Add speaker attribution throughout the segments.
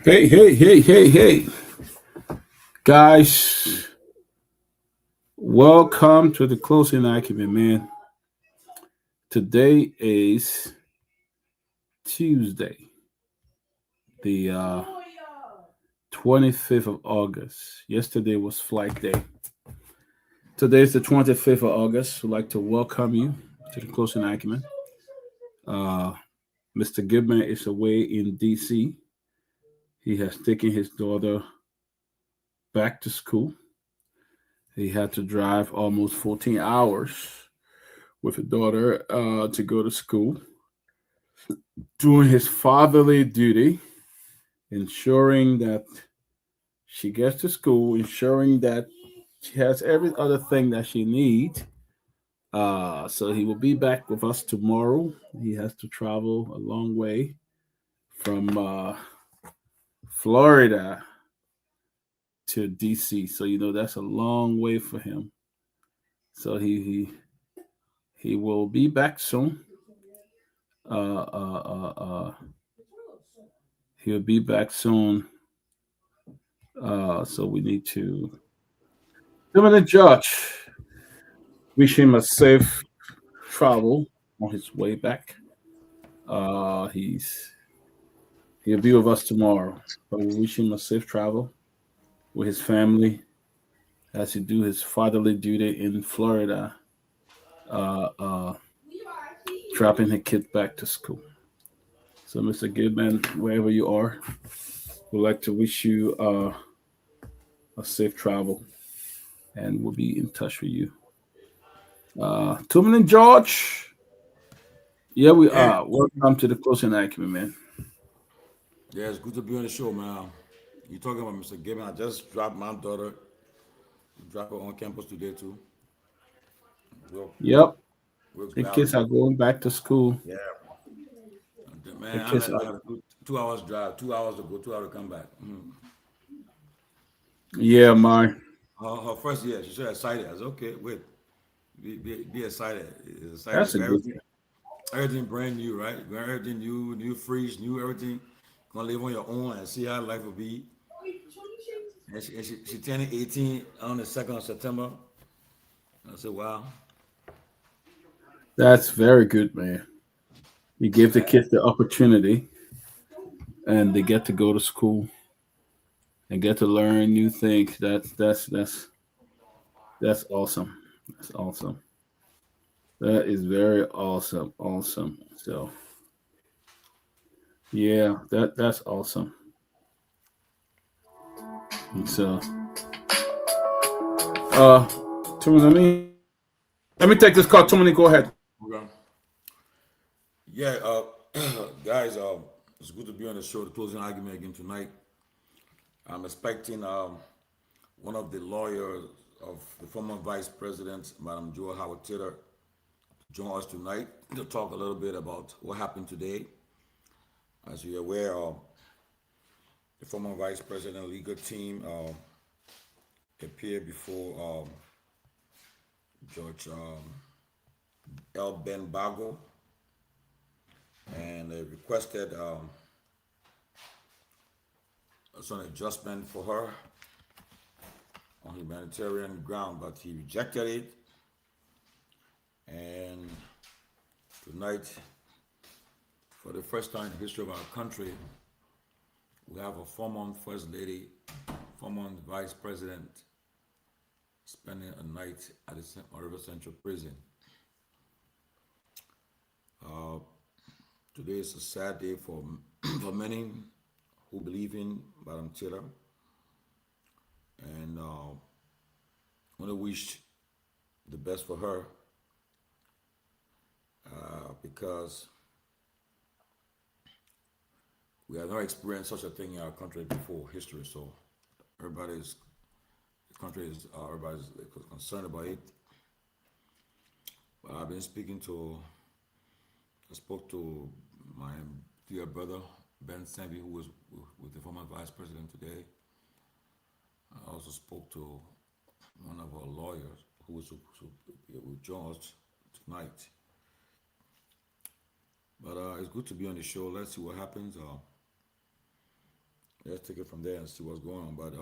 Speaker 1: Hey, hey, hey, hey, hey. Guys, welcome to the closing argument, man. Today is Tuesday, the 25th of August. Yesterday was flight day. Today is the 25th of August. We'd like to welcome you to the closing argument. Uh, Mr. Goodman is away in DC. He has taken his daughter back to school. He had to drive almost 14 hours with a daughter to go to school, doing his fatherly duty, ensuring that she gets to school, ensuring that she has every other thing that she needs. So he will be back with us tomorrow. He has to travel a long way from Florida to DC. So that's a long way for him. So he will be back soon. Uh, uh, uh, uh, he'll be back soon. So we need to. Doing the judge. Wish him a safe travel on his way back. He'll be with us tomorrow, but we wish him a safe travel with his family as he do his fatherly duty in Florida, uh, uh, dropping the kid back to school. So, Mr. Goodman, wherever you are, we'd like to wish you a safe travel, and we'll be in touch with you. Tuman and George, yeah, we
Speaker 2: Yeah,
Speaker 1: are. Welcome to the closing argument, man.
Speaker 2: yeah, it's good to be on the show, man. You talking about Mr. Gibbon? I just dropped my daughter, drop her on campus today too.
Speaker 1: Yep,
Speaker 2: Works
Speaker 1: the
Speaker 2: cloudy.
Speaker 1: kids are going back to school.
Speaker 2: Yeah,
Speaker 1: The
Speaker 2: man,
Speaker 1: kids
Speaker 2: I
Speaker 1: are.
Speaker 2: got a 2 hours drive, 2 hours to go, 2 hours to come back.
Speaker 1: Yeah, my.
Speaker 2: Her first year, she's so excited. I said, okay, wait, be excited. Excited
Speaker 1: That's a
Speaker 2: because
Speaker 1: good thing.
Speaker 2: everything brand new, right? Everything new, new freeze, new everything. Gonna live on your own and see how life will be. And she turning 18 on the 2nd of September. I said, wow.
Speaker 1: That's very good, man. You give the kids the opportunity, and they get to go to school and get to learn new things. That's awesome. That's awesome. That is very awesome. Awesome. So yeah, that's awesome. And so uh, Tony, let me take this call. Tony, go ahead.
Speaker 2: Okay. Yeah, guys, it's good to be on the show. The closing argument again tonight. I'm expecting one of the lawyers of the former Vice President, Madam Joe Howard Taylor, to join us tonight to talk a little bit about what happened today. As you're aware, the former Vice President legal team appeared before Judge L. Ben Bago, and they requested some adjustment for her on humanitarian ground, but he rejected it. And tonight, for the first time in the history of our country, we have a former First Lady, former Vice President spending a night at the St. River Central Prison. Uh, Today is a sad day for, for many who believe in Madam Taylor, and want to wish the best for her because we have not experienced such a thing in our country before history. So everybody's the country is everybody's concerned about it. But I've been speaking to I spoke to my dear brother Ben Sanby, who was with the former vice president today. I also spoke to one of our lawyers who was will join us tonight. But it's good to be on the show. Let's see what happens. let's take it from there and see what's going on. But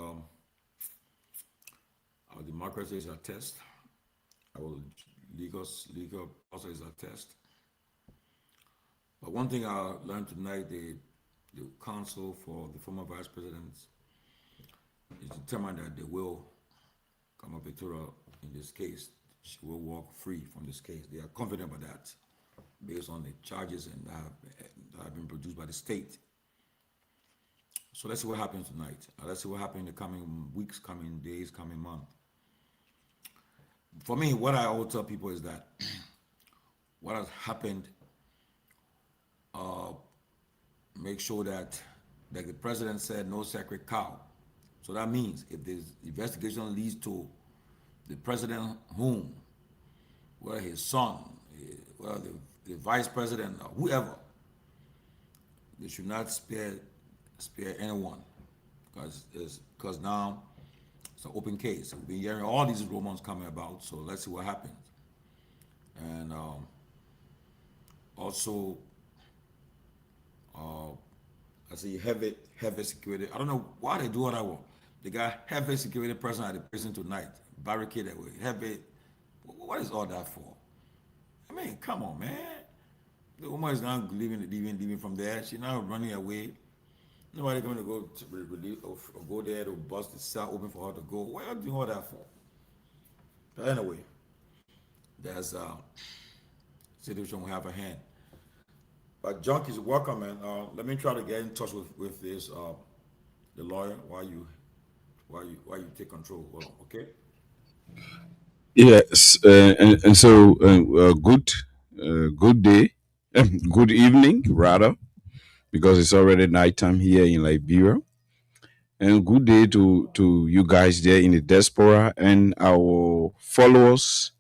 Speaker 2: our democracy is a test. Our legal process is a test. But one thing I learned tonight, the counsel for the former vice presidents is determined that they will come up with her in this case. She will walk free from this case. They are confident about that based on the charges and that have been produced by the state. So let's see what happens tonight. Let's see what happens in the coming weeks, coming days, coming month. For me, what I always tell people is that what has happened, make sure that, like the president said, no sacred cow. So that means if this investigation leads to the president whom, whether his son, whether the vice president, or whoever, they should not spare anyone, because now it's an open case. We've been hearing all these rumors coming about, so let's see what happens. And also, I see heavy security. I don't know why they do what I want. They got heavy security person at the prison tonight, barricaded with heavy. What is all that for? I mean, come on, man. The woman is not leaving from there. She's now running away. Nobody going to go to relief or go there to bust the cell open for her to go. What are you doing all that for? But anyway, there's a situation we have a hand. But junkies, welcome, man. Let me try to get in touch with this the lawyer while you take control. Hold on, okay?
Speaker 3: Yes, and so good day, good evening rather, because it's already nighttime here in Liberia, and good day to you guys there in the diaspora and our followers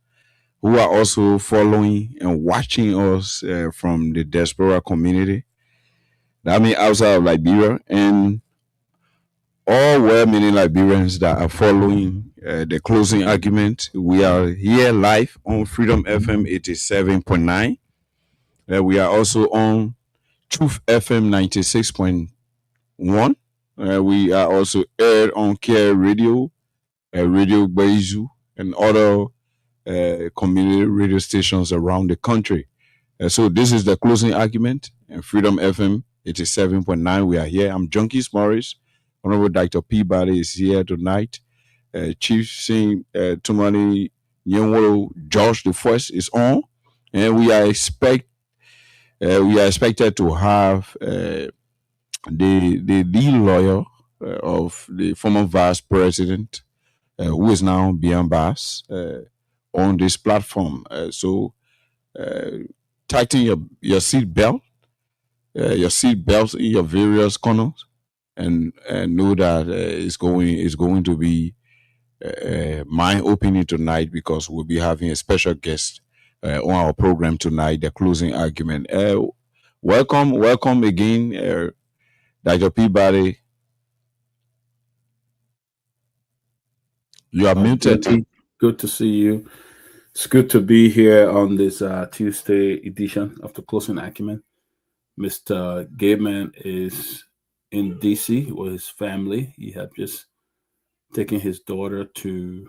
Speaker 3: who are also following and watching us from the diaspora community. That means outside of Liberia and all well-meaning Liberians that are following the closing argument. We are here live on Freedom FM 87.9. We are also on Truth FM 96.1. We are also aired on Care Radio, Radio Beizu, and other community radio stations around the country. So this is the closing argument, and Freedom FM 87.9. We are here. I'm Junkies Morris. Honorable Dr. Peabody is here tonight. Chief Singh Tumani Nyenwolo George the First is on, and we are expected to have the lead lawyer of the former vice president, who is now beyond bars, on this platform. So tighten your seat belt, your seat belts in your various corners, and know that it's going to be mind opening tonight, because we'll be having a special guest on our program tonight, the closing argument. Welcome again, Dr. Peabody. You are muted.
Speaker 1: Junkie, good to see you. It's good to be here on this Tuesday edition of the Closing Acumen. Mr. Gateman is in DC with his family. He had just taken his daughter to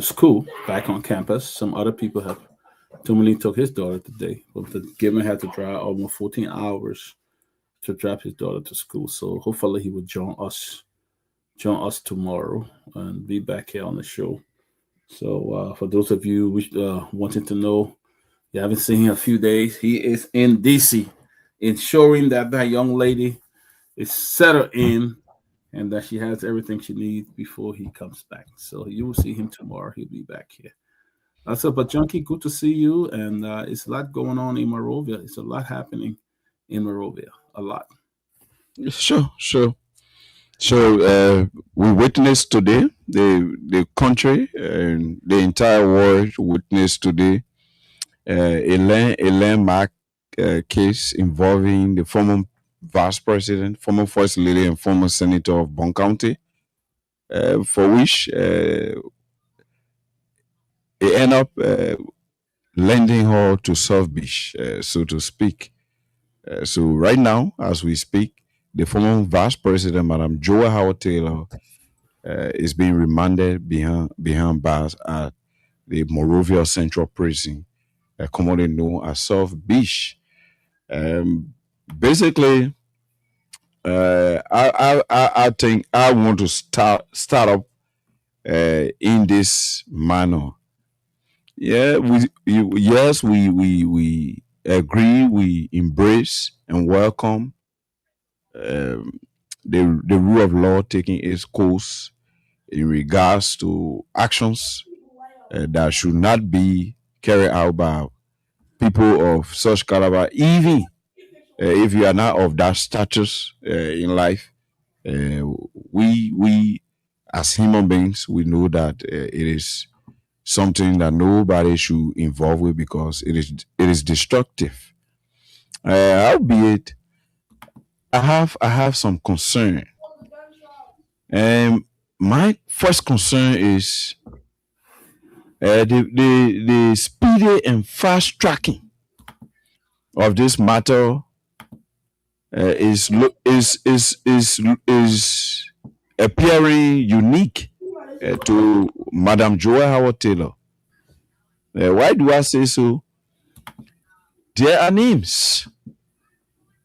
Speaker 1: school back on campus. Some other people have Tumuli took his daughter today, but the Gateman had to drive almost 14 hours to drop his daughter to school. So hopefully he will join us tomorrow and be back here on the show. So for those of you wanting to know, you haven't seen him in a few days, he is in DC, ensuring that that young lady is settled in and that she has everything she needs before he comes back. So you will see him tomorrow. He'll be back here. So, but Junkie, good to see you. And it's a lot going on in Morovia. It's a lot happening in Morovia. A lot.
Speaker 3: Sure. So we witnessed today, the country and the entire world witnessed today a landmark case involving the former vice president, former first lady, and former senator of Bon County, for which it ended up lending her to South Beach, so to speak. So right now, as we speak, the former Vice President, Madam Joy Howard Taylor, is being remanded behind bars at the Monrovia Central Prison, commonly known as South Beach. Basically, I think I want to start up in this manner. Yeah, we agree, we embrace and welcome the rule of law taking its course in regards to actions that should not be carried out by people of such caliber, even if you are not of that status in life. We as human beings, we know that it is something that nobody should involve with because it is destructive. Albeit, I have some concern. My first concern is the speedy and fast tracking of this matter is appearing unique to Madam Joy Howard Taylor. Why do I say so? There are names.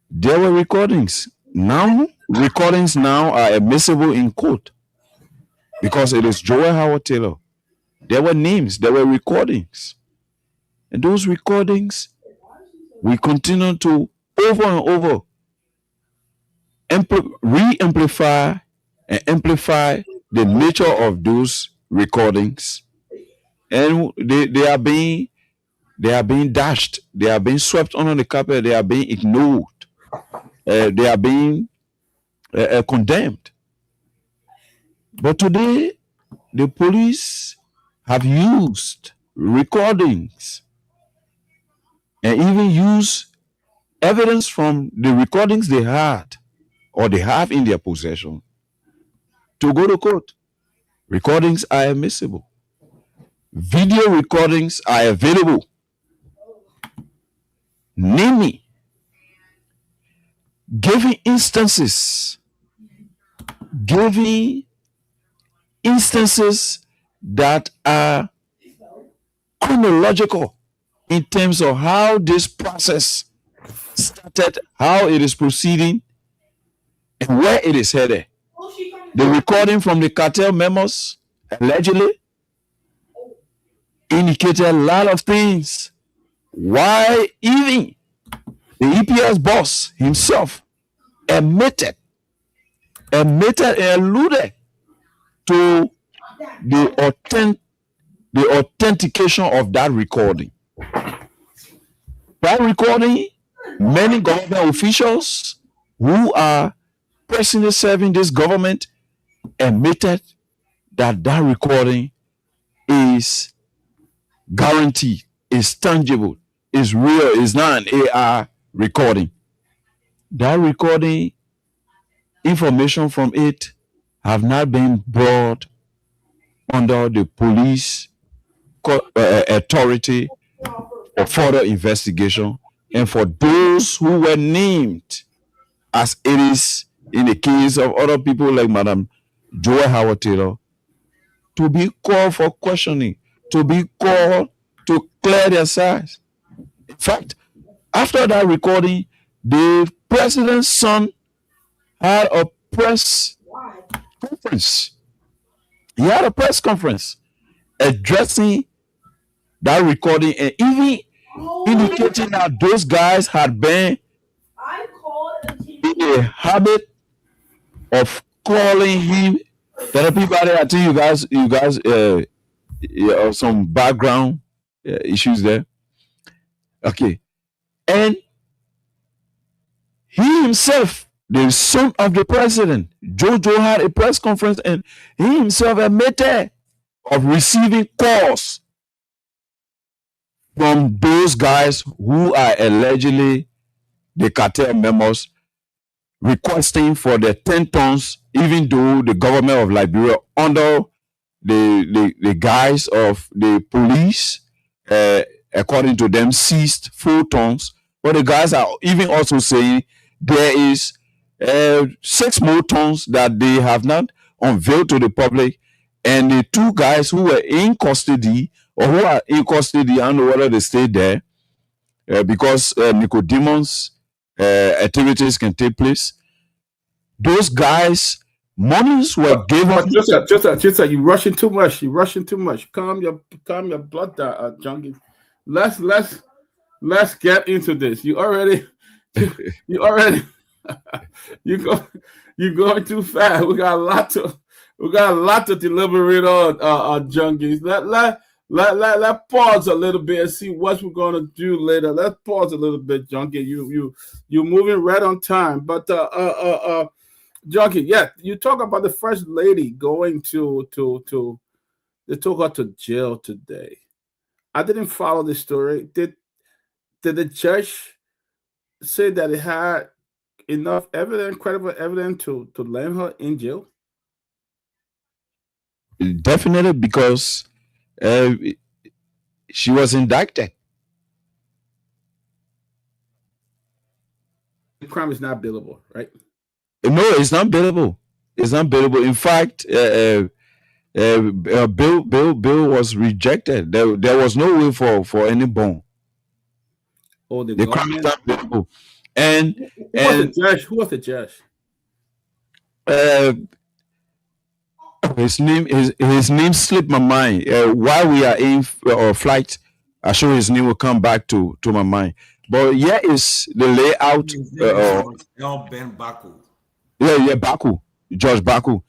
Speaker 3: There were recordings. Now, recordings now are admissible in court because it is Joy Howard Taylor. There were names. There were recordings. And those recordings, we continue to over and over re-amplify and amplify the nature of those recordings. And they are being dashed. They are being swept under the carpet. They are being ignored. They are being condemned. But today, the police have used recordings and even used evidence from the recordings they had or they have in their possession to go to court. Recordings are admissible. Video recordings are available. Namely, giving instances that are chronological in terms of how this process started, how it is proceeding, and where it is headed. The recording from the cartel memos allegedly indicated a lot of things. Why even the EPS boss himself admitted and alluded to the authentication of that recording. That recording, many government officials who are personally serving this government admitted that recording is guaranteed, is tangible, is real, is not an AI recording. That recording, information from it have not been brought under the police authority for further investigation, and for those who were named, as it is in the case of other people like Madam Joy Howard Taylor, to be called for questioning, to be called to clear their sides. In fact, after that recording, the president's son had a press conference. He had a press conference addressing that recording and even indicating that those guys had been in a habit of calling him. There are people out there, I think you guys have some background issues there. Okay. And he himself, the son of the president, Jojo, had a press conference and he himself admitted of receiving calls from those guys who are allegedly the cartel members requesting for the 10 tons, even though the government of Liberia, under the guise of the police, according to them, seized 4 tons. But the guys are even also saying there is six more tons that they have not unveiled to the public, and the two guys who were in custody or who are in custody, I don't know whether they stay there because Nicodemus activities can take place. Those guys, monies were given.
Speaker 1: But just you rushing too much. You rushing too much. Calm your blood down, junkie. Let's get into this. You already you go you going too fast. We got a lot to deliberate on junkies. Let pause a little bit and see what we're gonna do later. Let's pause a little bit, junkie. You moving right on time. But junkie, yeah, you talk about the first lady going to they took her to jail today. I didn't follow the story. Did the judge say that it had enough evidence, credible evidence to land her in jail?
Speaker 3: Definitely because uh, she was indicted.
Speaker 1: The crime is not billable, right?
Speaker 3: No, it's not bailable. It's not bailable. In fact, bill was rejected. There was no way for any bond.
Speaker 1: Or the
Speaker 3: The crime is
Speaker 1: government?
Speaker 3: not bailable, and
Speaker 1: Who was the
Speaker 3: and
Speaker 1: judge? Who was the judge?
Speaker 3: uh, his name slipped my mind. While we are in flight, I'm sure his name will come back to my mind. But here is the layout.
Speaker 2: His name is El Ben Baku.
Speaker 3: Yeah, Baku, George Baku.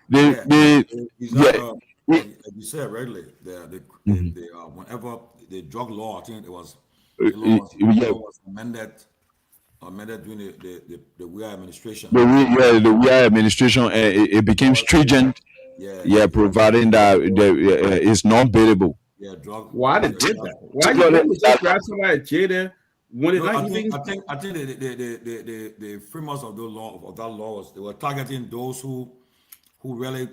Speaker 3: The
Speaker 2: Yeah,
Speaker 3: the
Speaker 2: he's not.
Speaker 3: yeah.
Speaker 2: Like you said regularly,
Speaker 3: Mhm.
Speaker 2: whenever the drug law, I think it was the
Speaker 3: Yeah,
Speaker 2: law was amended during the Weir administration.
Speaker 3: the we administration, it became
Speaker 2: Laws changed.
Speaker 3: stringent.
Speaker 2: Yeah,
Speaker 3: Yeah, providing that it's non bailable.
Speaker 2: yeah,
Speaker 1: Why they
Speaker 2: drug
Speaker 1: did that?
Speaker 2: charges.
Speaker 1: Why you just grab somebody at jail there when it
Speaker 2: No,
Speaker 1: not even
Speaker 2: the framers of the law of that law was they were targeting those who really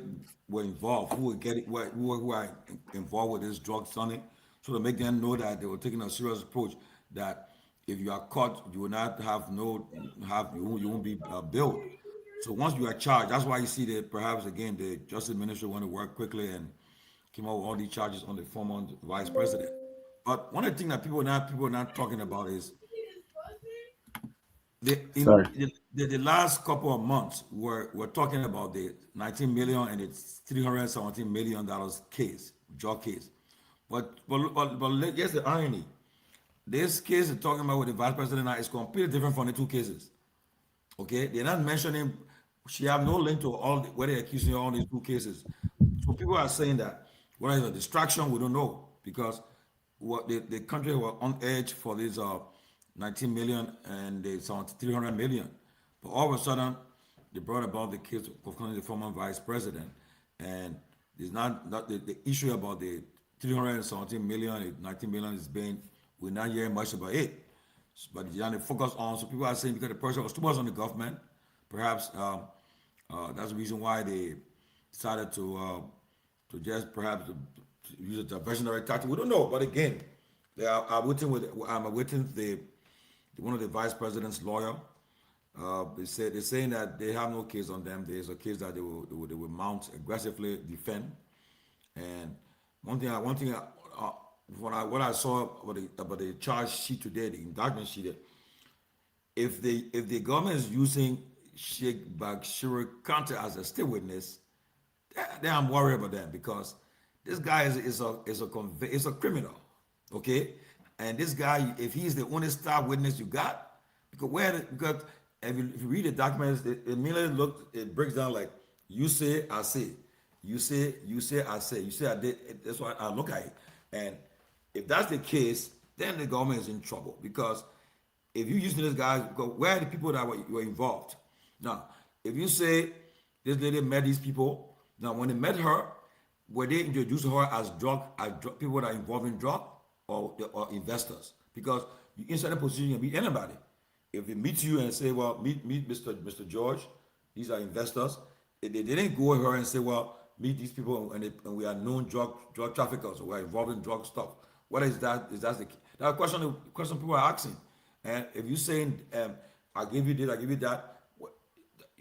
Speaker 2: were involved, who were getting who are involved with this drug selling, so to make them know that they were taking a serious approach. That if you are caught, you will not have no have you won't be billed. So once you are charged, that's why you see that perhaps again the justice ministry want to work quickly and came out with all these charges on the former vice president. But one of the things that people are not talking about is in
Speaker 1: sorry.
Speaker 2: the last couple of months we're talking about the 19 million and it's 317 million dollars case, drug case. But here's the irony. This case is talking about with the vice president now is completely different from the two cases. Okay, they're not mentioning she have no link to all where they're accusing her all these two cases. So people are saying that whether it's a distraction, we don't know because what the country was on edge for this 19 million and they some 300 million. But all of a sudden, they brought about the case of the former vice president, and it's not the issue about the 317 million, 19 million is being we're not hearing much about it. But they focus on so people are saying because the pressure was too much on the government, perhaps that's the reason why they decided to just perhaps to use a diversionary tactic. We don't know, but again, I'm awaiting the one of the vice president's lawyer. They're saying that they have no case on them. There's a case that they will mount aggressively defend. And one thing what I saw about the charge sheet today, the indictment sheet, if the government is using Sheikh Bashir Kante as a state witness, then I'm worried about them because this guy is a criminal, okay? And this guy, if he's the only star witness you got, because if you read the documents, it immediately it breaks down like you say, I say, you say, I say, you say, I did. That's why I look at it, and if that's the case, then the government is in trouble because if you using this guy, where are the people that were involved? Now, if you say this lady met these people, now when they met her, were they introduced her as drug people that are involved in drug or investors? Because you inside a position you can meet anybody. If they meet you and say, well, meet Mr. George, these are investors. They didn't go with her and say, well, meet these people and we are known drug traffickers or we're involved in drug stuff. What is that? Is that the question people are asking? And if you're saying, I give you this, I give you that,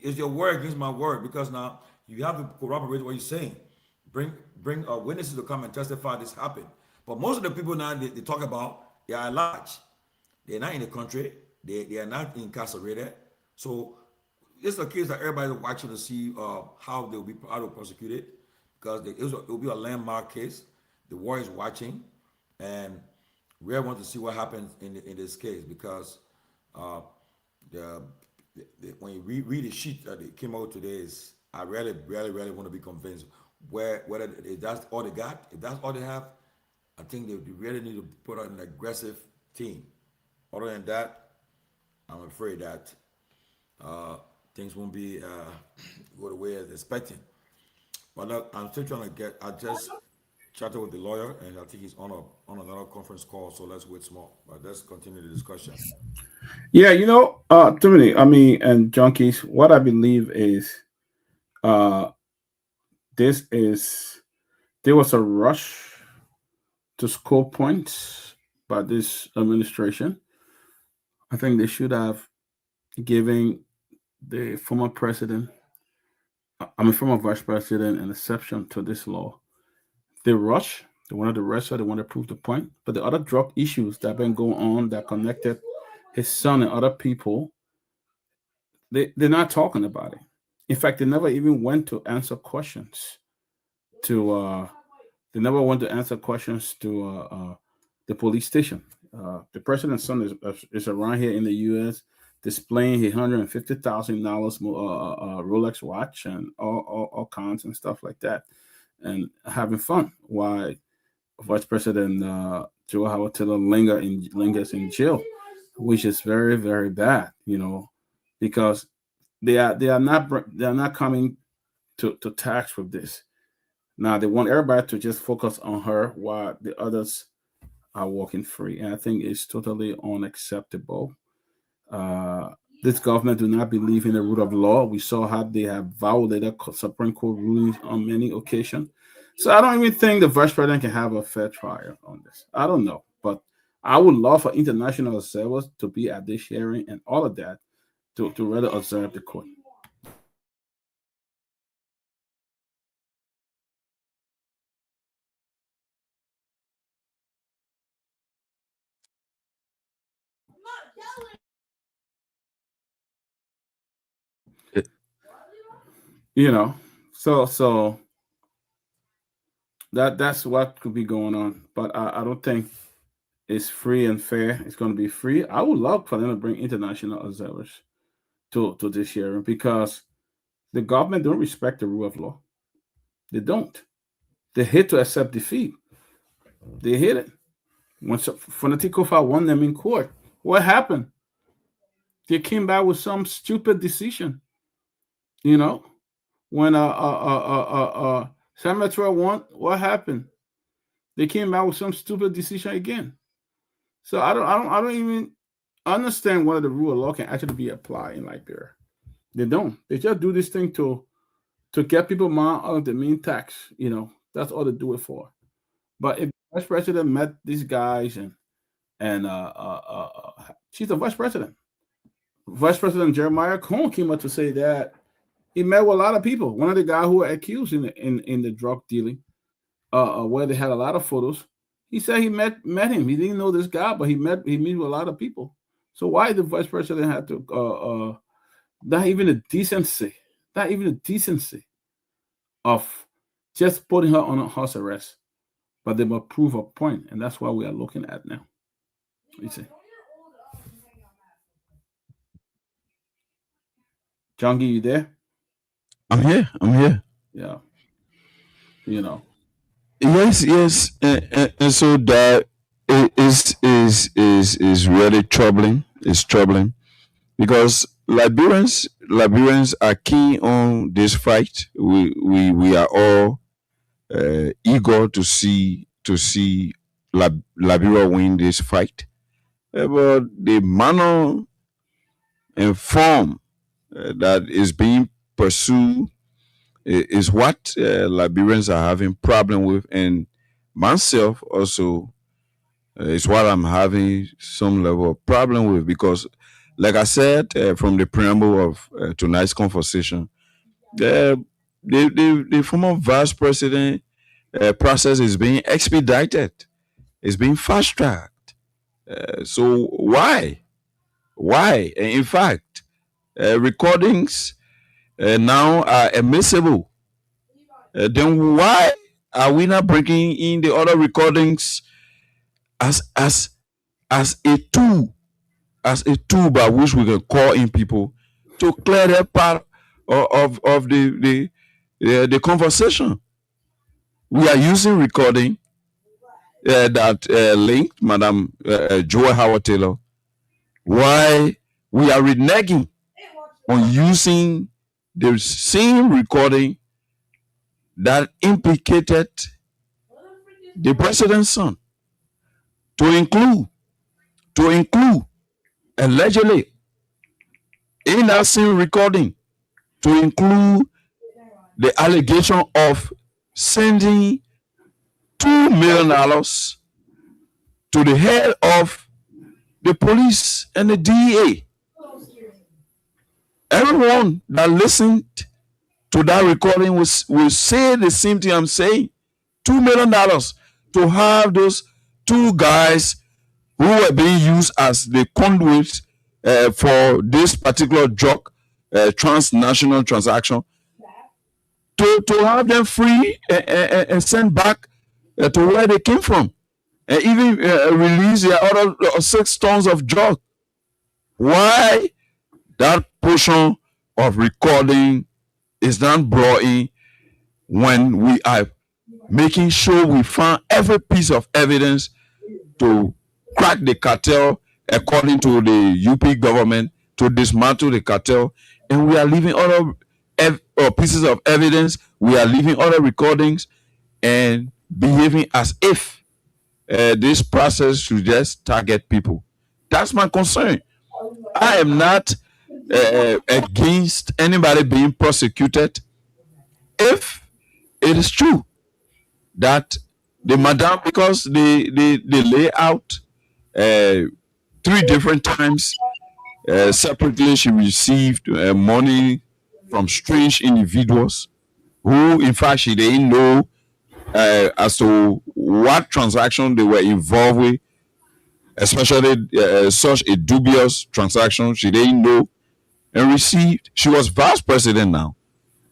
Speaker 2: Is your word against my word? Because now you have to corroborate what you're saying. Bring witnesses to come and testify this happened. But most of the people now they talk about they are at large. They're not in the country. They are not incarcerated. So it's a case that everybody's watching to see how they'll be prosecuted because it will be a landmark case. The world is watching, and we want to see what happens in this case because uh, the, when you read the sheet that it came out today, is I really want to be convinced whether if that's all they got, if that's all they have, I think they really need to put out an aggressive team. Other than that, I'm afraid that uh, things won't be go the way as expecting. But look, I'm still trying to get. I just chatted with the lawyer, and I think he's on another conference call. So let's wait small. But let's continue the discussion.
Speaker 1: Yeah, Dominic, I mean, and junkies, what I believe is uh, this is there was a rush to score points by this administration. I think they should have given the former president, I mean, former vice president, an exception to this law. They rush. They wanted to rush her. They wanted to prove the point. But the other drug issues that have been going on that connected his son and other people, they're not talking about it. In fact, they never even went to answer questions to they never went to answer questions to the police station. The president's son is around here in the U.S. displaying his $150,000 Rolex watch and all kinds and stuff like that, and having fun. Why Vice President Joe Howard Taylor lingers in jail, which is very very bad. Because they are not coming to tax with this. Now they want everybody to just focus on her while the others are walking free, and I think it's totally unacceptable. Uh, this government do not believe in the rule of law. We saw how they have violated Supreme Court rulings on many occasions. So I don't even think the vice president can have a fair trial on this. I don't know, but I would love for international observers to be at this hearing and all of that to rather observe the court. You know, so that's what could be going on. But I don't think it's free and fair. It's going to be free. I would love for them to bring international observers to this hearing because the government don't respect the rule of law. They don't. They hate to accept defeat. They hate it. When Fanaticofa won them in court, what happened? They came back with some stupid decision. You know, when San Metro won, what happened? They came back with some stupid decision again. So I don't even understand whether the rule of law can actually be applied in Liberia. They don't. They just do this thing to get people more out of the main tax. That's all they do it for. But if the vice president met these guys and she's the vice president. Vice President Jeremiah Cohen came up to say that he met with a lot of people. One of the guys who were accused in the drug dealing, where they had a lot of photos. He said he met him. He didn't know this guy, but he met with a lot of people. So why the vice president had to not even the decency, not even the decency of just putting her on a house arrest, but they will prove a point, and that's what we are looking at now. You see, Jungie, you there?
Speaker 3: I'm here. I'm here.
Speaker 1: Yeah, you know.
Speaker 3: Yes, yes, and so that is really troubling. It's troubling because Liberians are keen on this fight. We are all eager to see Liberia win this fight. But the manner and form that is being pursued is what Liberians are having problem with, and myself also is what I'm having some level of problem with because like I said from the preamble of tonight's conversation, the the former vice president process is being expedited. It's being fast tracked. So why? Why? In fact, recordings now are admissible. Then why are we not bringing in the other recordings as as as a tool, by which we can call in people to clear that part of the conversation? We are using recording that linked Madam Joy Howard Taylor. Why we are reneging on using the same recording that implicated the president's son to include allegedly in that same recording to include the allegation of sending $2 million to the head of the police and the DEA. Everyone that listened to that recording will say the same thing I'm saying. $2 million to have those two guys who were being used as the conduit for this particular drug transnational transaction, to have them free and sent back to where they came from, and even release their other 6 tons of drug. Why that portion of recording is not brought in when we are making sure we find every piece of evidence to crack the cartel according to the UP government, to dismantle the cartel, and we are leaving other pieces of evidence, we are leaving other recordings and behaving as if this process should just target people. That's my concern. I am not against anybody being prosecuted if it is true that the madam, because they lay out 3 different times separately she received money from strange individuals who in fact she didn't know as to what transaction they were involved with, especially such a dubious transaction she didn't know and received. She was vice president now.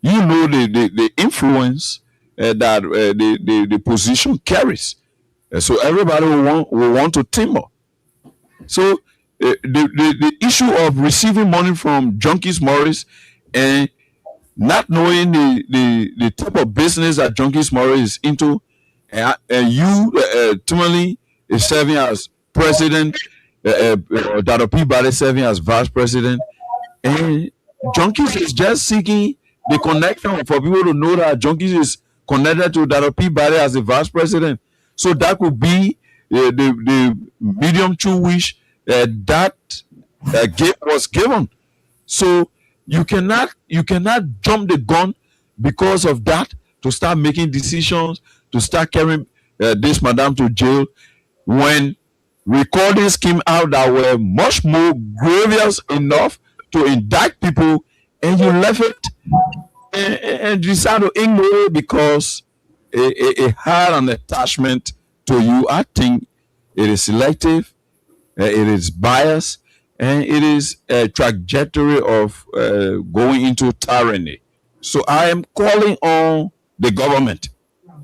Speaker 3: You know the influence that the position carries. So everybody will want to timber. So the issue of receiving money from Junkies Morris and not knowing the type of business that Junkies Morris is into, and you ultimately is serving as president, Dr. Peabody serving as vice president, and Junkies is just seeking the connection for people to know that Junkies is connected to Dr. Peabody as the vice president. So that could be the medium through which that gift was given. So you cannot jump the gun because of that to start making decisions, to start carrying this madam to jail, when recordings came out that were much more grievous enough to indict people, and you left it and decided to ignore it because it had an attachment to you. I think it is selective, it is biased, and it is a trajectory of going into tyranny. So I am calling on the government.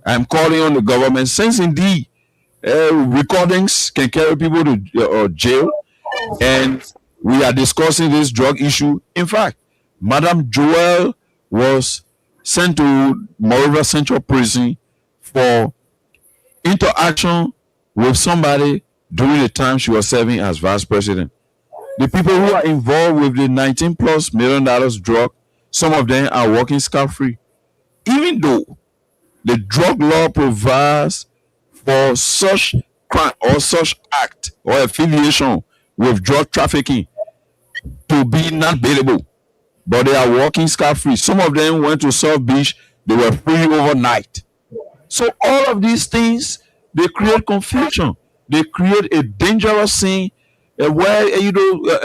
Speaker 3: I am calling on the government, since indeed recordings can carry people to jail, and we are discussing this drug issue. In fact, Madam Joel was sent to Monrovia Central Prison for interaction with somebody during the time she was serving as vice president. The people who are involved with the $19+ million drug, some of them are working scot-free. Even though the drug law provides for such crime or such act or affiliation with drug trafficking to be not bailable, but they are working scot-free. Some of them went to South Beach, they were free overnight. So all of these things, they create confusion. They create a dangerous scene where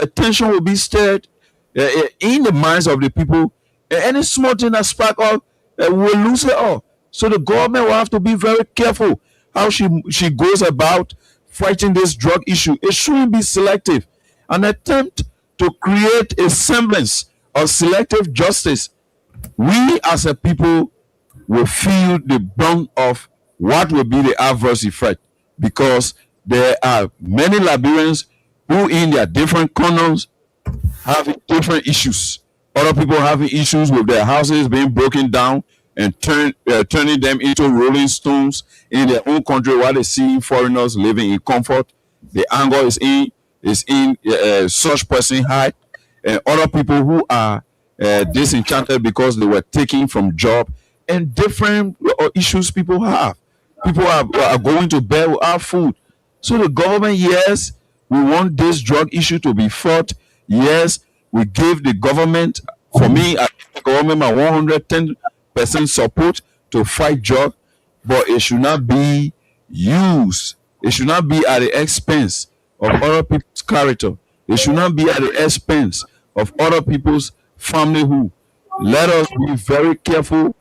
Speaker 3: attention will be stirred in the minds of the people. Any small thing that spark up, will lose it all. So the government will have to be very careful how she goes about fighting this drug issue. It shouldn't be selective. An attempt to create a semblance of selective justice, we as a people will feel the brunt of what will be the adverse effect, because there are many Liberians who, in their different corners, having different issues. Other people having issues with their houses being broken down and turning them into rolling stones in their own country, while they see foreigners living in comfort. The anger is in such person heart, and other people who are disenchanted because they were taken from job, and different issues people have. People are going to bed without food. So the government, yes, we want this drug issue to be fought. Yes, we give the government, for me, I give the government my 110% support to fight drug, but it should not be used. It should not be at the expense of other people's character. It should not be at the expense of other people's familyhood. Let us be very careful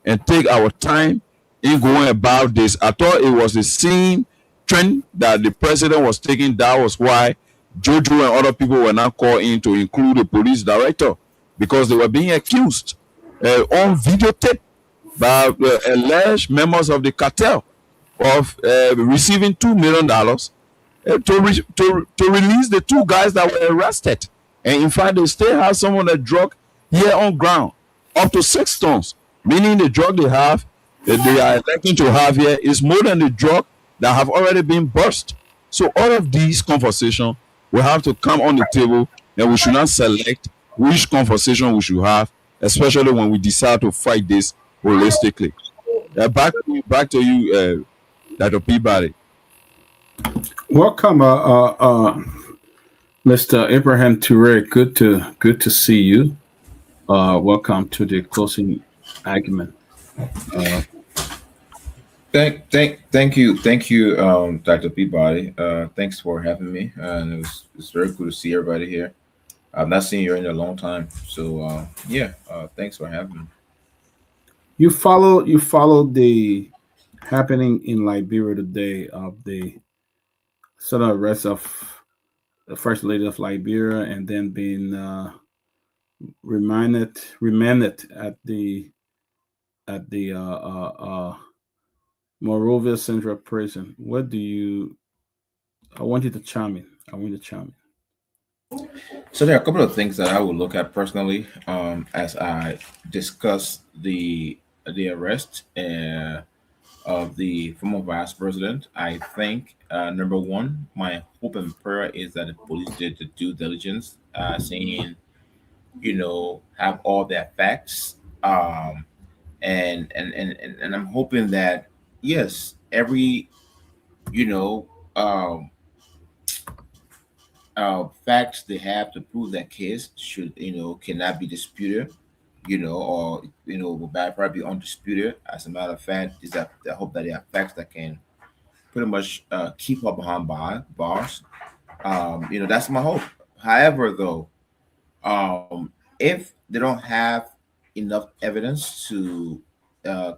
Speaker 3: and take our time in going about this. I thought it was the same trend that the president was taking. That was why Jojo and other people were not called in to include the police director, because they were being accused on videotape by alleged members of the cartel of receiving $2 million to release the two guys that were arrested. And in fact, they still have some of the drug here on ground, up to 6 tons, meaning the drug they have, that they are electing to have here, is more than the drug that have already been burst. So all of these conversations will have to come on the table, and we should not select which conversation we should have, especially when we decide to fight this holistically. Back to you, Dr. Peabody.
Speaker 1: Welcome, Mr. Abraham Toure. Good to see you. Welcome to the closing argument. Uh,
Speaker 4: Thank you, Dr. Peabody. Thanks for having me, and it's very cool to see everybody here. I've not seen you in a long time, so yeah, thanks for having me.
Speaker 1: you follow the happening in Liberia today of the sort of arrest of the first lady of Liberia, and then being remanded at the Monrovia Central Prison. What do you? I want you to chime in. I want you to chime
Speaker 4: So there are a couple of things that I will look at personally as I discuss the arrest of the former vice president. I think number one, my hope and prayer is that the police did the due diligence, saying have all their facts, and I'm hoping that yes, every you know um, facts they have to prove that case should cannot be disputed, or will probably be undisputed. As a matter of fact, is that I hope that they are facts that can pretty much keep up behind bars. That's my hope. However, though, if they don't have enough evidence to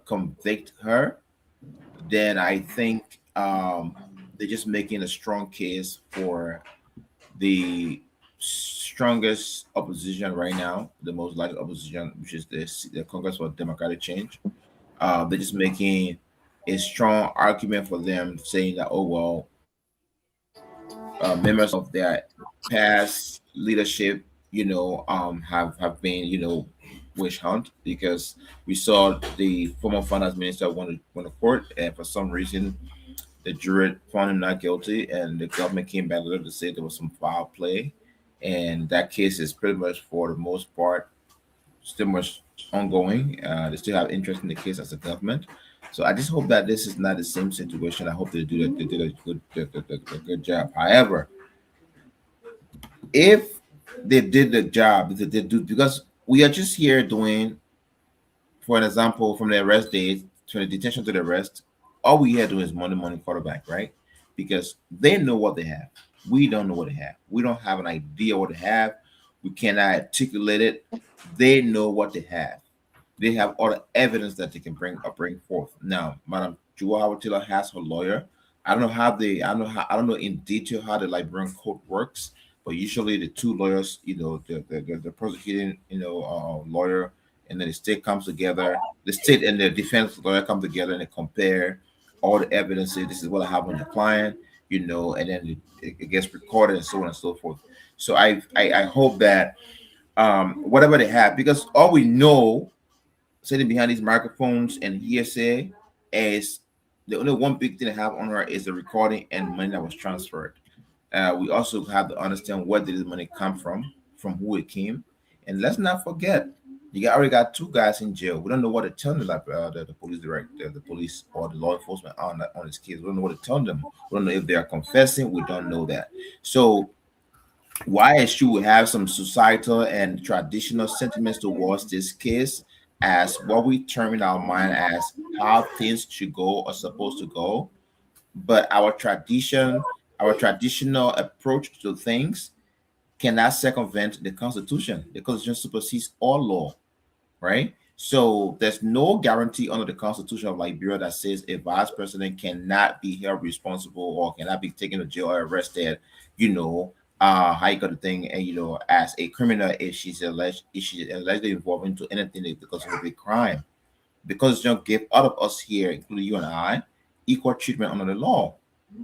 Speaker 4: convict her, then I think they're just making a strong case for the strongest opposition right now, the most likely opposition, which is the Congress for Democratic Change. They're just making a strong argument for them, saying that, oh well, members of their past leadership, have been, witch hunt, because we saw the former finance minister went to court, and for some reason the jury found him not guilty, and the government came back later to say there was some foul play, and that case is pretty much, for the most part, still much ongoing. They still have interest in the case as a government. So I just hope that this is not the same situation. I hope they do that. They did a good job. However, if they did the job, if they do, because we are just here doing, for an example, from the arrest date to the detention to the arrest, all we here doing is money, money, quarterback, right? Because they know what they have. We don't know what they have. We don't have an idea what they have. We cannot articulate it. They know what they have. They have all the evidence that they can bring forth. Now, Madam Jua Taylor has her lawyer. I don't know how they. I don't know in detail how the Liberian court works, but usually the two lawyers, the prosecuting, lawyer, and then the state comes together. The state and the defense lawyer come together and they compare all the evidence. Say, this is what I have on your client, and then it gets recorded and so on and so forth. So I hope that whatever they have, because all we know sitting behind these microphones and hearsay is the only one big thing they have on her is the recording and money that was transferred. We also have to understand where did this money come from who it came, and let's not forget already got two guys in jail. We don't know what to tell them, like the police director, the police or the law enforcement on this case. We don't know what to tell them. We don't know if they are confessing. We don't know that. So why should we have some societal and traditional sentiments towards this case as what we term in our mind as how things should go or supposed to go, but our traditional approach to things cannot circumvent the Constitution. The Constitution supersedes all law, right? So there's no guarantee under the Constitution of Liberia that says a vice president cannot be held responsible or cannot be taken to jail or arrested, how you got the thing, and as a criminal if she's allegedly involved into anything because of a big crime. Because John gave all of us here, including you and I, equal treatment under the law.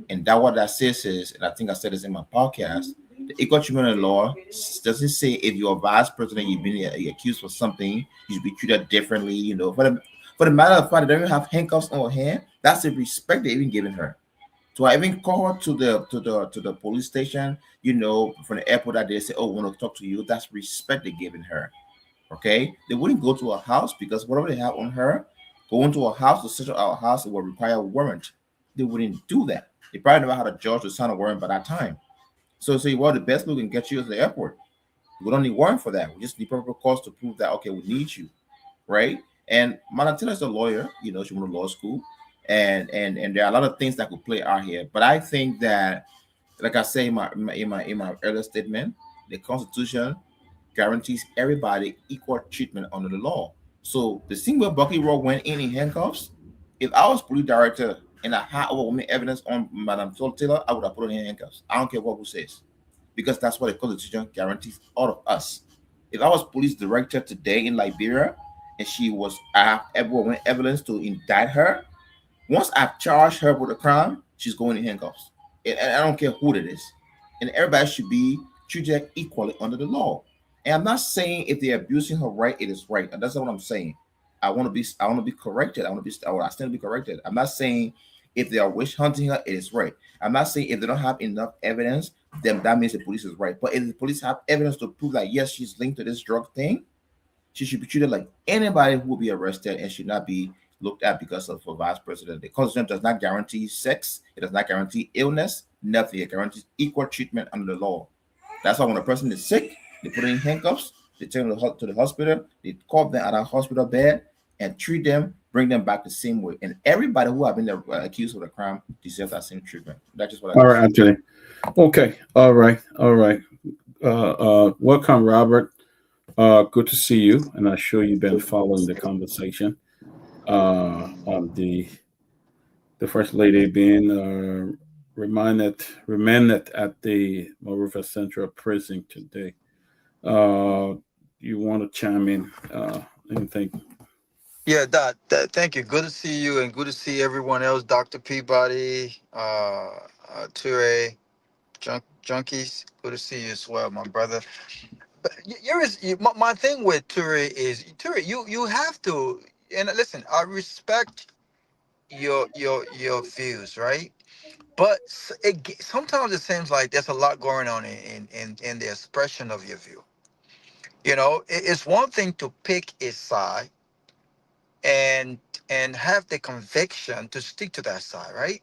Speaker 4: And that what that says is, and I think I said this in my podcast, the equal treatment of the law doesn't say if you're a vice president, you've been accused for something, you should be treated differently. For the matter of fact, they don't even have handcuffs on her hand. That's the respect they even given her. So I even call her to the police station, from the airport that they say, oh, we want to talk to you. That's respect they given her. Okay, they wouldn't go to a house because whatever they have on her, going to a house to search our house, it will require a warrant. They wouldn't do that. They probably never had a judge to sign a warrant by that time. So say, well, the best we can get you is the airport. We don't need warrant for that. We just need proper cause to prove that okay, we need you, right? And Manatina is a lawyer. She went to law school, and there are a lot of things that could play out here. But I think that, like I say in my earlier statement, the Constitution guarantees everybody equal treatment under the law. So the same way Bucky Rowe went in handcuffs, if I was police director and I had overwhelming evidence on Madame Taylor, I would have put her in handcuffs. I don't care what who says, because that's what the Constitution guarantees all of us. If I was police director today in Liberia and I have overwhelming evidence to indict her, once I've charged her with a crime, she's going in handcuffs. And I don't care who it is. And everybody should be treated equally under the law. And I'm not saying if they're abusing her right, it is right. And that's not what I'm saying. I want to be corrected. I stand to be corrected. I'm not saying if they are witch hunting her, it is right. I'm not saying if they don't have enough evidence, then that means the police is right. But if the police have evidence to prove that yes, she's linked to this drug thing, she should be treated like anybody who will be arrested and should not be looked at because of a vice president. The Constitution does not guarantee sex. It does not guarantee illness. Nothing. It guarantees equal treatment under the law. That's why when a person is sick, they put in handcuffs, they take them to the hospital, they call them at a hospital bed and treat them, bring them back the same way. And everybody who have been accused of a crime deserves that same treatment. That's just what I
Speaker 1: All
Speaker 4: can
Speaker 1: right,
Speaker 4: say.
Speaker 1: Anthony. Okay. All right. All right. Welcome, Robert. Good to see you. And I'm sure you've been following the conversation. On the first lady being remanded at the Monrovia Central Prison today. Uh, you want to chime in? Anything?
Speaker 5: Yeah, thank you. Good to see you and good to see everyone else. Dr. Peabody, Ture, Junkies. Good to see you as well, my brother. But my thing with Ture is Ture. You have to, and listen. I respect your views, right? But sometimes it seems like there's a lot going on in the expression of your view. It's one thing to pick a side and have the conviction to stick to that side, right?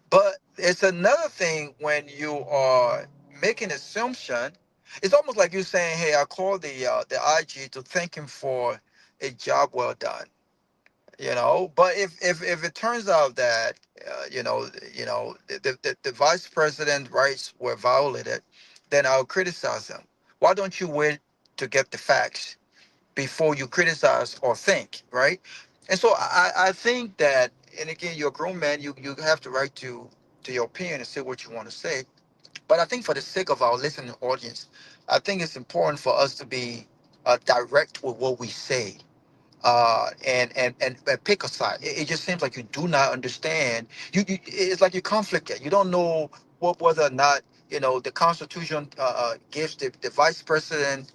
Speaker 5: But it's another thing when you are making assumption. It's almost like you saying, "Hey, I called the IG to thank him for a job well done." But if it turns out that the vice president rights were violated, then I'll criticize him. Why don't you wait to get the facts before you criticize or think, right? And so I think that, and again, you're a grown man, you have the right to your opinion and say what you want to say. But I think for the sake of our listening audience, I think it's important for us to be direct with what we say, and pick a side. It just seems like you do not understand. It's like you're conflicted. You don't know whether or not the Constitution gives the vice president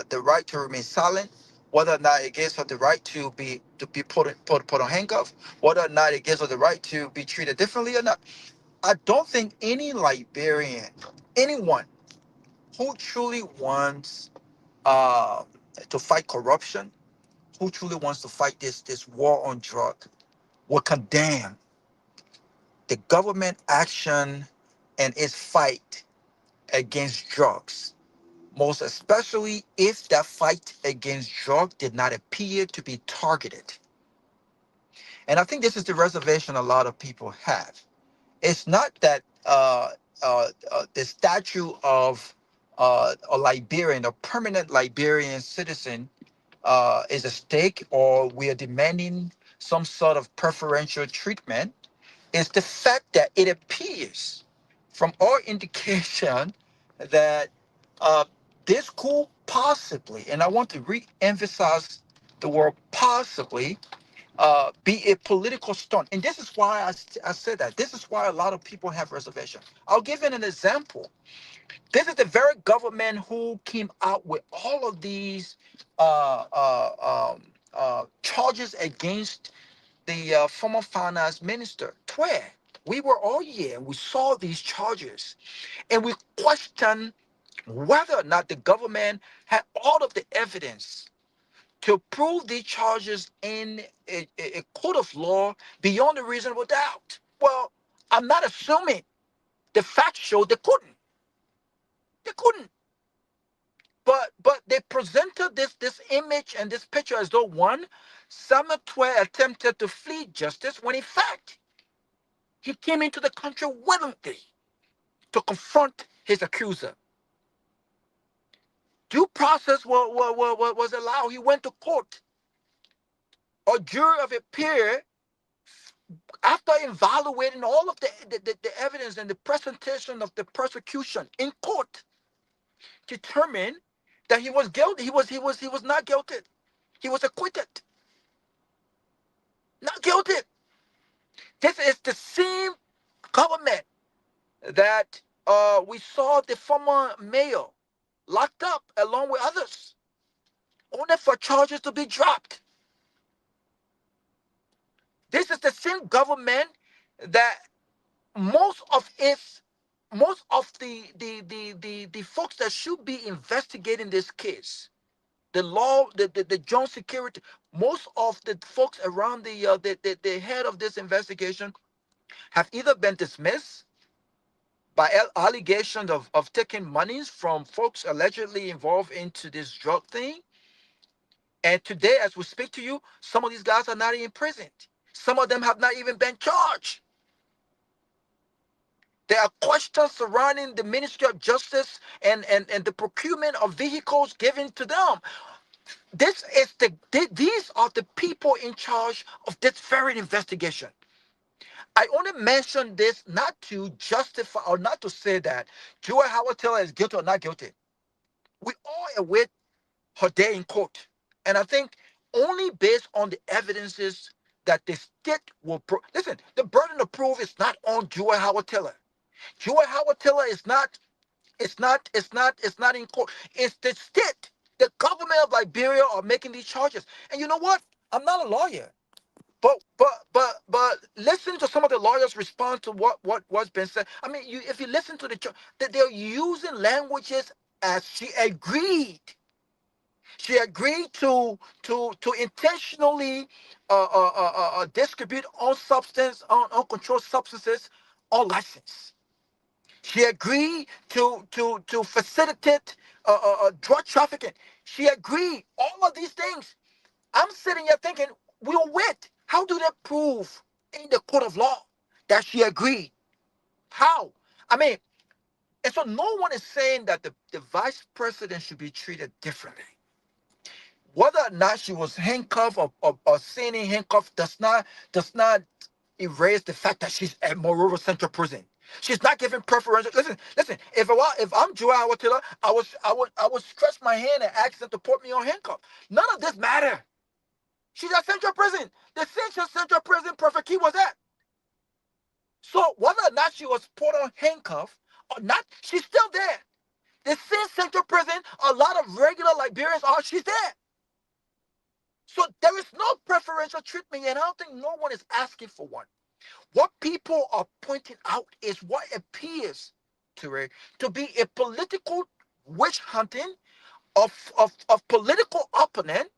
Speaker 5: the right to remain silent, whether or not it gives her the right to be put on handcuff, whether or not it gives her the right to be treated differently or not. I don't think any Liberian, anyone who truly wants uh, to fight corruption, who truly wants to fight this war on drug, will condemn the government action and its fight against drugs. Most especially if that fight against drug did not appear to be targeted. And I think this is the reservation a lot of people have. It's not that the statue of a Liberian, a permanent Liberian citizen, is a stake, or we are demanding some sort of preferential treatment. Is the fact that it appears from all indication that uh, this could possibly, and I want to re-emphasize the word possibly, be a political stunt. And this is why I said that. This is why a lot of people have reservation. I'll give you an example. This is the very government who came out with all of these charges against the former finance minister, Twe. We were all here and we saw these charges, and we questioned whether or not the government had all of the evidence to prove these charges in a court of law beyond a reasonable doubt. Well, I'm not assuming. The facts show they couldn't. They couldn't. But they presented this image and this picture as though one, Samuel Twe attempted to flee justice when in fact he came into the country willingly to confront his accuser. Due process was allowed. He went to court. A jury of a peer, after evaluating all of the evidence and the presentation of the prosecution in court, determined that he was guilty. He was not guilty. He was acquitted. Not guilty. This is the same government that we saw the former mayor locked up along with others, only for charges to be dropped. This is the same government that most of its most of the folks that should be investigating this case, the law, the joint security, most of the folks around the head of this investigation have either been dismissed by allegations of taking monies from folks allegedly involved into this drug thing. And today, as we speak to you, some of these guys are not in prison. Some of them have not even been charged. There are questions surrounding the Ministry of Justice and the procurement of vehicles given to them. These are the people in charge of this very investigation. I only mention this not to justify or not to say that Joy Howard Taylor is guilty or not guilty. We all await her day in court. And I think only based on the evidences that the state will listen, the burden of proof is not on Joy Howard Taylor. Joy Howard Taylor is not, it's not in court. It's the state. The government of Liberia are making these charges. And you know what? I'm not a lawyer. But listen to some of the lawyers respond to what's been said. I mean, if you listen to that they're using languages as she agreed. She agreed to intentionally distribute uncontrolled substances on license. She agreed to facilitate drug trafficking. She agreed all of these things. I'm sitting here thinking, we'll wait. How do they prove in the court of law that she agreed? How? I mean, and so no one is saying that the vice president should be treated differently. Whether or not she was handcuffed or seen in handcuffed does not erase the fact that she's at Monrovia Central Prison. She's not given preferential. Listen. If I'm Joy Howard Taylor, I would stretch my hand and ask them to put me on handcuff. None of this matter. She's at Central Prison. The Central Prison perfect key was that. So whether or not she was put on handcuff or not, she's still there. The same Central Prison, a lot of regular Liberians are. She's there. So there is no preferential treatment, and I don't think no one is asking for one. What people are pointing out is what appears to be a political witch hunting of political opponent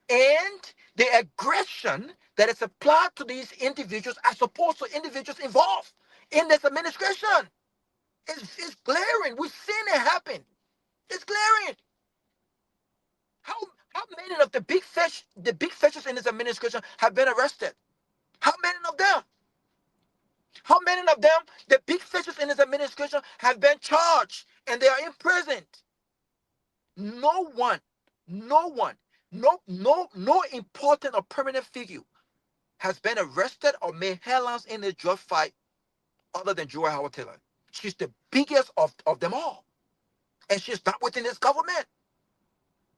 Speaker 5: and the aggression that is applied to these individuals as opposed to individuals involved in this administration. It's glaring. We've seen it happen. It's glaring. How how many of the big fishes in this administration have been arrested? How many of them? How many of them, the big fishes in this administration, have been charged and they are imprisoned? No one, no one, no important or permanent figure has been arrested or made headlines in the drug fight other than Joy Howard Taylor. She's the biggest of them all. And she's not within this government.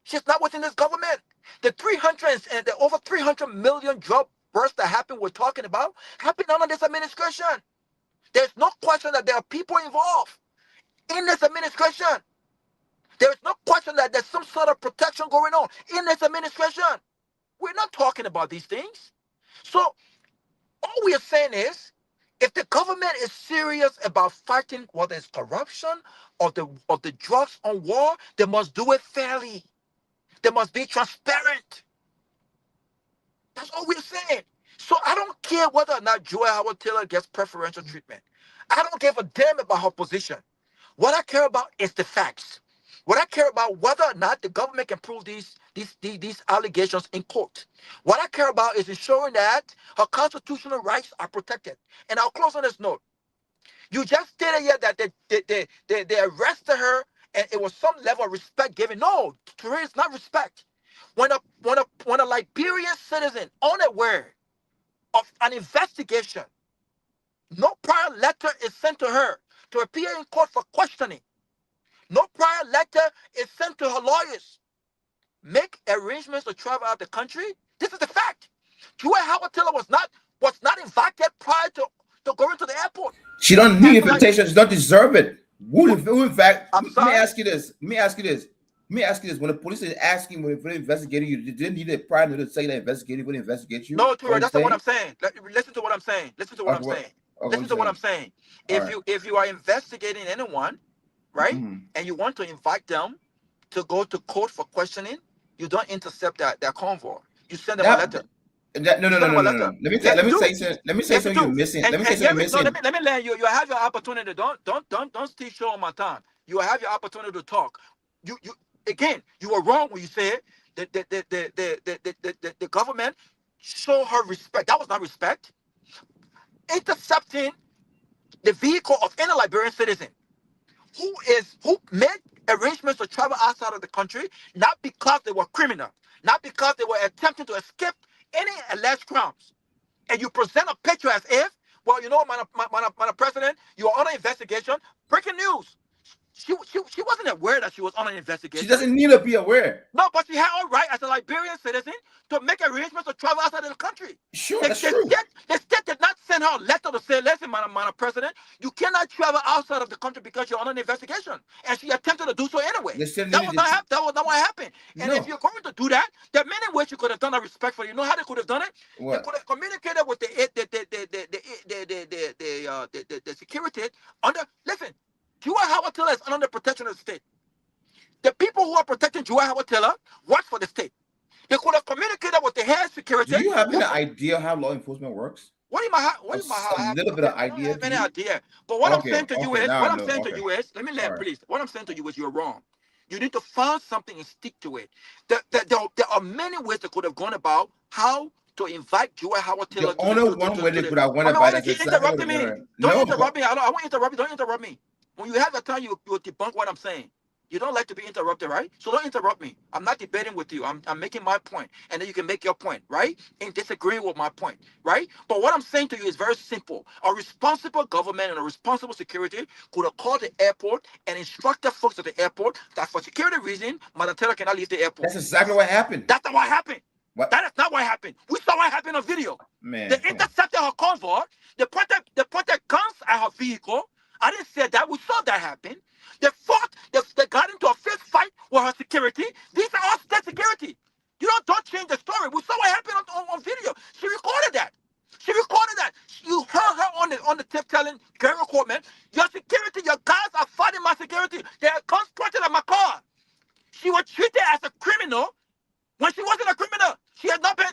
Speaker 5: She's not within this government. The 300 and the over 300 million drug bursts that happened, we're talking about, happened under this administration. There's no question that there are people involved in this administration. There's no question that there's some sort of protection going on in this administration. We're not talking about these things. So all we are saying is, if the government is serious about fighting whether it's corruption or the drugs on war, they must do it fairly. They must be transparent. That's all we're saying. So I don't care whether or not Joy Howard Taylor gets preferential treatment. I don't give a damn about her position. What I care about is the facts. What I care about whether or not the government can prove these allegations in court. What I care about is ensuring that her constitutional rights are protected. And I'll close on this note. You just stated here that they arrested her and it was some level of respect given. No, Teresa, it's not respect. When a Liberian citizen unaware of an investigation, no prior letter is sent to her to appear in court for questioning. No prior letter is sent to her lawyers. Make arrangements to travel out the country. This is the fact. Joy Howard Taylor was not invited prior to going to the airport.
Speaker 4: She don't need invitation. She don't deserve it. Who in fact,
Speaker 5: I'm
Speaker 4: let
Speaker 5: sorry.
Speaker 4: me ask you this. When the police is asking when they're investigating you, didn't need a prior notice to say that investigating when they investigate you?
Speaker 5: No, Ture, that's not what I'm saying. Listen to what I'm saying. Listen to what I'm saying.
Speaker 4: Okay,
Speaker 5: Listen to what I'm saying. If you are investigating anyone, right, and you want to invite them to go to court for questioning, you don't intercept that convoy. You send them a letter.
Speaker 4: No. Let me say something you're missing. Let me say something you're missing.
Speaker 5: Let me let you. You have your opportunity. Don't steal show on my time. You have your opportunity to talk. You again. You were wrong when you said that the government show her respect. That was not respect. Intercepting the vehicle of any Liberian citizen who made arrangements to travel outside of the country, not because they were criminal, not because they were attempting to escape any alleged crimes. And you present a picture as if, well, you know, Madam President, you are under investigation. Breaking news. She wasn't aware that she was under investigation.
Speaker 4: She doesn't need to be aware.
Speaker 5: No, but she had all right as a Liberian citizen to make arrangements to travel outside of the country.
Speaker 4: Sure, that's true.
Speaker 5: The state did not send her a letter to say, listen, Madam President, you cannot travel outside of the country because you're under an investigation. And she attempted to do so anyway. That was not what happened. And if you're going to do that, there are many ways you could have done that respectfully. You know how they could have done it?
Speaker 4: What?
Speaker 5: They could have communicated with the security under. Listen, Joy Howard Taylor is under the protection of the state. The people who are protecting Joy Howard Taylor work for the state. They could have communicated with the head security.
Speaker 4: Do you have any idea how law enforcement works?
Speaker 5: What do you mean?
Speaker 4: A little bit of idea.
Speaker 5: I don't have any idea. But what I'm saying to you is, let me learn, please. What I'm saying to you is, you're wrong. You need to find something and stick to it. There are many ways that could have gone about how to invite Joy Howard Taylor
Speaker 4: The
Speaker 5: to the
Speaker 4: only one way
Speaker 5: to
Speaker 4: they
Speaker 5: the.
Speaker 4: could have won
Speaker 5: I mean,
Speaker 4: about
Speaker 5: why you
Speaker 4: that's
Speaker 5: keep
Speaker 4: exactly what they
Speaker 5: interrupting me?
Speaker 4: wanted.
Speaker 5: Don't
Speaker 4: No, but
Speaker 5: interrupt me. I won't interrupt you. Don't interrupt me. When you have the time, you will debunk what I'm saying. You don't like to be interrupted, right? So don't interrupt me. I'm not debating with you. I'm making my point, and then you can make your point, right? And disagreeing with my point, right? But what I'm saying to you is very simple. A responsible government and a responsible security could have called the airport and instructed folks at the airport that for security reason, Madam Taylor cannot leave the airport.
Speaker 4: that's exactly what happened.
Speaker 5: That's not what happened.
Speaker 4: What
Speaker 5: That is not what happened. We saw what happened on video. They
Speaker 4: man? Come on.
Speaker 5: intercepted her convoy. They pointed guns at her vehicle. I didn't say that. We saw that happen. They fought. They got into a fist fight with her security. These are all state security. Don't change the story. We saw what happened on video. She recorded that. She recorded that. You heard her on the tip telling Gary Coleman, your security, your guys are fighting my security. They have guns pointed at my car. She was treated as a criminal when she wasn't a criminal. She had not been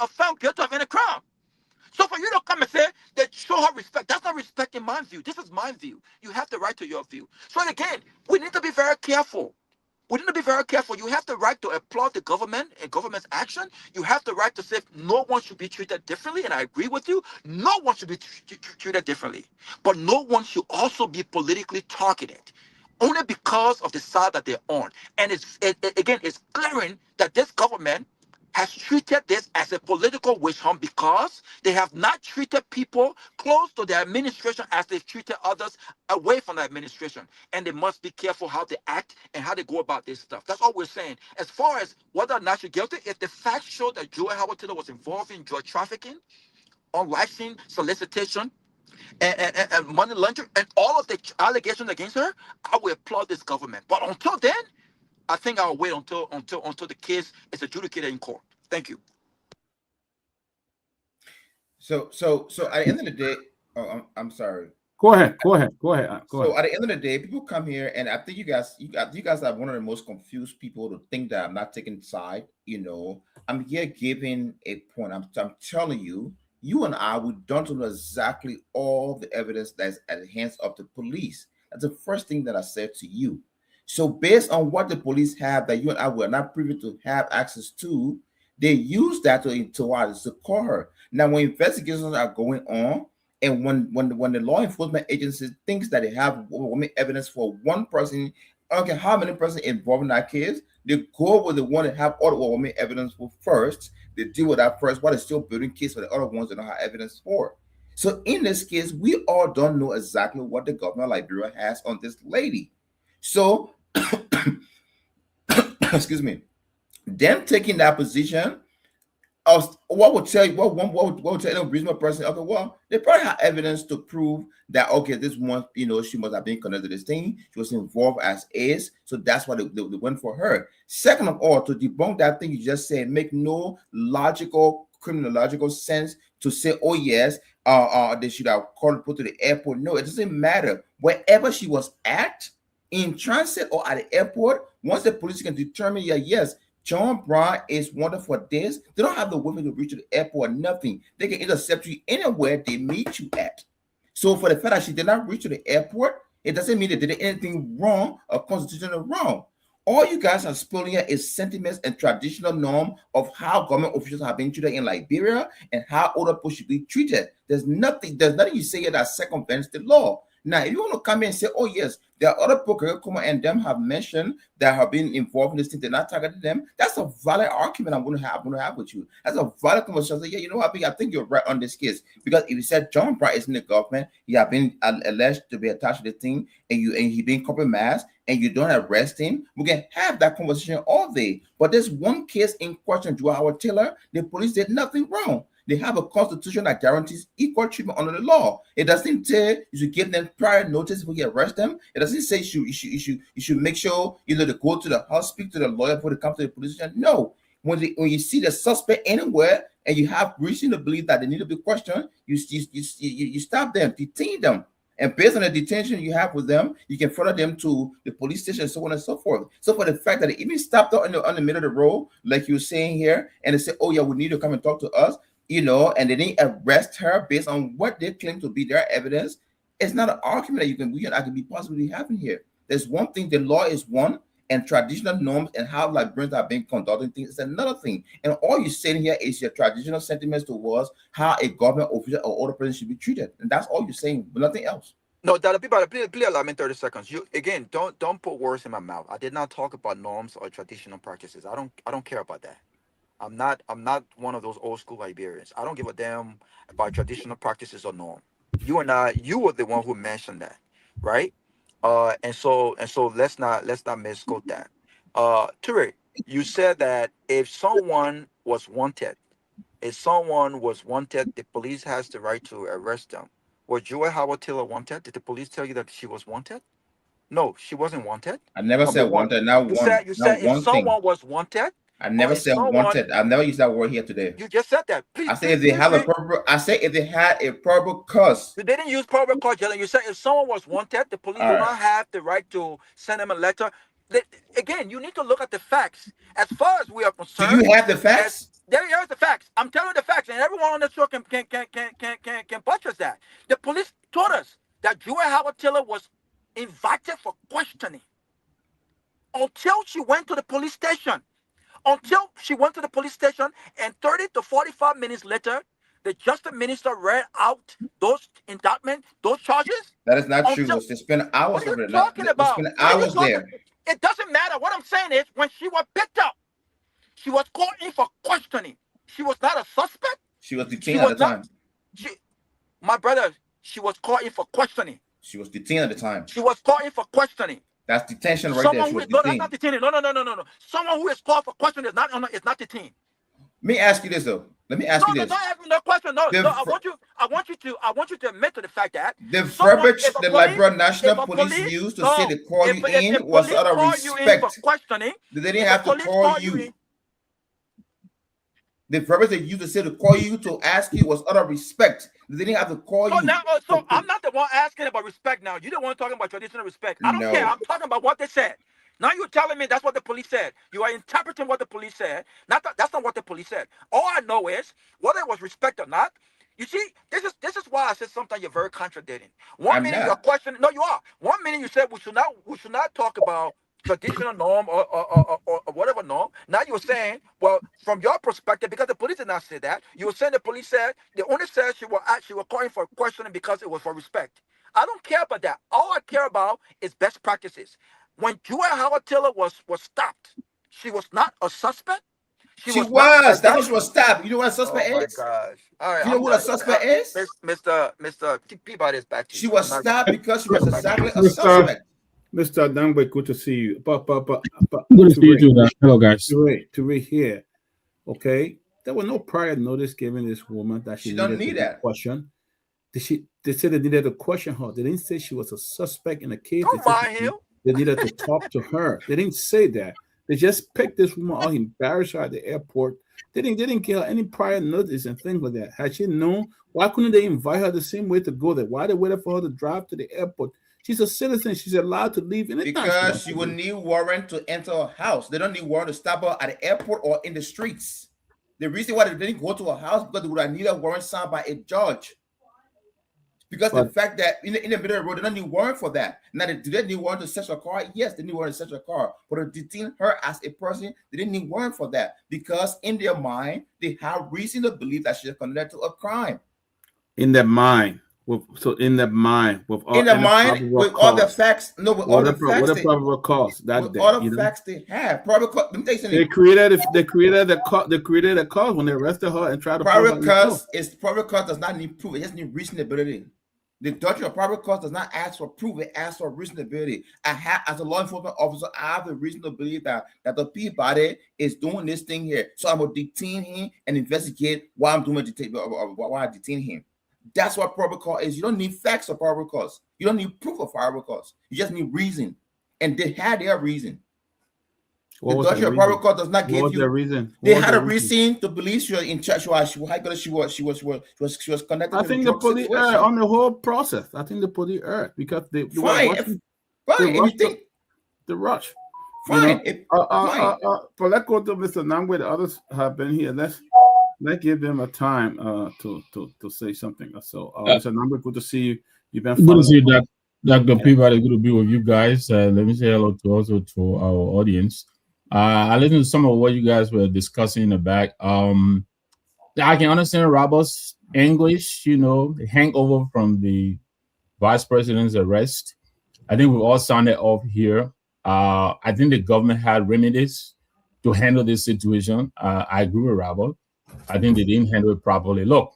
Speaker 5: found guilty of any crime. So for you to come and say that show her respect, that's not respect in my view. This is my view. You have the right to your view. So again, we need to be very careful. We need to be very careful. You have the right to applaud the government and government's action. You have the right to say no one should be treated differently, and I agree with you. No one should be treated differently. But no one should also be politically targeted only because of the side that they're on. And again, it's glaring that this government has treated this as a political witch hunt because they have not treated people close to the administration as they've treated others away from the administration. And they must be careful how they act and how they go about this stuff. That's all we're saying. As far as whether or not you're guilty, if the facts show that Joy Howard Taylor was involved in drug trafficking, unlicensed solicitation, and money laundering, and all of the allegations against her, I will applaud this government. But until then, I think I'll wait until the case is adjudicated in court. Thank you.
Speaker 4: So at the end of the day, oh, I'm sorry.
Speaker 1: Go ahead. Go ahead. Go ahead. Go
Speaker 4: So
Speaker 1: ahead.
Speaker 4: at the end of the day, people come here, and I think you guys are one of the most confused people to think that I'm not taking side. I'm here giving a point. I'm telling you, you and I, we don't know exactly all the evidence that's at the hands of the police. That's the first thing that I said to you. So based on what the police have that you and I were not privy to have access to, they use that to call her. Now, when investigations are going on, and when the law enforcement agency thinks that they have evidence for one person, okay, how many persons involved in that case, they go with the one that have all the overwhelming evidence for first. They deal with that first, while they're still building case for the other ones that don't have evidence for. So in this case, we all don't know exactly what the government of Liberia has on this lady. So, excuse me, them taking that position, what would tell you what would tell a reasonable person? Okay, well, they probably have evidence to prove that okay, this one, she must have been connected to this thing. She was involved as is, so that's why they went for her. Second of all, to debunk that thing you just said, make no logical, criminological sense to say, oh yes, they should have called put to the airport. No, it doesn't matter. Wherever she was at, in transit or at the airport, once the police can determine, yeah, yes, John Brown is wanted for this. They don't have the women to reach to the airport, nothing. They can intercept you anywhere they meet you at. So for the fact that she did not reach to the airport, it doesn't mean they did anything wrong or constitutional wrong. All you guys are spilling here is sentiments and traditional norm of how government officials have been treated in Liberia and how older people should be treated. There's nothing you say here that circumvents the law. Now, if you want to come in and say, oh, yes, there are other people and them have mentioned that have been involved in this thing, they're not targeting them, that's a valid argument I'm going to have with you. That's a valid conversation. Yeah, you know what, I think you're right on this case. Because if you said John Bright is in the government, he have been alleged to be attached to the thing, and he been compromised, and you don't arrest him, we can have that conversation all day. But there's one case in question, Joe Howard Taylor, the police did nothing wrong. They have a constitution that guarantees equal treatment under the law. It doesn't say you should give them prior notice before you arrest them. It doesn't say you should make sure they go to the house, speak to the lawyer before they come to the police station. No. When you see the suspect anywhere and you have reason to believe that they need to be questioned, you stop them, detain them. And based on the detention you have with them, you can follow them to the police station and so on and so forth. So for the fact that they even stopped on the middle of the road, like you were saying here, and they say, oh yeah, we need to come and talk to us, and they didn't arrest her based on what they claim to be their evidence, it's not an argument that you and I can be possibly having here. There's one thing, the law is one, and traditional norms and how Liberians are being conducting things is another thing. And all you're saying here is your traditional sentiments towards how a government official or other person should be treated, and that's all you're saying, but nothing else.
Speaker 5: No, Dr. P. Please allow me 30 seconds. You again, don't put words in my mouth. I did not talk about norms or traditional practices. I don't care about that. I'm not one of those old school Liberians. I don't give a damn about traditional practices or norm. You were the one who mentioned that, right? And so let's not misquote that. Ture, you said that if someone was wanted, the police has the right to arrest them. Was Joy Howard Taylor wanted? Did the police tell you that she was wanted? No, she wasn't wanted.
Speaker 4: I never
Speaker 5: Number
Speaker 4: said
Speaker 5: one.
Speaker 4: wanted. Not
Speaker 5: You
Speaker 4: one.
Speaker 5: said you
Speaker 4: Not
Speaker 5: said if
Speaker 4: one thing.
Speaker 5: someone was wanted,
Speaker 4: I
Speaker 5: or
Speaker 4: never
Speaker 5: if
Speaker 4: said
Speaker 5: someone
Speaker 4: wanted. I've never used that word here today.
Speaker 5: you just said that.
Speaker 4: I
Speaker 5: Please,
Speaker 4: said
Speaker 5: please,
Speaker 4: if they
Speaker 5: please
Speaker 4: have a
Speaker 5: read.
Speaker 4: proper. I said if they had a probable cause.
Speaker 5: You didn't use probable cause, Jalen. You said if someone was wanted, the police
Speaker 4: All
Speaker 5: do
Speaker 4: right.
Speaker 5: not have the right to send them a letter. Again, you need to look at the facts. As far as we are
Speaker 4: Do you
Speaker 5: concerned,
Speaker 4: have the
Speaker 5: as
Speaker 4: facts?
Speaker 5: here's the facts. I'm telling you the facts, and everyone on the show can buttress that. The police told us that Joy Howard Taylor was invited for questioning until she went to the police station. Until she went to the police station, and 30 to 45 minutes later, the justice minister read out those indictment, those charges.
Speaker 4: That is not true.
Speaker 5: Until
Speaker 4: They spent
Speaker 5: what
Speaker 4: hours
Speaker 5: are you
Speaker 4: over there. Not,
Speaker 5: talking
Speaker 4: they
Speaker 5: about?
Speaker 4: spent
Speaker 5: What are you
Speaker 4: hours
Speaker 5: talking?
Speaker 4: there.
Speaker 5: It doesn't matter. What I'm saying is, when she was picked up, she was called in for questioning. She was not a suspect.
Speaker 4: She was
Speaker 5: She
Speaker 4: detained at
Speaker 5: was
Speaker 4: the
Speaker 5: not.
Speaker 4: time.
Speaker 5: She, my brother, she was called in for questioning.
Speaker 4: She was detained at the time.
Speaker 5: She was called in for questioning.
Speaker 4: That's detention right there.
Speaker 5: Someone
Speaker 4: She
Speaker 5: who
Speaker 4: was
Speaker 5: is no, that's
Speaker 4: detained.
Speaker 5: not detained. No. Someone who is called for questioning is not detained.
Speaker 4: Let me ask you this though. Let me ask
Speaker 5: No,
Speaker 4: you
Speaker 5: no,
Speaker 4: this.
Speaker 5: don't ask me no question. No,
Speaker 4: The
Speaker 5: no. I want you to admit to the fact that
Speaker 4: the
Speaker 5: someone,
Speaker 4: verbiage the Liberian
Speaker 5: if
Speaker 4: National
Speaker 5: a
Speaker 4: Police
Speaker 5: police,
Speaker 4: used to say
Speaker 5: no,
Speaker 4: they call you
Speaker 5: if
Speaker 4: in was
Speaker 5: police
Speaker 4: out of
Speaker 5: call you in for
Speaker 4: respect.
Speaker 5: questioning,
Speaker 4: They didn't
Speaker 5: if a
Speaker 4: have to
Speaker 5: police
Speaker 4: call
Speaker 5: you
Speaker 4: you.
Speaker 5: in,
Speaker 4: The verbiage they used to say to call you to ask you was out of respect. They didn't have to call
Speaker 5: so
Speaker 4: you.
Speaker 5: now, so I'm not the one asking about respect now. You're the one talking about traditional respect. I don't care.
Speaker 4: No,
Speaker 5: I'm talking about what they said. Now you're telling me that's what the police said. You are interpreting what the police said. That's not what the police said. All I know is whether it was respect or not. You see, this is why I said sometimes you're very contradicting. One
Speaker 4: I'm
Speaker 5: minute you're
Speaker 4: not.
Speaker 5: questioning. No, you are. One minute you said we should not talk about traditional norm or whatever norm. Now you're saying, well, from your perspective, because the police did not say that, you were saying the police said they only said she was calling for questioning because it was for respect. I don't care about that. All I care about is best practices. When Joy Howard Taylor was stopped, she was not a suspect. She
Speaker 4: She
Speaker 5: was not
Speaker 4: was. That's why she
Speaker 5: identified.
Speaker 4: was stabbed. You know what a
Speaker 5: Oh
Speaker 4: suspect
Speaker 5: my
Speaker 4: is?
Speaker 5: gosh! All right,
Speaker 4: Do you know
Speaker 5: I'm
Speaker 4: what a
Speaker 5: done.
Speaker 4: suspect is?
Speaker 5: Mr. Peabody is back to
Speaker 4: She
Speaker 5: you. I'm
Speaker 4: was
Speaker 5: not gonna.
Speaker 4: stabbed because she was
Speaker 5: I'm not gonna.
Speaker 4: exactly a
Speaker 1: Mr.
Speaker 4: suspect.
Speaker 1: Mr. Dangbe, good to see you. But
Speaker 6: Good to
Speaker 1: to
Speaker 6: see you
Speaker 1: Ray,
Speaker 6: too, Dan. Hello, guys.
Speaker 1: to Ray here, okay? There was no prior notice given this woman that she
Speaker 4: She don't
Speaker 1: needed to
Speaker 4: need
Speaker 1: be
Speaker 4: that.
Speaker 1: questioned. They said they needed to question her. They didn't say she was a suspect in the case. They
Speaker 5: Don't
Speaker 1: said
Speaker 5: mind him.
Speaker 1: they needed to talk to her. They didn't say that. They just picked this woman out, embarrassed her at the airport. They didn't give her any prior notice and things like that. Had she known, why couldn't they invite her the same way to go there? Why they waited for her to drive to the airport? She's a citizen. She's allowed to leave anytime she
Speaker 4: Because
Speaker 1: wants
Speaker 4: she
Speaker 1: to
Speaker 4: would
Speaker 1: leave.
Speaker 4: need warrant to enter her house. They don't need warrant to stop her at the airport or in the streets. The reason why they didn't go to her house because they would have needed a warrant signed by a judge. Because the
Speaker 1: But
Speaker 4: fact that in the middle of the road, they don't need warrant for that. Now, do they need warrant to search her car? Yes, they need warrant to search her car. But to detain her as a person, they didn't need warrant for that. Because in their mind, they have reason to believe that she is connected to a crime.
Speaker 1: in their mind, with all
Speaker 4: In their
Speaker 1: any
Speaker 4: mind,
Speaker 1: probable
Speaker 4: with all the
Speaker 1: cause,
Speaker 4: facts, no, with all
Speaker 1: what
Speaker 4: the
Speaker 1: a
Speaker 4: facts they
Speaker 1: probable cause that
Speaker 4: with
Speaker 1: day,
Speaker 4: all the facts they have. Probably let me tell you something.
Speaker 1: They created a cause when they arrested her and tried to prove her
Speaker 4: Probable
Speaker 1: guilt.
Speaker 4: cause does not need proof, it just needs reasonability. The doctrine of probable cause does not ask for proof, it asks for reasonability. As a law enforcement officer, I have the reason to believe that the Peabody is doing this thing here. So I'm gonna detain him and investigate why I'm doing why I detain him. That's what probable cause is. You don't need facts of probable cause. You don't need proof of probable cause. You just need reason. And they had their reason. The doctrine of probable cause does not give you.
Speaker 1: Reason?
Speaker 4: They had a reason to believe she was in charge. She was connected.
Speaker 1: I
Speaker 4: to
Speaker 1: think
Speaker 4: the
Speaker 1: the police
Speaker 4: situation.
Speaker 1: on the whole process. I think the police because they were
Speaker 4: Fine,
Speaker 1: rushing,
Speaker 4: fine. If you think,
Speaker 1: the rush.
Speaker 4: fine.
Speaker 1: Fine. But let's go to Mr. Nangwe. The others have been here. Let's give them a time to say something. So, Mr. Nangwe, good to see you. You've been
Speaker 6: Good to see you, Dr. Peabody, good to be with you guys. Let me say hello to also to our audience. I listened to some of what you guys were discussing in the back. I can understand Robert's English, the hangover from the vice president's arrest. I think we all sounded off here. I think the government had remedies to handle this situation. I agree with Robert. I think they didn't handle it properly. Look,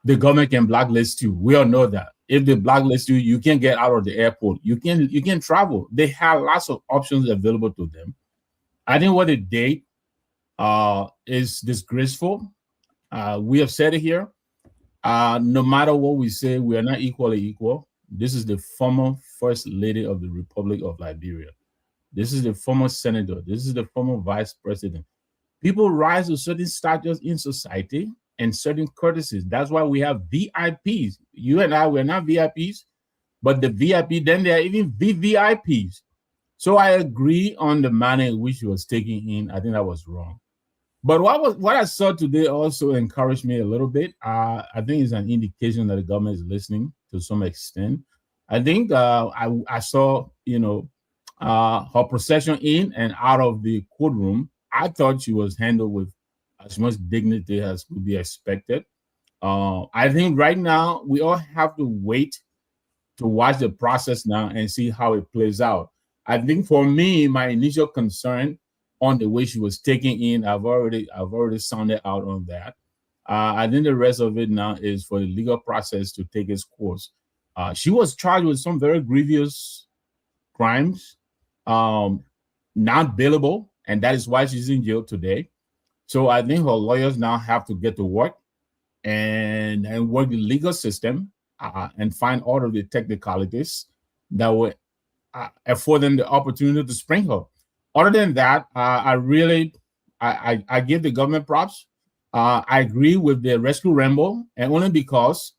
Speaker 6: the government can blacklist you. We all know that. If they blacklist you, you can't get out of the airport. You can travel. They have lots of options available to them. I think what they did is disgraceful. We have said it here. No matter what we say, we are not equally equal. This is the former first lady of the Republic of Liberia. This is the former senator. This is the former vice president. People rise to certain status in society and certain courtesies. That's why we have VIPs. You and I, we're not VIPs, but the VIP, then there are even VVIPs. So I agree on the manner in which he was taking in. I think that was wrong. But what I saw today also encouraged me a little bit. I think it's an indication that the government is listening to some extent. I think I saw her procession in and out of the courtroom. I thought she was handled with as much dignity as could be expected. I think right now we all have to wait to watch the process now and see how it plays out. I think for me, my initial concern on the way she was taken in, I've already sounded out on that. I think the rest of it now is for the legal process to take its course. She was charged with some very grievous crimes, not bailable, and that is why she's in jail today. So I think her lawyers now have to get to work and work the legal system and find all of the technicalities that will afford them the opportunity to spring her. Other than that, I give the government props. I agree with the rescue ramble, and only because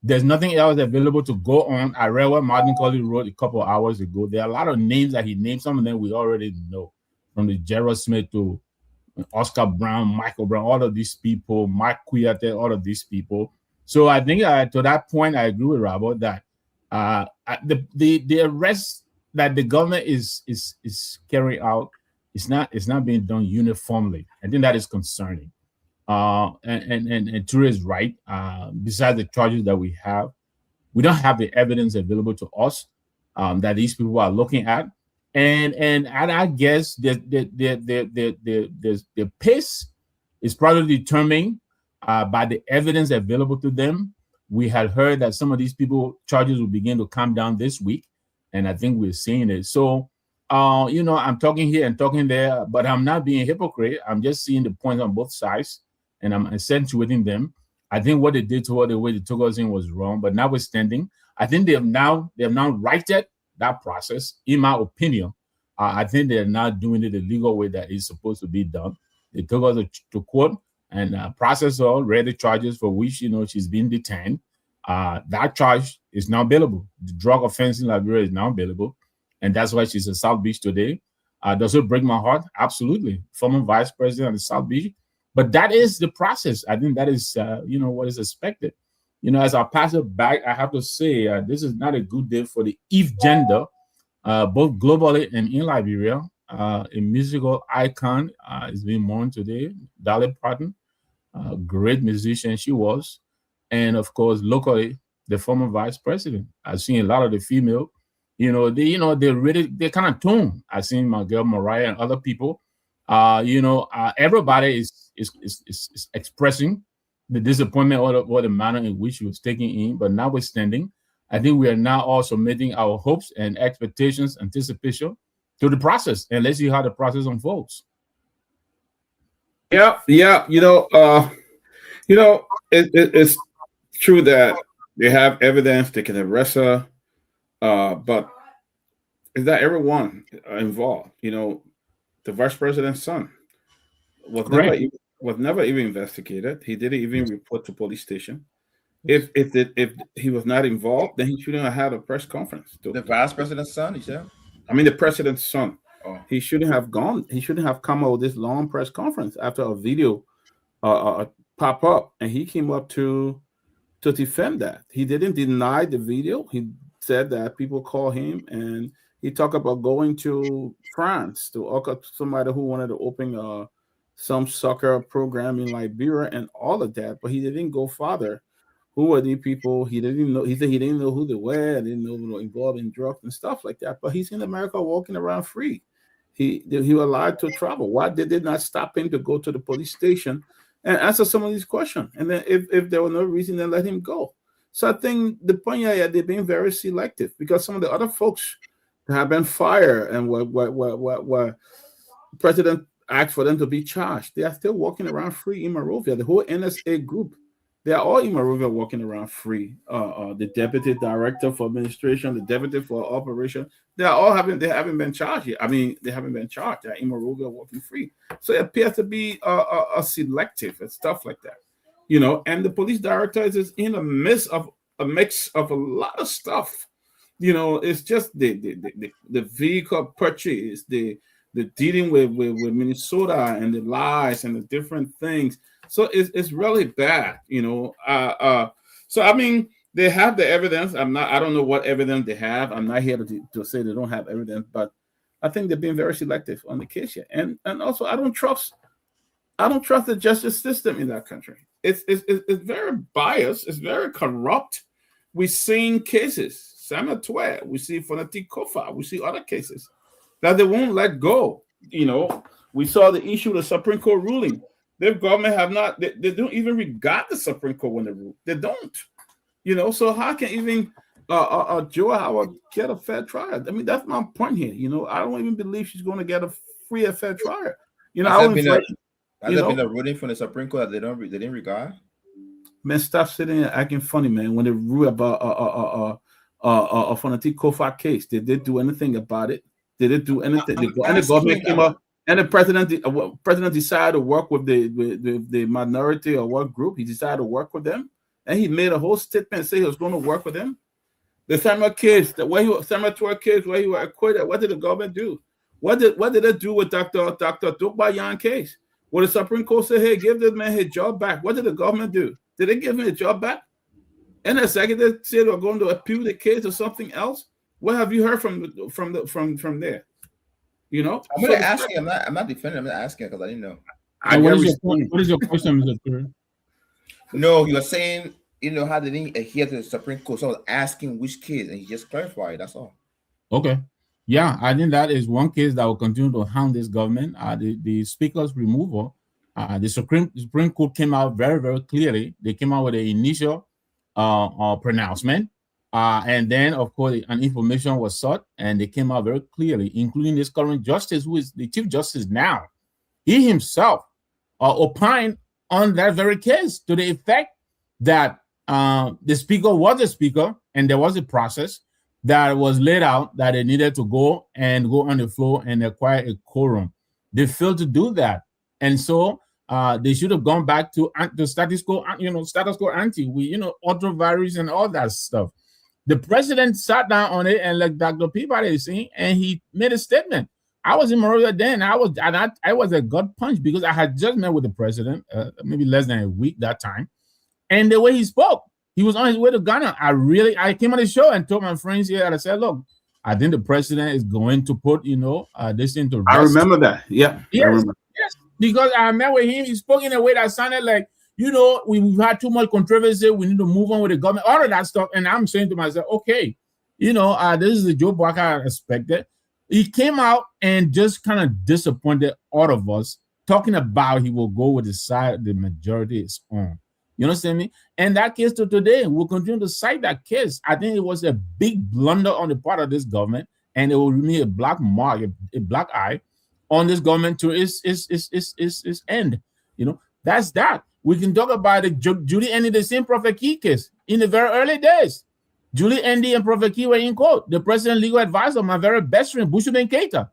Speaker 6: there's nothing else available to go on. I read what Martin Colley wrote a couple of hours ago. There are a lot of names that he named. Some of them we already know, from the Gerald Smith to Oscar Brown, Michael Brown, all of these people, Mike Kuyate, all of these people. So I think to that point, I agree with Robert that the arrest that the government is carrying out is not being done uniformly. I think that is concerning. And Ture is right. Besides the charges that we don't have the evidence available to us that these people are looking at. And I guess the pace is probably determined by the evidence available to them. We had heard that some of these people charges will begin to come down this week, and I think we're seeing it. So, I'm talking here and talking there, but I'm not being a hypocrite. I'm just seeing the points on both sides, and I'm accentuating them. I think what they did to her, the way they took us in, was wrong. But notwithstanding, I think they have now righted that process. In my opinion, I think they're not doing it the legal way that is supposed to be done. They took us to court and processed her, read the charges for which she's been detained. That charge is now bailable. The drug offense in Liberia is now bailable, and that's why she's in South Beach today. Does it break my heart? Absolutely. Former vice president of South Beach. But that is the process. I think that is, what is expected. As I pass it back, I have to say this is not a good day for the Eve gender, both globally and in Liberia. A musical icon is being mourned today, Dolly Parton, a great musician she was. And of course, locally, the former vice president. I've seen a lot of the female, they're kind of tuned. I've seen my girl Mariah and other people. Everybody is expressing the disappointment or the manner in which she was taken in. But notwithstanding, I think we are now also making our hopes and expectations, anticipation to the process, and let's see how the process unfolds.
Speaker 1: Yeah. It's true that they have evidence they can arrest her, but is that everyone involved? The vice president's son was
Speaker 6: Correct.
Speaker 1: was never even investigated. He didn't even report to police station. If he was not involved, then he shouldn't have had a press conference.
Speaker 4: The vice president's son, you said?
Speaker 1: I mean, the president's son.
Speaker 4: Oh.
Speaker 1: He shouldn't have gone. He shouldn't have come out with this long press conference after a video pop up, and he came up to defend that. He didn't deny the video. He said that people call him, and he talked about going to France to hook up somebody who wanted to open some soccer program in Liberia and all of that, but he didn't go farther. Who were the people? He didn't know. He said he didn't know who they were. Didn't know they were involved in drugs and stuff like that. But he's in America walking around free. He was allowed to travel. Why did they not stop him to go to the police station and answer some of these questions? And then if there was no reason, then let him go. So I think the point here, they're being very selective because some of the other folks that have been fired and were president asked for them to be charged, they are still walking around free in Monrovia. The whole NSA group, they are all in Monrovia walking around free. The deputy director for administration, the deputy for operation, they haven't been charged yet. I mean, they haven't been charged. They're in Monrovia walking free. So it appears to be a selective and stuff like that. And the police director is in the midst of a mix of a lot of stuff. It's just the vehicle purchase, the dealing with Minnesota and the lies and the different things. So it's really bad. So I mean, they have the evidence. I don't know what evidence they have. I'm not here to say they don't have evidence, but I think they're being very selective on the case here. And also I don't trust the justice system in that country. It's very biased. It's very corrupt. We've seen cases, Samuel Twe, we see Fonatic Kofa, we see other cases that they won't let go. We saw the issue of the Supreme Court ruling. Their government have not, they don't even regard the Supreme Court when they rule. They don't. So how can even Joe Howard get a fair trial? I mean, that's my point here. I don't even believe she's going to get a free and fair trial.
Speaker 4: Has there been a ruling from the Supreme Court that they didn't regard?
Speaker 1: Man, stop sitting there acting funny, man. When they rule about a Fonatic Kofa case, did they do anything about it? Did it do anything? And the government came up, and the president decided to work with the minority or what group. He decided to work with them, and he made a whole statement and say he was going to work with them. The Samuel case, Samuel Twer case, where he was acquitted, what did the government do? What did it do with Dr. Dukbayan case? Well, the Supreme Court said, hey, give this man his job back. What did the government do? Did they give him his job back? And the executive said they're going to appeal the case or something else. What have you heard from there?
Speaker 4: I'm going to ask you. I'm not defending. I'm not asking because I didn't know.
Speaker 6: What is your question, Mr. Curry?
Speaker 4: No, you're saying how they didn't adhere to the Supreme Court. So I was asking which case, and you just clarified. That's all.
Speaker 6: Okay. Yeah, I think that is one case that will continue to hound this government. The speaker's removal. The Supreme Court came out very, very clearly. They came out with the initial pronouncement. And then, of course, an information was sought, and they came out very clearly, including this current justice, who is the Chief Justice now. He himself opined on that very case to the effect that the speaker was a speaker, and there was a process that was laid out that they needed to go on the floor and acquire a quorum. They failed to do that. And so they should have gone back to the status quo ante, autovirus and all that stuff. The president sat down on it, and like Dr. Peabody is saying, and he made a statement. I was in Monrovia then. I was a gut punch because I had just met with the president, maybe less than a week that time. And the way he spoke, he was on his way to Ghana. I came on the show and told my friends here, and I said, look, I think the president is going to put, this into rest.
Speaker 1: I remember that. Yeah.
Speaker 6: Yes, because I met with him. He spoke in a way that sounded like, we've had too much controversy. We need to move on with the government, all of that stuff. And I'm saying to myself, okay, this is the Joe Barker I expected. He came out and just kind of disappointed all of us, talking about he will go with the side the majority is on. You understand me? And that case to today, we'll continue to cite that case. I think it was a big blunder on the part of this government, and it will remain a black mark, a black eye on this government to its end. That's that. We can talk about the Julie Andy, the same Prophet Key case in the very early days. Julie Andy and Prophet Key were in court. The president legal advisor, my very best friend, Bushuben Keita,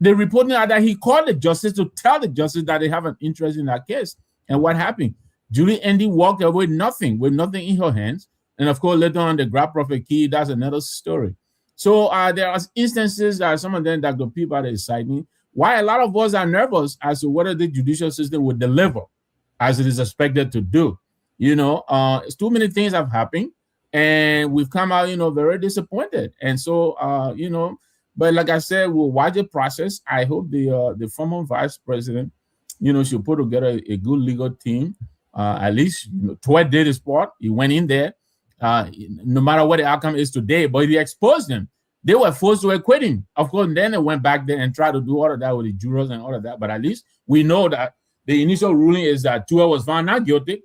Speaker 6: they reporting out that he called the justice to tell the justice that they have an interest in that case. And what happened? Julie Andy walked away with nothing in her hands. And of course, later on, they grabbed Prophet Key. That's another story. So there are instances that some of them that the people are citing, why a lot of us are nervous as to whether the judicial system would deliver as it is expected to do. Too many things have happened. and we've come out, very disappointed. And so, but like I said, we'll watch the process. I hope the former vice president, should put together a good legal team. At least, Troy did his part. He went in there, no matter what the outcome is today, but he exposed them. They were forced to acquit him. Of course, then they went back there and tried to do all of that with the jurors and all of that. But at least we know that the initial ruling is that Tua was found not guilty.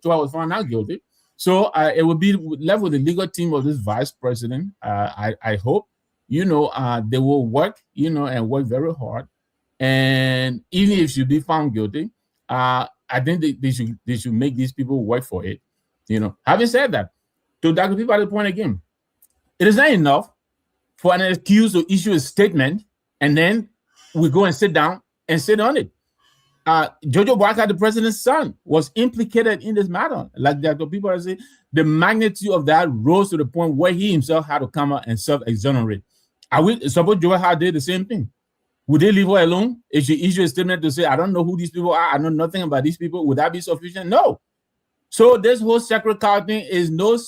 Speaker 6: So it will be left with the legal team of this vice president. I hope, they will work, and work very hard. And even if she be found guilty, I think they should make these people work for it. Having said that, to Dr. Peabody's point again, it is not enough for an accused to issue a statement and then we go and sit down and sit on it. Jojo Barker, the president's son, was implicated in this matter. Like Dr. Peabody say, the magnitude of that rose to the point where he himself had to come out and self-exonerate. Suppose Joe Hart did the same thing. Would they leave her alone if she issued a statement to say, I don't know who these people are, I know nothing about these people? Would that be sufficient? No. So this whole sacred cow thing is no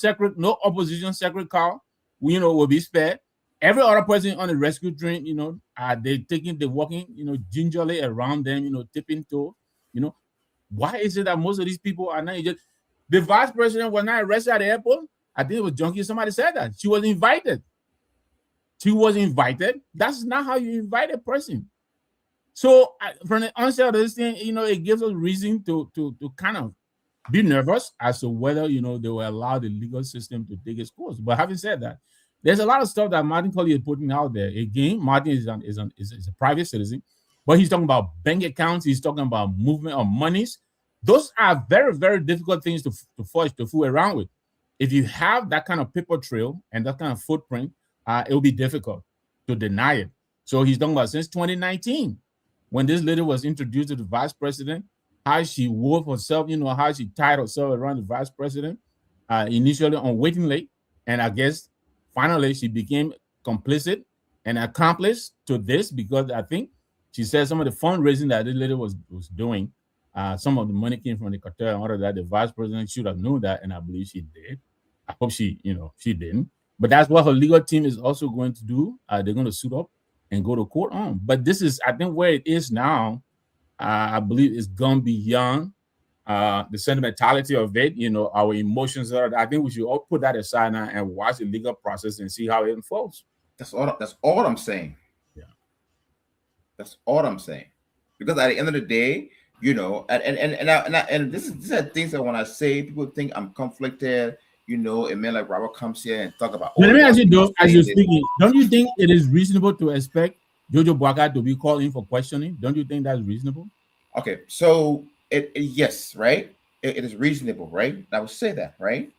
Speaker 6: opposition sacred cow, will be spared. Every other person on the rescue train, they're walking, gingerly around them, tipping toe. Why is it that most of these people are not just the vice president was not arrested at the airport? I think it was Junkie. Somebody said that. She was invited. That's not how you invite a person. So from the onset of this thing, it gives us reason to kind of be nervous as to whether, they will allow the legal system to take its course. But having said that, there's a lot of stuff that Martin Colley is putting out there. Again, Martin is a private citizen, but he's talking about bank accounts. He's talking about movement of monies. Those are very, very difficult things to fool around with. If you have that kind of paper trail and that kind of footprint, it will be difficult to deny it. So he's talking about since 2019, when this lady was introduced to the vice president, how she wove herself, how she tied herself around the vice president, initially on waiting list, and I guess finally she became complicit and accomplice to this, because I think she said some of the fundraising that this lady was doing, some of the money came from the cartel and all of that. The vice president should have known that, and I believe she did. I hope she didn't. But that's what her legal team is also going to do. They're going to suit up and go to court on. But this is, I think, where it is now. I believe it's gone beyond the sentimentality of it, our emotions. I think we should all put that aside now and watch the legal process and see how it unfolds.
Speaker 4: That's all I'm saying.
Speaker 6: Yeah.
Speaker 4: That's all I'm saying. Because at the end of the day, and these are things that when I say, people think I'm conflicted. A man like Robert comes here and talk about.
Speaker 6: Let me ask you, though, as you're speaking, don't you think it is reasonable to expect Jojo Boakai to be called in for questioning? Don't you think that's reasonable?
Speaker 4: Okay, so yes, right? It is reasonable, right? I would say that, right?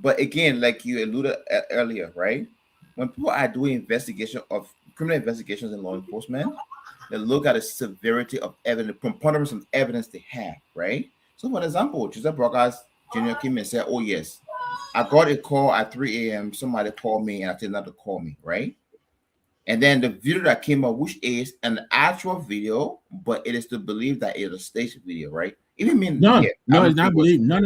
Speaker 4: But again, like you alluded earlier, right? When people are doing criminal investigations in law enforcement, they look at the severity of evidence, preponderance of evidence they have, right? So, for example, Joseph Brockers Jr. came and said, "Oh yes, I got a call at 3 a.m. Somebody called me and I told them not to call me," right? And then the video that came up, which is an actual video, but it is to believe that it is a staged video, right? Even mean
Speaker 6: no, it's not believed. No.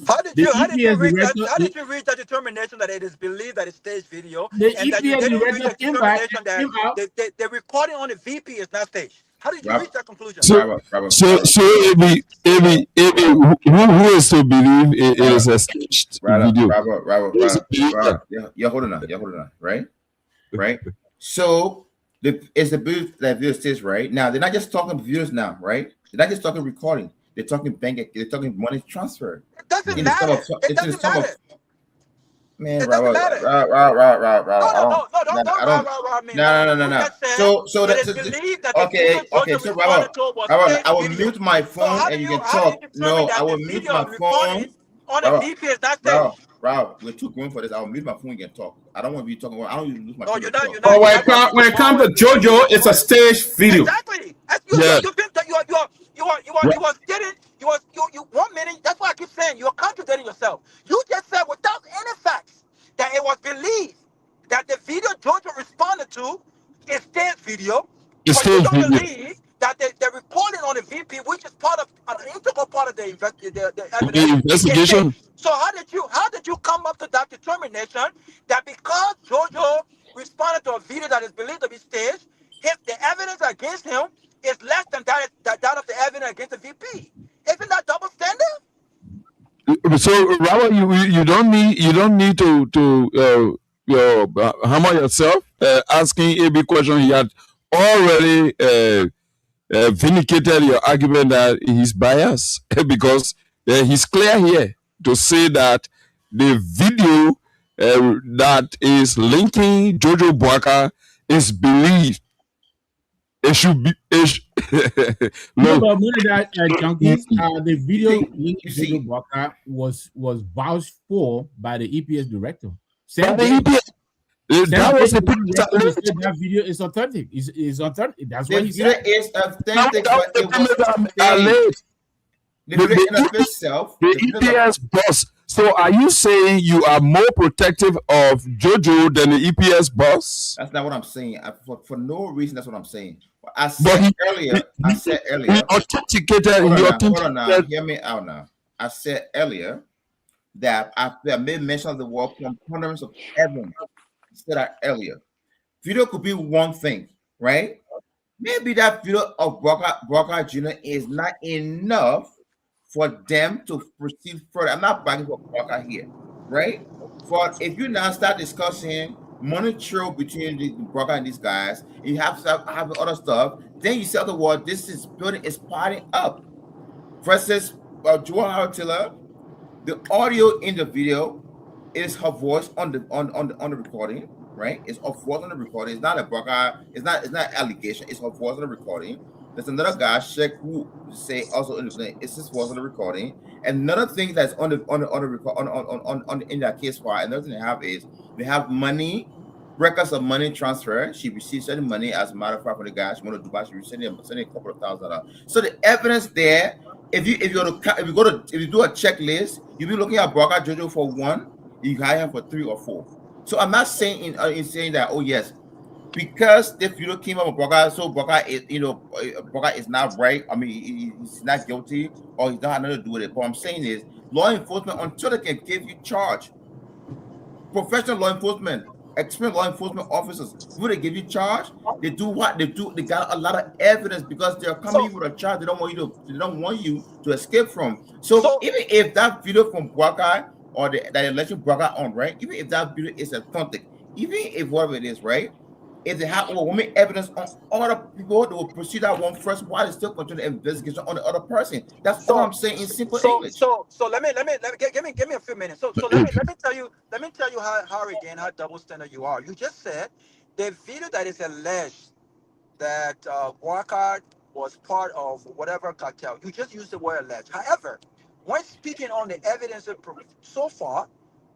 Speaker 5: How did you reach that determination that it is believed that it's staged video, and that you didn't reach the determination that the recording on the VP is not staged? How did you reach that conclusion?
Speaker 3: So who is to believe it is a staged video?
Speaker 4: You're holding on, right? Right. So it's the belief that video stage, right? Now they're not just talking views now, right? They're not just talking recording. They're talking they're talking money transfer.
Speaker 5: It doesn't matter. It doesn't matter.
Speaker 4: Man,
Speaker 5: It doesn't matter. No.
Speaker 4: So Robert, I will mute my phone and you can talk. No, I will mute my phone.
Speaker 5: On the VP is not staged.
Speaker 4: Rob, we're too going for this. I'll mute my phone and can talk. I don't want to be talking. I don't even lose my phone.
Speaker 5: You're not.
Speaker 1: But when it comes to JoJo, it's a staged video.
Speaker 5: Exactly. You 1 minute. That's why I keep saying you're contradicting yourself. You just said without any facts that it was believed that the video Georgia responded to is staged video.
Speaker 3: It's
Speaker 5: but you
Speaker 3: staged
Speaker 5: don't
Speaker 3: video.
Speaker 5: believe that they're reporting on the VP, which is part of an integral part of the
Speaker 3: The
Speaker 5: evidence, is state.
Speaker 3: investigation.
Speaker 5: So how did you come up to that determination that because Jojo responded to a video that is believed to be staged, the evidence against him is less than that of the evidence against the VP? Isn't that double standard?
Speaker 3: So Robert, you don't need to hammer yourself asking AB question. He had already vindicated your argument that he's biased because he's clear here to say that the video that is linking Jojo Boaka is believed. It should be.
Speaker 6: No,
Speaker 3: Look,
Speaker 6: but more than that, junkies, the video
Speaker 4: See,
Speaker 6: link
Speaker 4: you
Speaker 6: Jojo
Speaker 4: see,
Speaker 6: Walker was vouched for by the EPS director.
Speaker 3: by
Speaker 6: Same
Speaker 3: the
Speaker 6: day,
Speaker 3: EPA,
Speaker 6: same
Speaker 3: that
Speaker 6: day,
Speaker 3: was a
Speaker 6: he record to
Speaker 3: payment.
Speaker 6: say that video is authentic. Is authentic. That's
Speaker 4: the
Speaker 6: what he
Speaker 4: video
Speaker 6: said.
Speaker 4: is
Speaker 3: That
Speaker 4: authentic,
Speaker 3: was
Speaker 4: but
Speaker 3: the
Speaker 4: it was
Speaker 3: payment
Speaker 4: staged.
Speaker 3: late.
Speaker 4: The
Speaker 3: The,
Speaker 4: video in of
Speaker 3: the,
Speaker 4: itself,
Speaker 3: the
Speaker 4: the video
Speaker 3: EPS boss. So are you saying you are more protective of Jojo than the EPS boss?
Speaker 4: that's not what I'm saying. For no reason, that's what I'm saying. I
Speaker 3: But
Speaker 4: said
Speaker 3: he
Speaker 4: earlier,
Speaker 3: he authenticated.
Speaker 4: hold
Speaker 3: He
Speaker 4: on now, hold on now,
Speaker 3: authenticated.
Speaker 4: hear me out now. I said earlier that I made mention of the word preponderance of evidence. I said that earlier. Video could be one thing, right? Maybe that video of Broca Jr. is not enough for them to proceed further. I'm not backing for Broca here, right? For if you now start discussing money trail between the Broca and these guys, you have to have other stuff. Then you say the word, this is building is parting up versus Joel Tiller. The audio in the video is her voice on the recording, right? It's her voice on the recording. It's not a Broca. It's not allegation. It's her voice on the recording. There's another guy, Sheikh, who say also in the thing. It's his voice on the recording. And another thing that's on the record on in that case file. Another thing they have is they have money records of money transfer. She received certain money as a matter of fact from the guy. She went to Dubai. She received sending a couple of $1,000. So the evidence there. If you do a checklist, you'll be looking at Broca Jojo for one. You hire him for 3 or 4. So I'm not saying in saying that, oh yes, because this video came up with Broca, so Broca is Broca is not right. I mean, he's not guilty or he's not nothing to do with it. But I'm saying is law enforcement until they can give you charge, professional law enforcement, experienced law enforcement officers, who they give you charge, they do what they do. They got a lot of evidence because they're coming with a charge. They don't want you to escape from. So even if that video from Broca or that election Broca on, right? Even if that video is authentic, even if whatever it is, right? If they have overwhelming evidence on other people, they will pursue that one first while they still continue the investigation on the other person. That's all I'm saying in simple English.
Speaker 5: So let me give me a few minutes. So let me tell you how again how double standard you are. You just said the video that is alleged that Walker was part of whatever cartel. You just used the word alleged. However, when speaking on the evidence so far,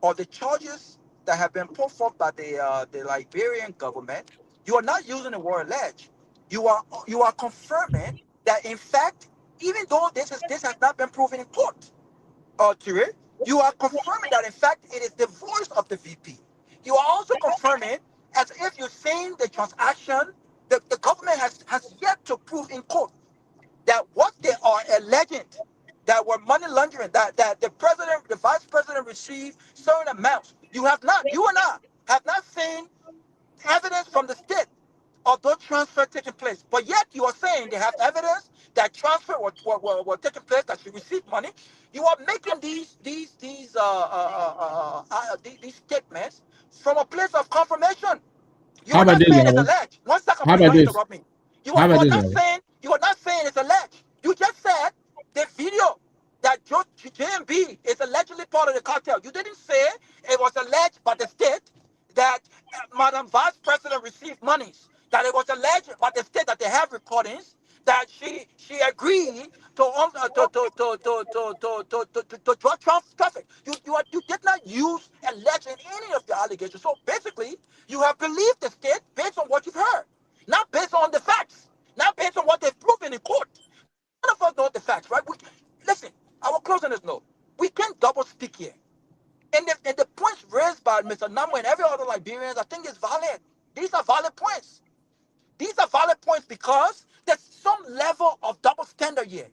Speaker 5: or the charges that have been put forth by the Liberian government, you are not using the word alleged. You are confirming that in fact, even though this has not been proven in court, Ture, you are confirming that in fact it is the voice of the VP. You are also confirming, as if you're saying the transaction, the government has yet to prove in court that what they are alleging that were money laundering, that the vice president received certain amounts. You and I have not seen evidence from the state of those transfers taking place. But yet you are saying they have evidence that transfer were taking place, that she received money. You are making these statements from a place of confirmation. You
Speaker 6: How
Speaker 5: are
Speaker 6: about
Speaker 5: not
Speaker 6: this,
Speaker 5: saying it's
Speaker 6: Robert?
Speaker 5: alleged. One second,
Speaker 6: How
Speaker 5: please
Speaker 6: about
Speaker 5: don't
Speaker 6: this?
Speaker 5: interrupt me. You
Speaker 6: How
Speaker 5: are, you
Speaker 6: about
Speaker 5: are
Speaker 6: this,
Speaker 5: not
Speaker 6: Robert?
Speaker 5: saying you are not saying it's alleged. You just said the video that JMB is allegedly part of the cartel. You didn't say it was alleged by the state that Madam Vice President received monies. That it was alleged by the state that they have recordings that she agreed to drug traffic. You did not use alleged in any of the allegations. So basically, you have believed the state based on what you've heard, not based on the facts, not based on what they've proven in court. But none of us know the facts, right? Listen, I will close on this note. We can't double speak here. And the points raised by Mr. Namu and every other Liberians, I think is valid. These are valid points. These are valid points because there's some level of double standard here.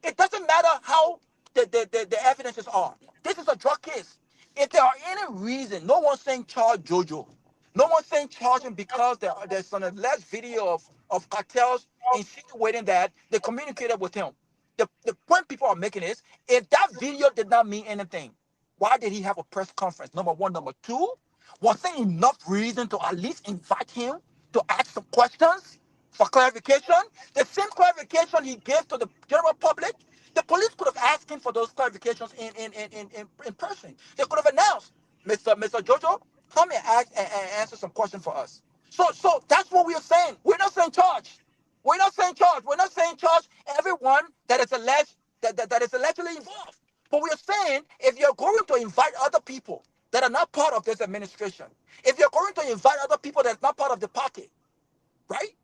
Speaker 5: It doesn't matter how the evidences are. This is a drug case. If there are any reason, no one's saying charge Jojo. No one's saying charge him because there's an alleged video of cartels insinuating that they communicated with him. The point people are making is, if that video did not mean anything, why did he have a press conference? Number one. Number two, was there enough reason to at least invite him to ask some questions for clarification? The same clarification he gave to the general public, the police could have asked him for those clarifications in person. They could have announced, Mr. Jojo, come and ask and answer some questions for us. So that's what we are saying. We're not saying charge. We're not saying charge. We're not saying charge everyone that is alleged that is allegedly involved. But we're saying, if you're going to invite other people that are not part of this administration, if you're going to invite other people that are not part of the party, right?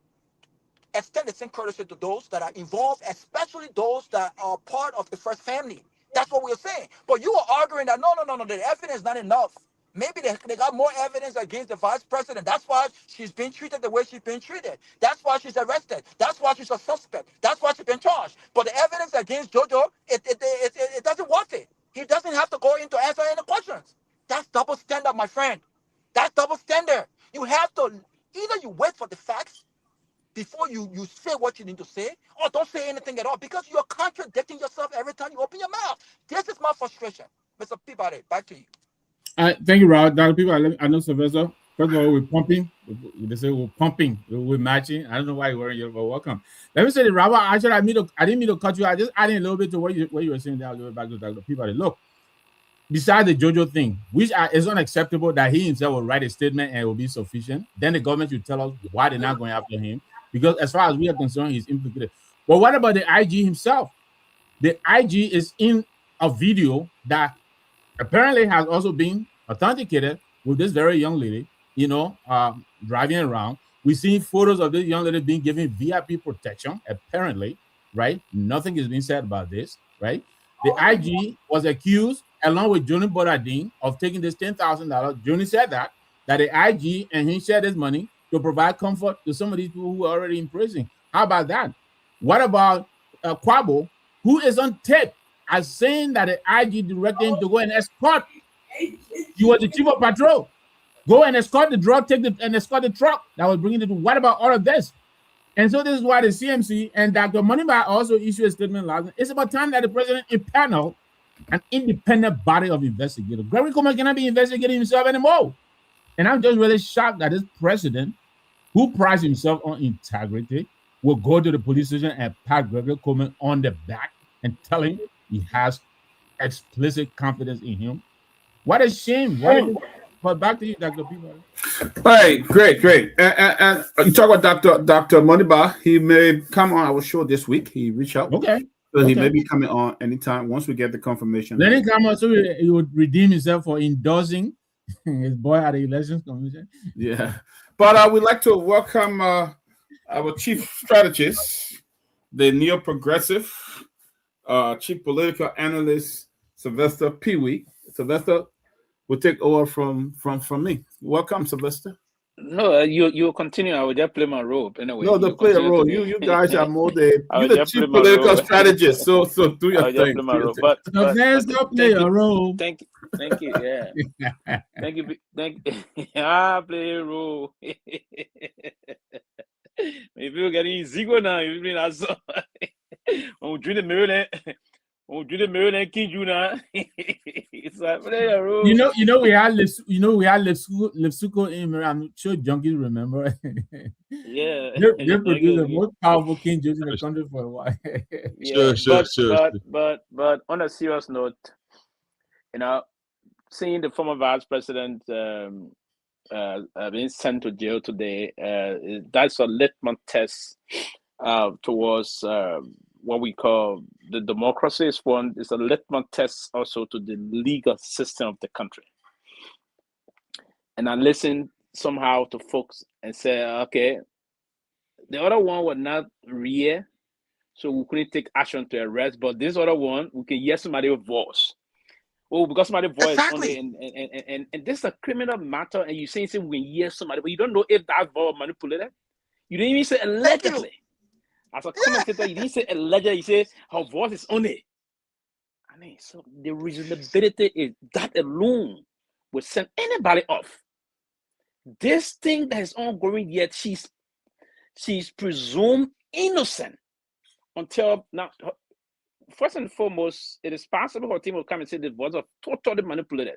Speaker 5: Extend the same courtesy to those that are involved, especially those that are part of the first family. That's what we're saying. But you are arguing that no, the evidence is not enough. Maybe they got more evidence against the vice president. That's why she's being treated the way she's being treated. That's why she's arrested. That's why she's a suspect. That's why she's been charged. But the evidence against Jojo, it doesn't worth it. He doesn't have to go in to answer any questions. That's double standard, my friend. That's double standard. You have to, either you wait for the facts before you say what you need to say, or don't say anything at all, because you're contradicting yourself every time you open your mouth. This is my frustration. Mr. Peabody, back to you.
Speaker 6: Thank you, Rod. Dr. People, I know Sylvester. First of all, we're pumping. They say we're pumping. We're matching. I don't know why you're wearing your, but welcome. Let me say this, Robert. Actually, I didn't mean to cut you. I just adding a little bit to what you were saying there. I'll go back to Dr. Peabody. Look, besides the JoJo thing, which is unacceptable that he himself will write a statement and it will be sufficient, then the government should tell us why they're not going after him. Because as far as we are concerned, he's implicated. But what about the IG himself? The IG is in a video that apparently has also been authenticated with this very young lady, driving around. We've seen photos of this young lady being given VIP protection, apparently, right? Nothing is being said about this, right? The IG was accused, along with Johnny Bodadine, of taking this $10,000. Johnny said that the IG and he shared this money to provide comfort to some of these people who are already in prison. How about that? What about Kwabo, who is on tape as saying that the IG directed him to go and escort? He was the chief of patrol. Go and escort the drug, and escort the truck that was bringing it to. What about all of this? And so this is why the CMC and Dr. Moneyba also issued a statement last night. It's about time that the president impaneled an independent body of investigators. Gregory Coleman cannot be investigating himself anymore. And I'm just really shocked that this president, who prides himself on integrity, will go to the police station and pat Gregory Coleman on the back and tell him he has explicit confidence in him. What a shame. But back to you, Dr. Peabody.
Speaker 1: Right, great. And you talk about Dr. Moneyba. He may come on our show this week. He reached out.
Speaker 6: Okay.
Speaker 1: So he may be coming on anytime once we get the confirmation.
Speaker 6: Let him come on so he would redeem himself for endorsing his boy at the Elections Commission.
Speaker 1: Yeah. But we'd like to welcome our chief strategist, the neo-progressive chief political analyst, Sylvester Peewee. Sylvester will take over from me. Welcome, Sylvester.
Speaker 7: No, you continue. I will just play my role anyway.
Speaker 1: No, the play a role. You guys are more the chief political strategist. So do your thing.
Speaker 7: Play my role.
Speaker 6: But play your role.
Speaker 7: Thank you. Yeah. thank you. I play a role. If you're getting Zigo now, you mean I saw. I'm doing the Maryland. King Juna. It's like play a role.
Speaker 6: We had Lipsuko in. I'm sure junkies remember.
Speaker 7: Yeah.
Speaker 6: They produced the most powerful King Jews in the country for a while.
Speaker 7: Sure. But on a serious note, seeing the former vice president being sent to jail today, that's a litmus test towards what we call the democracy is one. It's a litmus test also to the legal system of the country. And I listened somehow to folks and say, okay, the other one was not real, so we couldn't take action to arrest. But this other one, we can hear somebody's voice. Oh, because somebody's voice
Speaker 5: Exactly.
Speaker 7: and this is a criminal matter, and you say we can hear somebody, but you don't know if that voice manipulated. You didn't even say allegedly. As a commentator, he didn't say allegedly, he said her voice is on it. I mean, so the reasonability is that alone will send anybody off. This thing that is ongoing, yet she's presumed innocent until now. First and foremost, it is possible her team will come and say the voice was totally manipulated.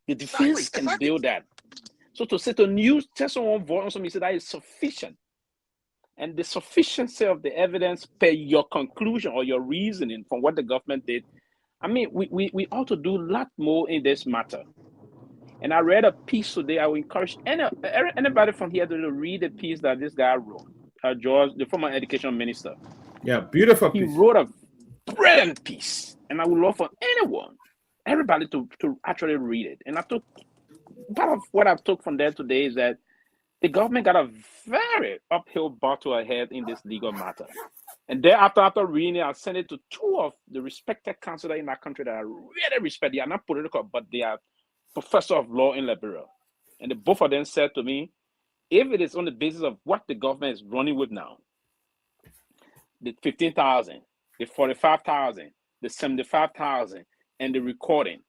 Speaker 7: The defense can build that. So to say to news, tell someone voice on something, say that is sufficient. And the sufficiency of the evidence per your conclusion or your reasoning from what the government did, I mean, we ought to do a lot more in this matter. And I read a piece today. I would encourage anybody from here to read the piece that this guy wrote, George, the former education minister.
Speaker 1: Yeah, beautiful
Speaker 7: He
Speaker 1: piece.
Speaker 7: wrote a brilliant piece, and I would love for anyone, everybody to actually read it. And I took part of what I've took from there today is that the government got a very uphill battle ahead in this legal matter. And thereafter, after reading it, I sent it to two of the respected counselors in our country that I really respect. They are not political, but they are professor of law in Liberia. And the both of them said to me, if it is on the basis of what the government is running with now, the 15,000, the 45,000, the 75,000, and the recording,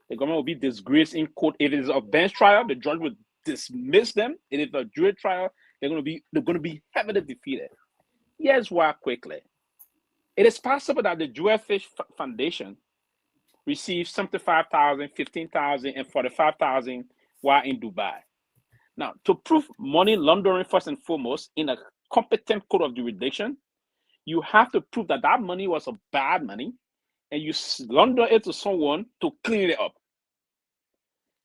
Speaker 7: the government will be disgraced in court. If it is a bench trial, the judge will dismiss them. If it's a jury trial, they're going to be heavily defeated. Here's why quickly. It is possible that the Jewelfish Foundation received 75,000, 15,000, and 45,000 while in Dubai. Now, to prove money laundering first and foremost in a competent code of jurisdiction, you have to prove that that money was a bad money and you launder it to someone to clean it up.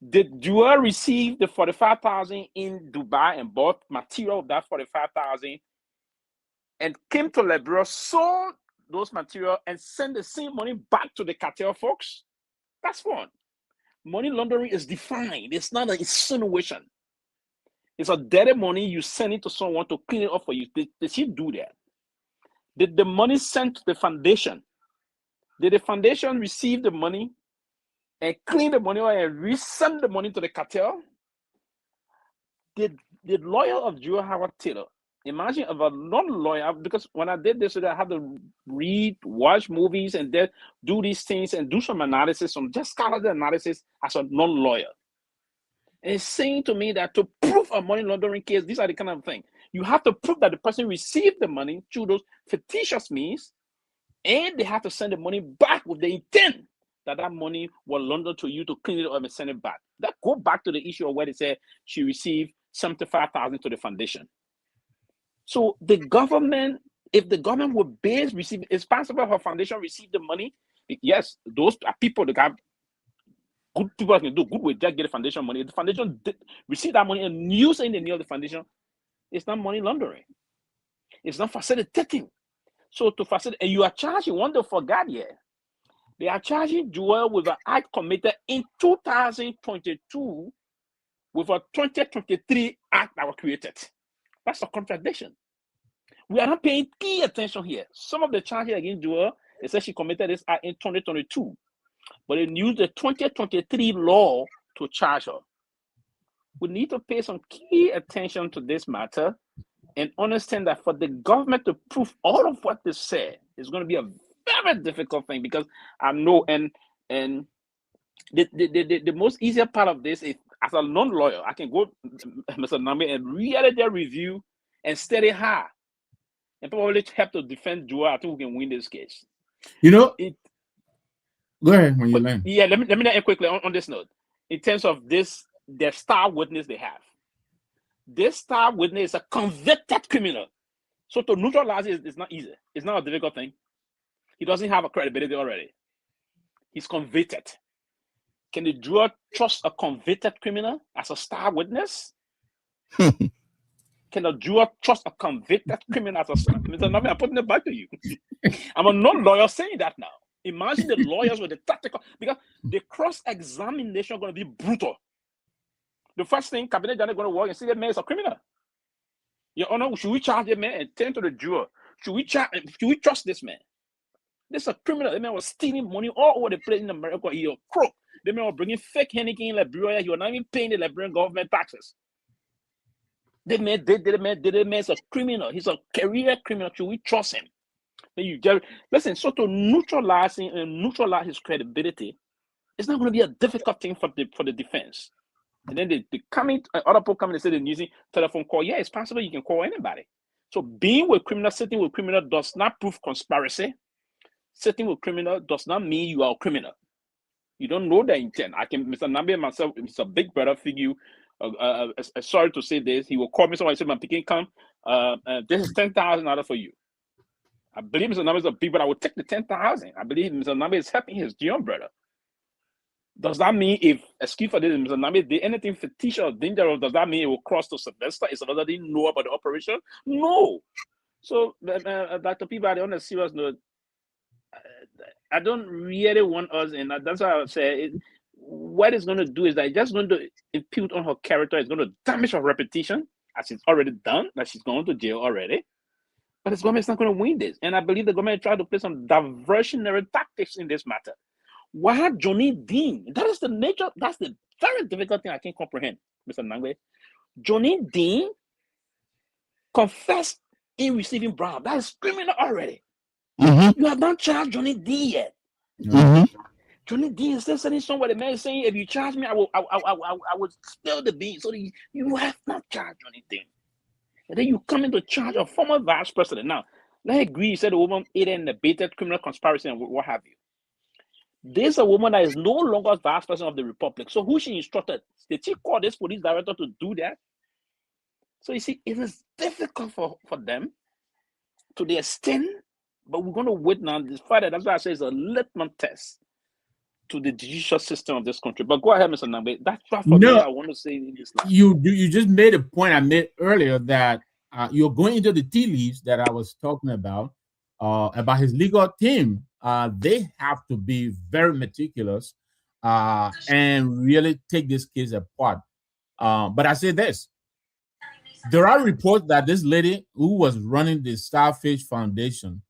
Speaker 7: Did Jewel receive the 45,000 in Dubai and bought material of that 45,000 and came to Liberia, sold those material and sent the same money back to the cartel folks? That's one. Money laundering is defined. It's not an insinuation. It's a dirty money. You send it to someone to clean it up for you. Did she do that? Did the money sent to the foundation? Did the foundation receive the money and clean the money and resend the money to the cartel? Did the lawyer of Joe Howard Taylor, imagine if a non-lawyer, because when I did this, I had to read, watch movies, and then do these things and do some analysis, some just scholarly analysis as a non-lawyer. And it's saying to me that to prove a money laundering case, these are the kind of thing. You have to prove that the person received the money through those fictitious means, and they have to send the money back with the intent that that money was laundered to you to clean it up and send it back. That go back to the issue of where they said she received 75,000 to the foundation. So the government, if the government would receive, it's possible her foundation received the money. Yes, those are people that have good people can do good with just get the foundation money. If the foundation receive that money and use it in the name of the foundation, it's not money laundering. It's not facilitating. So to facilitate, and you are charging, you want to forget here, they are charging Joel with an act committed in 2022 with a 2023 act that was created. That's a contradiction. We are not paying key attention here. Some of the charges against Joel, they say she committed this act in 2022, but they used the 2023 law to charge her. We need to pay some key attention to this matter and understand that for the government to prove all of what they said is going to be a very difficult thing, because I know, and the most easier part of this is, as a non-lawyer, I can go, Mr. Nami, and really their review and study hard and probably help to defend Joel. I think we can win this case.
Speaker 6: You know, go ahead when you land.
Speaker 7: Yeah, let me end quickly on this note. In terms of this, their star witness they have. This star witness is a convicted criminal. So to neutralize it is not easy. It's not a difficult thing. He doesn't have a credibility already. He's convicted. Can the juror trust a convicted criminal as a star witness? Can a juror trust a convicted criminal as a star? Mr. Nami, I'm putting it back to you. I'm a non-lawyer saying that now. Imagine the lawyers with the tactical, because the cross-examination is going to be brutal. The first thing, Cabinet General is going to work and see that man is a criminal. Your Honor, should we charge the man and turn to the juror? Should we trust this man? This is a criminal. The man was stealing money all over the place in America. He was crook. The man was bringing fake Henneken in Liberia. He was not even paying the Liberian government taxes. The man's a criminal. He's a career criminal. Should we trust him? Then you get listen. So to neutralize him and neutralize his credibility, it's not going to be a difficult thing for the defense. And then they come in, other people come in and say they're using telephone call. Yeah, it's possible you can call anybody. So being with criminal, sitting with criminal does not prove conspiracy. Sitting with criminal does not mean you are a criminal. You don't know the intent. Mr. Nambi and myself, Mr. Big Brother figure. Sorry to say this. He will call me. Somebody say, "My picking come. This is $10,000 for you." I believe Mr. Nambi is a big brother. I will take the 10,000. I believe Mr. Nambi is helping his young brother. Does that mean if, excuse for this, Mr. Nambi did anything fictitious or dangerous, does that mean it will cross to Sylvester? Is Sylvester didn't know about the operation? No. So, Dr. Peabody, on a serious note, I don't really want us, and that's why I would say what it's going to do is that it's just going to impute on her character. It's going to damage her reputation, as it's already done, that she's going to jail already. But this government's not going to win this. And I believe the government tried to play some diversionary tactics in this matter. Why Johnny Dean? That is the nature, that's the very difficult thing I can't comprehend, Mr. Nangwe. Johnny Dean confessed in receiving bribe. That is criminal already.
Speaker 3: Mm-hmm.
Speaker 7: You have not charged Johnny Dean yet.
Speaker 3: Mm-hmm.
Speaker 7: Johnny Dean is still sitting somewhere. The man is saying, if you charge me, I will spill the beans. So you have not charged Johnny Dean. And then you come into charge of former vice president. Now, let's agree, you said the woman aided and abetted criminal conspiracy and what have you. There's a woman that is no longer vice president of the republic. So who she instructed? Did she call this police director to do that? So you see, it is difficult for them to the extent, but we're going to wait now. This Friday, that's why I say it's a litmus test to the judicial system of this country. But go ahead, Mr. Nambe. That's what for me I want to say in this life.
Speaker 6: You just made a point I made earlier that you're going into the tea leaves that I was talking about his legal team. They have to be very meticulous and really take this case apart. But I say this. There are reports that this lady who was running the Starfish Foundation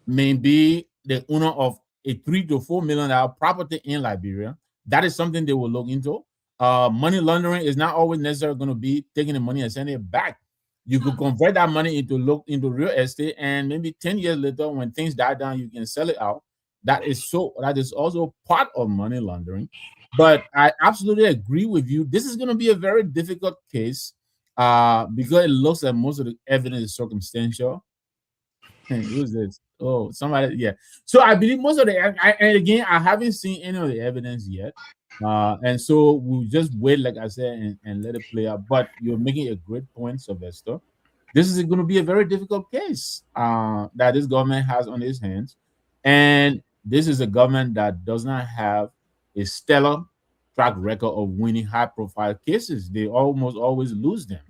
Speaker 6: may be the owner of a $3 to $4 million property in Liberia. That is something they will look into. Money laundering is not always necessarily going to be taking the money and sending it back. You could convert that money into real estate, and maybe 10 years later, when things die down, you can sell it out. That is also part of money laundering. But I absolutely agree with you. This is going to be a very difficult case because it looks like most of the evidence is circumstantial. Who's this? Oh, somebody, yeah. So I believe most of and again, I haven't seen any of the evidence yet. And so we'll just wait, like I said, and let it play out. But you're making a great point, Sylvester. This is going to be a very difficult case that this government has on its hands. And this is a government that does not have a stellar track record of winning high profile cases. They almost always lose them.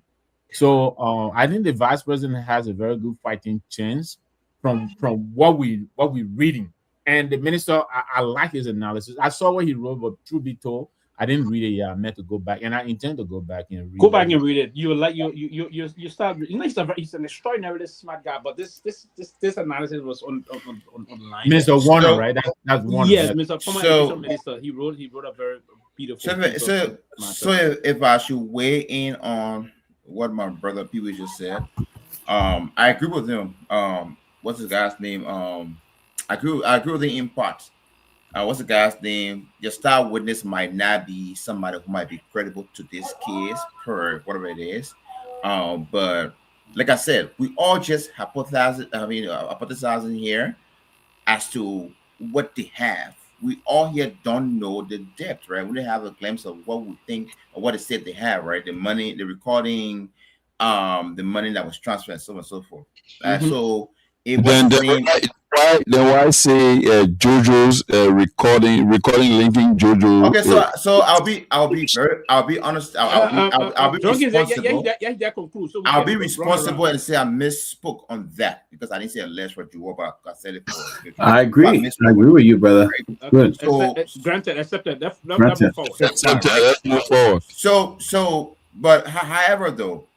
Speaker 6: So I think the vice president has a very good fighting chance from what we're reading. And the minister, I like his analysis. I saw what he wrote, but truth be told, I didn't read it yet. I meant to go back, and I intend to go back and read.
Speaker 1: Go back and read it. You will like you start. You know, he's an extraordinarily smart guy, but this analysis was online.
Speaker 6: Minister Warner, right? That's Warner.
Speaker 1: Yes, Mr. Former Education Minister. He wrote a very beautiful.
Speaker 4: So if I should weigh in on what my brother Pee Wee just said, I agree with him. What's the guy's name? I agree with him in part. What's the guy's name? Your star witness might not be somebody who might be credible to this case per whatever it is. But like I said, we all just hypothesizing here as to what they have. We all here don't know the depth, right? We don't have a glimpse of what we think or what it said they have, right? The money, the recording, the money that was transferred, and so on and so forth. So it was
Speaker 3: then why say JoJo's recording linking JoJo?
Speaker 4: Okay, so I'll be honest. I'll be responsible. I'll be responsible and say I misspoke on that because I didn't say alleged for Jehovah. I said it for.
Speaker 1: I agree. I agree with you, brother.
Speaker 4: Right?
Speaker 1: Good.
Speaker 4: So
Speaker 1: granted, accepted. Let's
Speaker 3: move forward.
Speaker 4: So, but however, though,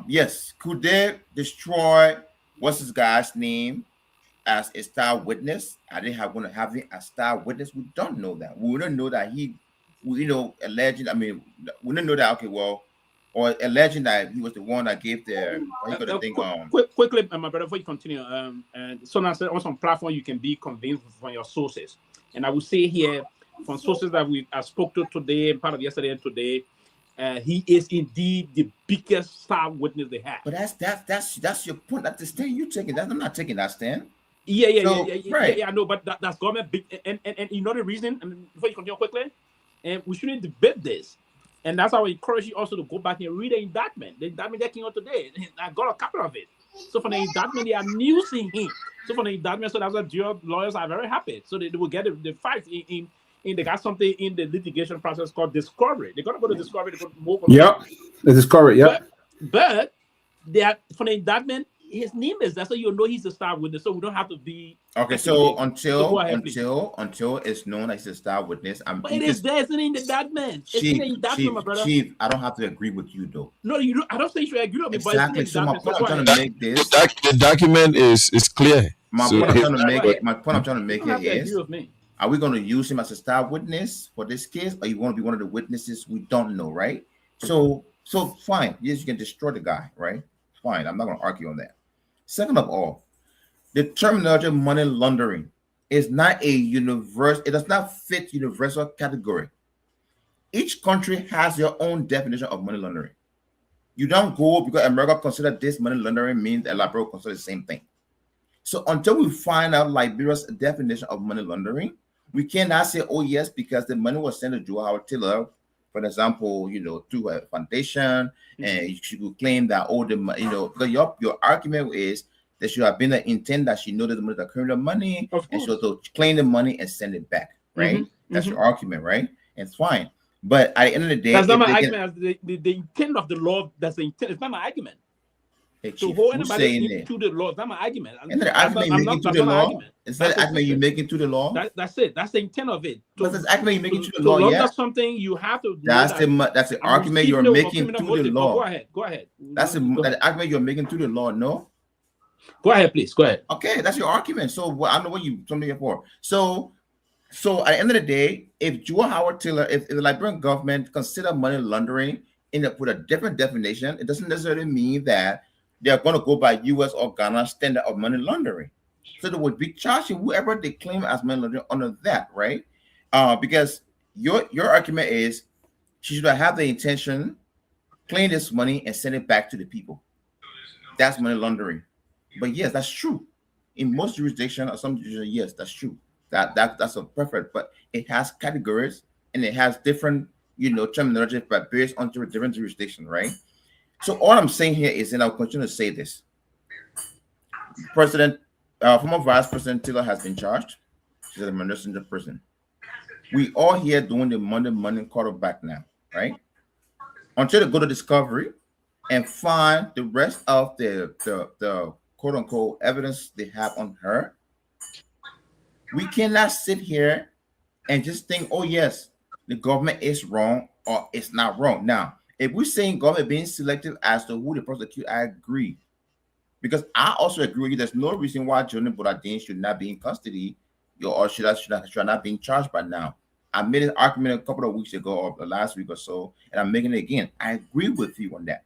Speaker 4: yes, could they destroy what's this guy's name as a star witness? I didn't want to have him as star witness. We don't know that. We don't know that alleged. I mean, we don't know that. Okay, well, or alleging that he was the one that gave the what you got to think
Speaker 8: Quickly, my brother, before you continue, and so now on some platform you can be convinced from your sources, and I will say here from sources that I spoke to today, part of yesterday and today, he is indeed the biggest star witness they have.
Speaker 4: But that's your point. That's the stand you taking. That I'm not taking that stand.
Speaker 8: Yeah.
Speaker 4: Right.
Speaker 8: I know, but that's government big, and you know the reason. And before you continue quickly, and we shouldn't debate this. And that's how I encourage you also to go back and read the indictment. The indictment that came out today. I got a copy of it. So from the indictment, they are musing him. So from the indictment, so that's why your lawyers are very happy. So they will get the facts in they got something in the litigation process called discovery. They're gonna go to discovery to put more.
Speaker 1: Yep, the discovery. Yep.
Speaker 8: But they are from the indictment. His name is that's so you know he's a star witness. So we don't have to be
Speaker 4: okay. So until it's known as a star witness,
Speaker 8: but it is there. It's in the indictment. It's in the indictment, my brother.
Speaker 4: Chief, I don't have to agree with you though.
Speaker 8: No, you don't. I don't say you should agree with me.
Speaker 4: Exactly.
Speaker 8: But so my
Speaker 4: point I'm trying to make this.
Speaker 3: The document is clear.
Speaker 4: My point I'm trying to make here is: are we going to use him as a star witness for this case, or you want to be one of the witnesses? We don't know, right? So fine. Yes, you can destroy the guy, right? Fine. I'm not going to argue on that. Second of all, the terminology money laundering is not a universe. It does not fit universal category. Each country has their own definition of money laundering. You don't go because America consider this money laundering means that Liberia consider the same thing. So until we find out Liberia's definition of money laundering, we cannot say, oh yes, because the money was sent to Joe Howard Taylor, for example, through a foundation, and you could claim that because your argument is there should have been an intent that she know that the money is criminal money, and so to claim the money and send it back, right? That's your argument, right? It's fine. But at the end of the day,
Speaker 8: that's not my argument. The intent of the law, that's the intent. It's not my argument.
Speaker 4: Hey, Chief, so anybody
Speaker 8: into the law, it's not my argument.
Speaker 4: And the argument you're making to the law, is that the argument you're making to the law?
Speaker 8: That's it. That's the intent of it.
Speaker 4: But that's the argument you're making to the law, yeah?
Speaker 8: That's something you have to.
Speaker 4: That's the argument you're making to the law.
Speaker 8: Go ahead.
Speaker 4: That's the argument you're making to the law, no?
Speaker 8: Go ahead, please. Go ahead.
Speaker 4: Okay, that's your argument. So I don't know what you told me for. So at the end of the day, if Joe Howard Taylor, if the Liberian government consider money laundering with a different definition, it doesn't necessarily mean that they're going to go by U.S. or Ghana standard of money laundering. So they would be charging whoever they claim as money laundering under that, right? Because your argument is she should have the intention, claim this money and send it back to the people. That's money laundering. But yes, that's true. In most jurisdictions or some jurisdictions, yes, that's true. That's a perfect, but it has categories and it has different, terminology based on different jurisdictions, right? So all I'm saying here is, and I'll continue to say this: former Vice President Taylor has been charged. She's a administrative prison. We all here doing the Monday morning quarterback now, right? Until they go to discovery and find the rest of the quote unquote evidence they have on her, we cannot sit here and just think, oh yes, the government is wrong or it's not wrong. Now, if we're saying government being selective as to who to prosecute, I agree. Because I also agree with you. There's no reason why Johnny Boladin should not be in custody or should not be charged by now. I made an argument a couple of weeks ago or last week or so, and I'm making it again. I agree with you on that.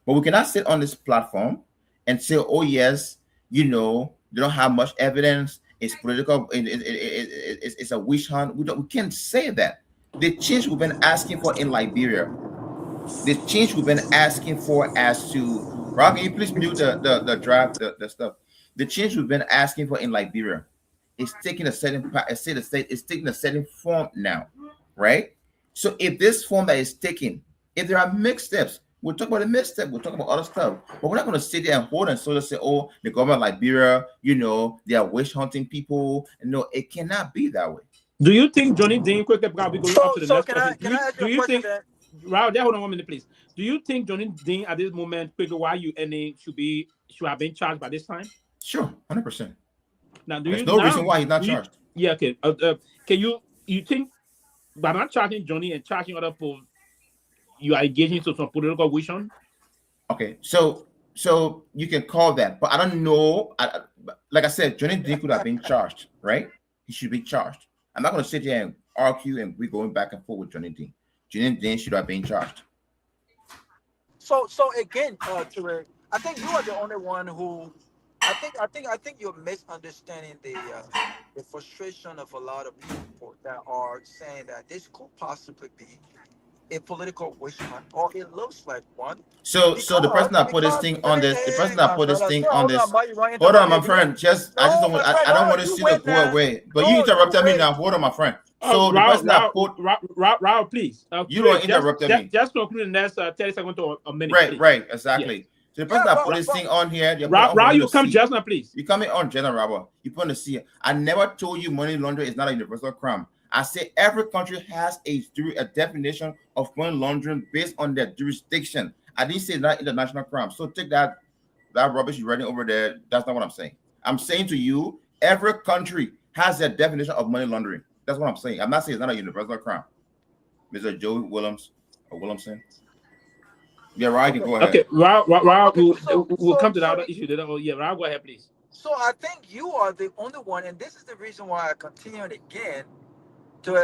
Speaker 4: But we cannot sit on this platform and say, oh yes, they don't have much evidence. It's political. It's a witch hunt. We can't say that. The change we've been asking for in Liberia, the change we've been asking for as to, Rob, can you please mute the draft, the stuff? The change we've been asking for in Liberia is taking a certain it's taking a certain form now, right? So if this form that is taken, if there are mixed steps, we'll talk about the mixed step, we'll talk about other stuff, but we're not going to sit there and hold and sort of say, oh, the government of Liberia, they are witch hunting people. No, it cannot be that way.
Speaker 8: Do you think Johnny Dean, quickly, because we go up to the next question.
Speaker 7: Do you think,
Speaker 8: Raul, hold on 1 minute, please. Do you think Johnny Dean at this moment, quickly, why you ending should have been charged by this time?
Speaker 4: Sure, 100%.
Speaker 8: Now,
Speaker 4: there's no reason why he's not charged.
Speaker 8: Yeah, okay. Can you think by not charging Johnny and charging other people, you are engaging to some political vision?
Speaker 4: Okay, so you can call that, but I don't know. Like I said, Johnny Dean could have been charged, right? He should be charged. I'm not going to sit here and argue and we're going back and forth with Johnny Dean. Johnny Dean should have been charged.
Speaker 5: So again, Ture, I think you are the only one who, I think you're misunderstanding the frustration of a lot of people that are saying that this could possibly be a political witch hunt, or it looks like one,
Speaker 4: So the person that put this thing on this, the person that
Speaker 5: my
Speaker 4: put this
Speaker 5: brother,
Speaker 4: thing
Speaker 5: sir,
Speaker 4: on
Speaker 5: hold on,
Speaker 4: this.
Speaker 5: buddy, you want to
Speaker 4: Hold on,
Speaker 5: interrupt me
Speaker 4: my
Speaker 5: again?
Speaker 4: friend. Just I just
Speaker 5: No,
Speaker 4: don't want
Speaker 5: my friend,
Speaker 4: I don't
Speaker 5: no,
Speaker 4: want to
Speaker 5: you
Speaker 4: see the
Speaker 5: wait
Speaker 4: go
Speaker 5: now.
Speaker 4: away. But you
Speaker 5: No, you
Speaker 4: interrupted me
Speaker 5: wait.
Speaker 4: now. Hold on, my friend. So the person that put
Speaker 8: Raul, please.
Speaker 4: you don't
Speaker 8: Just,
Speaker 4: interrupted
Speaker 8: just,
Speaker 4: me.
Speaker 8: just conclude the next 30 seconds to a minute,
Speaker 4: Right,
Speaker 8: please.
Speaker 4: right,
Speaker 8: Yes.
Speaker 4: exactly. So the person
Speaker 5: Yeah,
Speaker 4: that put
Speaker 5: but,
Speaker 4: this
Speaker 5: but
Speaker 4: thing on here, they put it on for
Speaker 8: Raul,
Speaker 4: you
Speaker 8: you
Speaker 4: to
Speaker 8: come
Speaker 4: see.
Speaker 8: just now, please.
Speaker 4: You coming on, General Robert. You put to see. I never told you money laundering is not a universal crime. I say every country has a definition of money laundering based on their jurisdiction. I didn't say it's not international crime. So take that rubbish you're writing over there. That's not what I'm saying. I'm saying to you, every country has their definition of money laundering. That's what I'm saying. I'm not saying it's not a universal crime. Mr. Joe Williams or Williamson. Yeah, right. You can go ahead.
Speaker 8: Okay, Raul,
Speaker 5: okay.
Speaker 8: we'll come to the other issue later. Oh, yeah, Raul, go ahead, please.
Speaker 5: So I think you are the only one, and this is the reason why I continue it again. To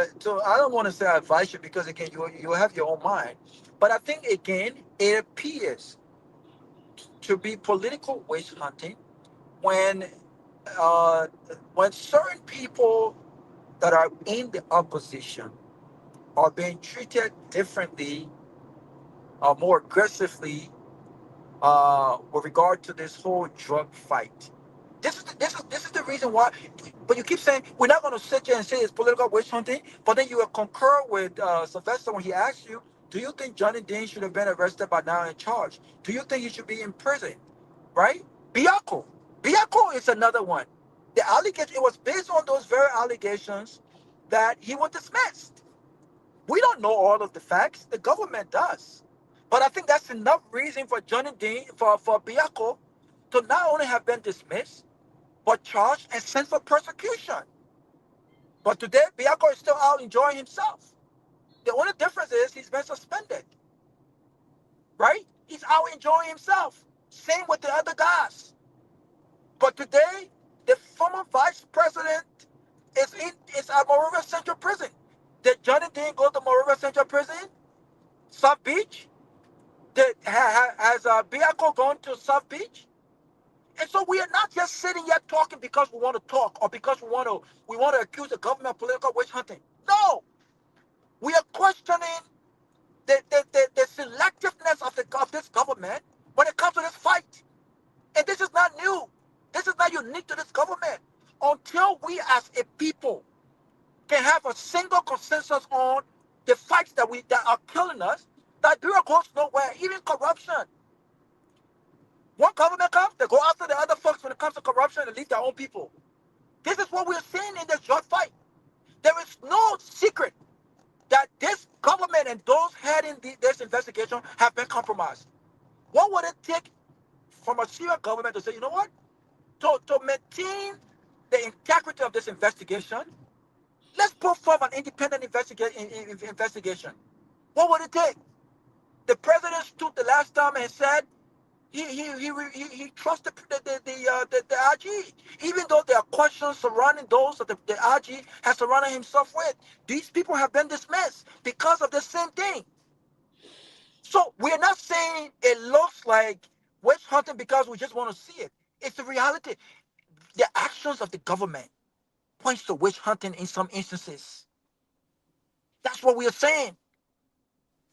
Speaker 5: I don't want to say I advise you, because again you have your own mind, but I think again it appears to be political witch hunting when uh, when certain people that are in the opposition are being treated differently, more aggressively, with regard to this whole drug fight. This is the reason why. But you keep saying we're not going to sit here and say it's political witch hunting. But then you will concur with Sylvester when he asked you, "Do you think Johnny Dean should have been arrested by now and charged? Do you think he should be in prison?" Right? Biako. Biako is another one. The allegation, it was based on those very allegations that he was dismissed. We don't know all of the facts. The government does. But I think that's enough reason for Johnny Dean, for Biako, to not only have been dismissed, but charged and sent for persecution. But today, Biako is still out enjoying himself. The only difference is he's been suspended, right? He's out enjoying himself. Same with the other guys. But today, the former vice president is at Monrovia Central Prison. Did Johnny Dean go to Monrovia Central Prison? South Beach? Has Biako gone to South Beach? And so we are not just sitting here talking because we want to talk, or because we want to accuse the government of political witch hunting. No, we are questioning the selectiveness of this government when it comes to this fight. And this is not new. This is not unique to this government. Until we as a people can have a single consensus on the fights that are killing us, Liberia goes nowhere. Even corruption. One government comes, they go after the other folks when it comes to corruption and leave their own people. This is what we're seeing in this drug fight. There is no secret that this government and those heading this investigation have been compromised. What would it take from a Syrian government to say, you know what, to maintain the integrity of this investigation, let's put forth an independent investigation? What would it take? The president stood the last time and said he trusted the RG, even though there are questions surrounding those that the RG has surrounded himself with. These people have been dismissed because of the same thing. So we're not saying it looks like witch hunting because we just want to see it. It's the reality. The actions of the government points to witch hunting in some instances. That's what we are saying.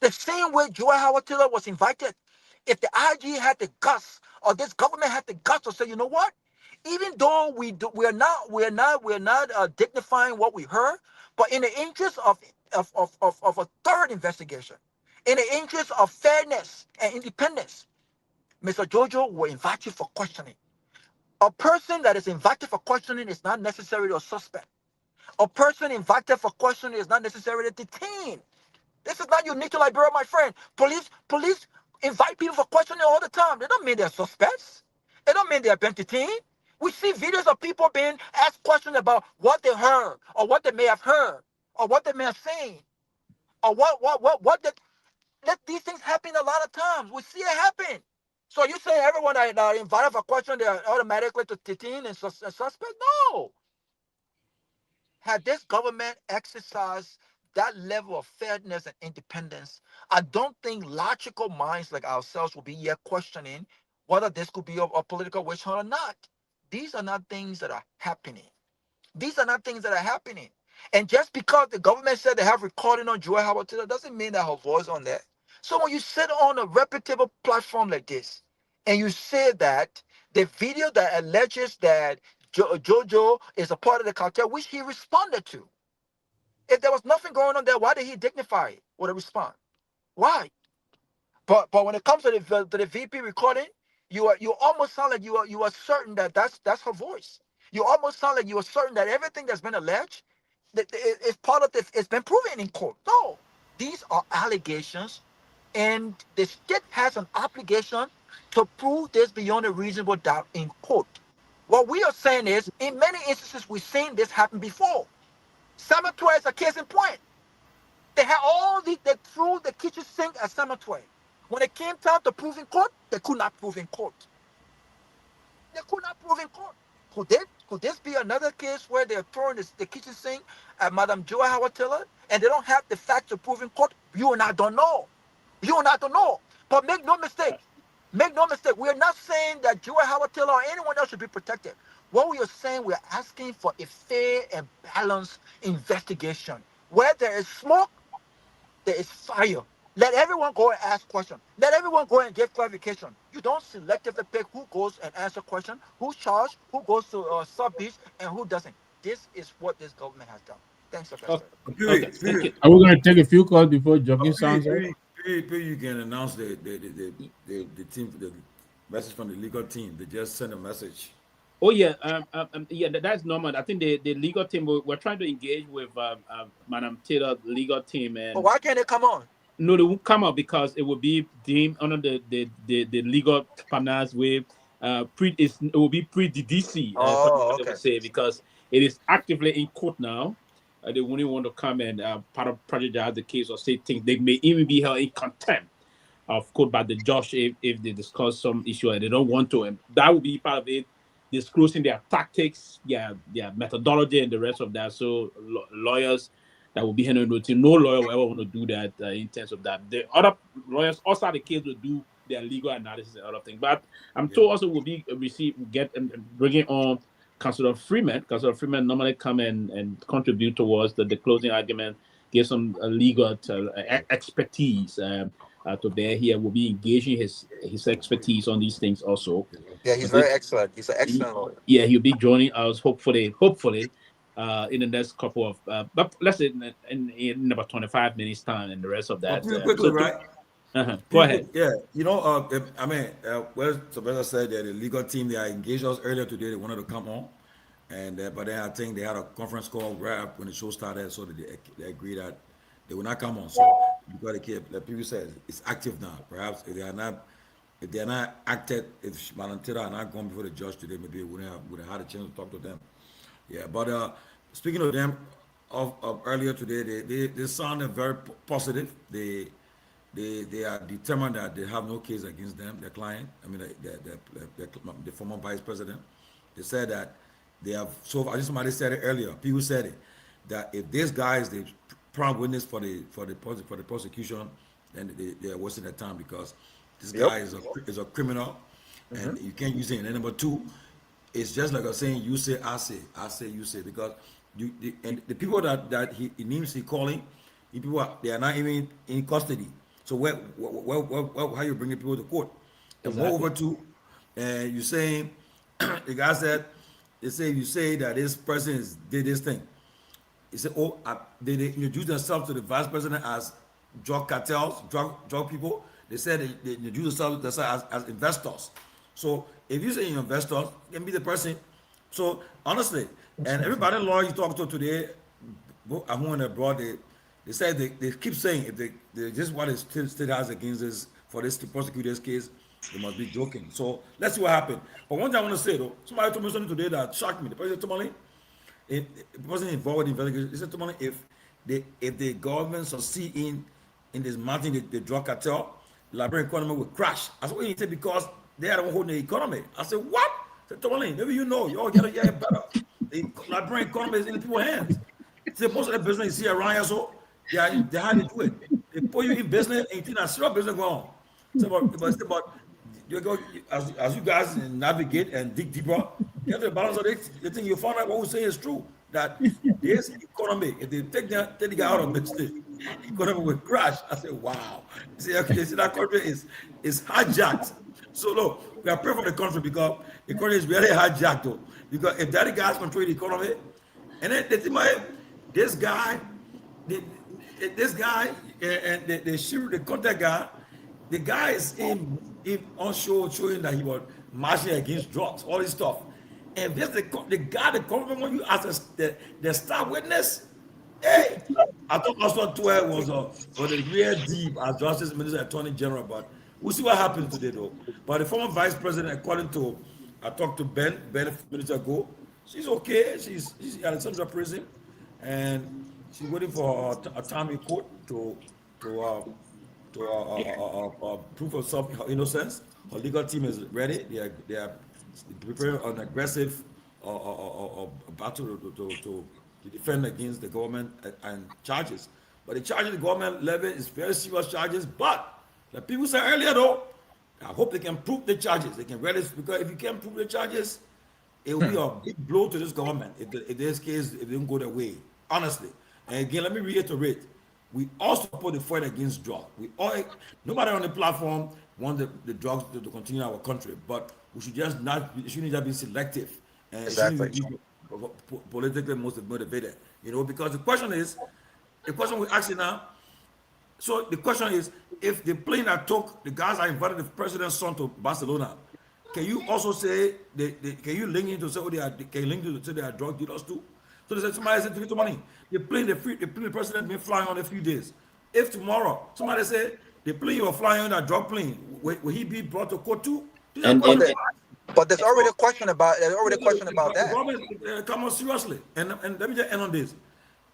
Speaker 5: The same way Joy Howard Taylor was invited. If the IG had the guts, or this government had the guts to say, you know what? Even though we're not dignifying what we heard, but in the interest of a third investigation, in the interest of fairness and independence, Mr. Jojo will invite you for questioning. A person that is invited for questioning is not necessarily a suspect. A person invited for questioning is not necessarily detained. This is not unique to Liberia, my friend. Police invite people for questioning all the time. They don't mean they're suspects. They don't mean they're being detained. We see videos of people being asked questions about what they heard, or what they may have heard, or what they may have seen, or what did. Let these things happen a lot of times. We see it happen. So you say everyone that are invited for question, they are automatically to detain and suspect? No. Had this government exercised that level of fairness and independence, I don't think logical minds like ourselves will be here questioning whether this could be a political witch hunt or not. These are not things that are happening. These are not things that are happening. And just because the government said they have recording on Joy Howard Taylor doesn't mean that her voice on there. So when you sit on a reputable platform like this and you say that the video that alleges that Jojo is a part of the cartel, which he responded to, if there was nothing going on there, why did he dignify it with a response? Why? But when it comes to the VP recording, you almost sound like you are certain that that's her voice. You almost sound like you are certain that everything that's been alleged that is part of this. It's been proven in court. No, these are allegations, and the state has an obligation to prove this beyond a reasonable doubt in court. What we are saying is, in many instances, we've seen this happen before. Saboteur is a case in point. They had they threw the kitchen sink at Samatwe. When it came time to prove in court, they could not prove in court. They could not prove in court. Could this be another case where they're throwing the kitchen sink at Madam Joy Howard Taylor and they don't have the facts to prove in court? You and I don't know. You and I don't know. But make no mistake. Make no mistake. We are not saying that Joy Howard Taylor or anyone else should be protected. What we are saying, we are asking for a fair and balanced investigation. Where there is smoke, there is fire. Let everyone go and ask questions. Let everyone go and give clarification. You don't selectively pick who goes and answer questions, who's charged, who goes to sub-beach, and who doesn't. This is what this government has done. Thanks, Professor.
Speaker 8: Okay, thank you.
Speaker 6: Are we going to take a few calls before jumping sounds out?
Speaker 2: You can announce the team, the message from the legal team. They just sent a message.
Speaker 8: Oh yeah, that's normal. I think the legal team we're trying to engage with Madam Taylor legal team, and
Speaker 5: But why can't they come on?
Speaker 8: no, they won't come out because it will be deemed under the legal partners with it will be pre-DDC. They will say because it is actively in court now. They wouldn't want to come and part of prejudice the case or say things. They may even be held in contempt of court by the judge if they discuss some issue and they don't want to, and that will be part of it. Disclosing their tactics, their methodology, and the rest of that. So lawyers that will be handling the team. No lawyer will ever want to do that in terms of that. The other lawyers also the case will do their legal analysis and other things. But I'm told also will be bringing on Councilor Freeman. Councilor Freeman normally come and contribute towards the closing argument, give some legal expertise to bear here. Will be engaging his expertise on these things also.
Speaker 5: Yeah, he's very excellent. He's an excellent lawyer.
Speaker 8: Yeah, he'll be joining us hopefully, in the next couple of, but let's say in about 25 minutes time, and the rest of that.
Speaker 2: Quickly, right?
Speaker 8: Go ahead.
Speaker 2: Yeah, well, Sabella said that the legal team, they engaged us earlier today. They wanted to come on, and but then I think they had a conference call right when the show started, so they agreed that they will not come on. So because they keep, like people said, it's active now. Perhaps if they are not acted, if Madam Taylor are not gone before the judge today, maybe we would have had a chance to talk to them. Yeah, but speaking of them, of earlier today, they sounded very positive. They are determined that they have no case against them, their client. I mean, the former vice president. They said that they have. So I just somebody said it earlier. People said it that if these guys the prime witness for the prosecution, then they are wasting their time because this guy is a criminal, and you can't use it. And number two, it's just like I was saying, you say, I say, you say, because the people that he names he calling, they are not even in custody. So how you bringing people to court? And moreover too, and you saying the guy said, you say that this person did this thing. He said, they introduce themselves to the vice president as drug cartels, drug people. They said they introduce themselves as investors. So if you say you're investors, you can be the person. So honestly, and everybody lawyer you talk to today, I'm home and abroad, they say they keep saying if they just what is state has against this for this to prosecute this case, they must be joking. So let's see what happened. But one thing I want to say though, somebody told me something today that shocked me. The president told me it wasn't involved in the investigation. He said to me if the government succeed in this mounting the drug cartel, the Liberian economy will crash. I said, what do you say? Because they are the one holding the economy. I said, what? I said, Tomlin, maybe you know, you all get better. The Liberian economy is in the people's hands. See, most of the business you see around here, so They had to do it. They put you in business and you think that's serious business going on. It's about you go as you guys navigate and dig deeper, get to the balance of it. The thing you find out what we say is true. That this economy, if they take the guy out of the state, economy will crash. I say, wow. Okay, see that country is hijacked. So look, we are praying for the country because the country is really hijacked though. Because if that guys control the economy, and then they think this guy, the, this guy, and the contact guy, the guy is in on show showing that he was marching against drugs, all this stuff. And this the guy the government want you as the star witness. Hey, I thought also 12 was a real deep as Justice Minister Attorney General, but we'll see what happens today though. But the former Vice President, according to I talked to Ben a few minutes ago, she's okay. She's at a central prison, and she's waiting for a time in court to proof of some innocence. Our legal team is ready. They are preparing an aggressive battle to defend against the government and charges. But the charges the government level is very serious charges. But the people said earlier though, I hope they can prove the charges. They can realize because if you can't prove the charges, it will be a big blow to this government if this case if they don't go their way. Honestly. And again, let me reiterate. We all support the fight against drugs. We all, nobody on the platform wants the drugs to continue in our country, but we should just not, we shouldn't just be selective and
Speaker 5: Exactly.
Speaker 2: shouldn't be politically motivated. Because the question we're asking now. So the question is, if the plane that took the guys that invited the president's son to Barcelona, can you also say can you link into say can you link to say they are drug dealers too? So they said somebody said to get money. The plane the president been flying on a few days. If tomorrow somebody say the plane you were flying on that drug plane, will he be brought to court too?
Speaker 5: But there's already a question about that.
Speaker 2: Robert, come on seriously. And let me just end on this.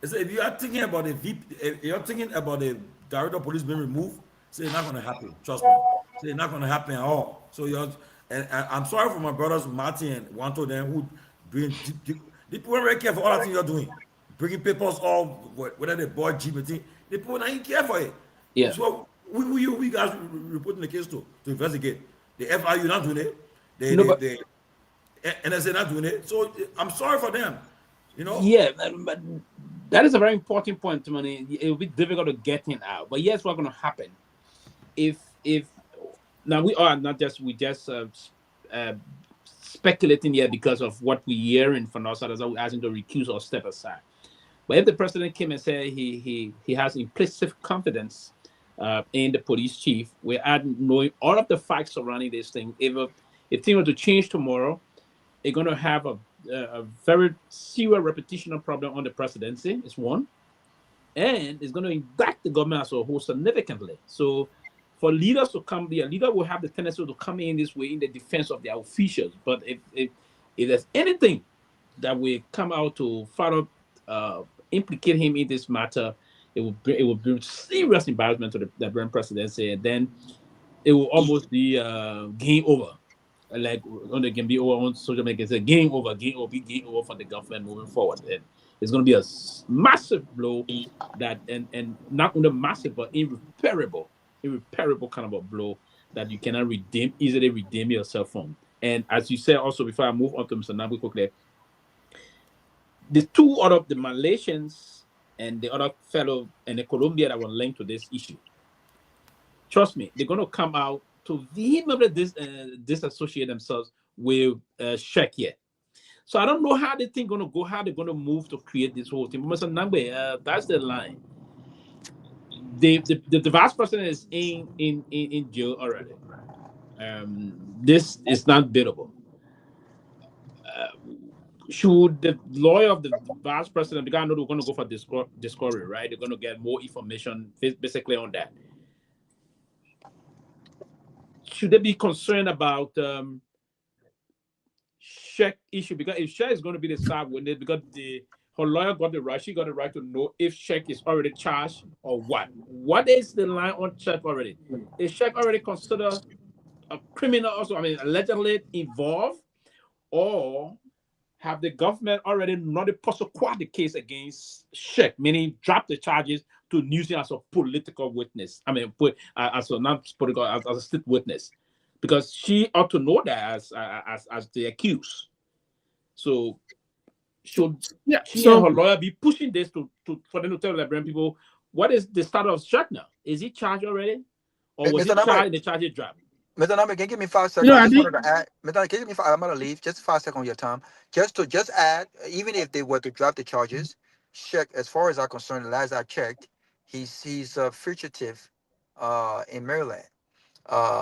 Speaker 2: If you are thinking about if you're thinking about the director of police being removed, say it's not going to happen. Trust me. Say it's not going to happen at all. So and I'm sorry for my brothers Martin and Wanto them who doing they people very careful for all that thing you're doing. Bringing papers all whether they bought GPT, the people not even care for it.
Speaker 8: Yeah.
Speaker 2: So we guys reporting the case to investigate. The FIU not doing it. They NSA not doing it. So I'm sorry for them.
Speaker 8: Yeah, but that is a very important point, Timothy. It will be difficult to get him out. But yes, what's going to happen if now we just speculating here because of what we hearing from outsiders that we asking to recuse or step aside. But if the president came and said he has implicit confidence in the police chief, we're knowing all of the facts surrounding this thing. If things were to change tomorrow, it's going to have a very serious reputational problem on the presidency. It's one, and it's going to impact the government as a whole significantly. So, for leaders to come, a leader will have the tendency to come in this way in the defense of their officials. But if there's anything that will come out to further implicate him in this matter, it will bring serious embarrassment to the current presidency, and then it will almost be game over. Like on the game be over on social media, say game over for the government moving forward. And it's going to be a massive blow that and not only massive but irreparable kind of a blow that you cannot easily redeem yourself from. And as you said also, before I move on to Mr. Nabu quickly, the two other the Malaysians and the other fellow and the Colombia that were linked to this issue, trust me, they're going to come out to vehemently disassociate themselves with Sheikh yet. So I don't know how they think going to go, how they're going to move to create this whole thing. But Mr. Nangbe, that's the line. The vice president is in jail already. This is not biddable. Should the lawyer of the vice president, because I know they're going to go for discovery, right? They're going to get more information basically on that. Should they be concerned about Sheikh issue? Because if Sheikh is going to be the star witness, because her lawyer got the right, she got the right to know if Sheikh is already charged or what. What is the line on Sheikh already? Is Sheikh already considered a criminal also? I mean, allegedly involved, or have the government already not prosecuted the case against Sheikh, meaning drop the charges to use him as a political witness? I mean, as a not political, as a state witness, because she ought to know that as the accused. So should
Speaker 6: Yeah.
Speaker 8: she and her
Speaker 6: So
Speaker 8: lawyer be pushing this to for them to tell the Liberian people what is the status of Sheikh now? Is he charged already, or was he
Speaker 5: Mr. Namir,
Speaker 8: charged and the charges dropped?
Speaker 5: Mr. Namir, can you give me 5 seconds?
Speaker 6: you know,
Speaker 5: I
Speaker 6: I
Speaker 5: just
Speaker 6: think
Speaker 5: wanted to add. Mr. Namir, can you give me five? I'm gonna leave. Just 5 seconds of your time. Just add. Even if they were to drop the charges, check. As far as I'm concerned, the last I checked, he's a fugitive, in Maryland,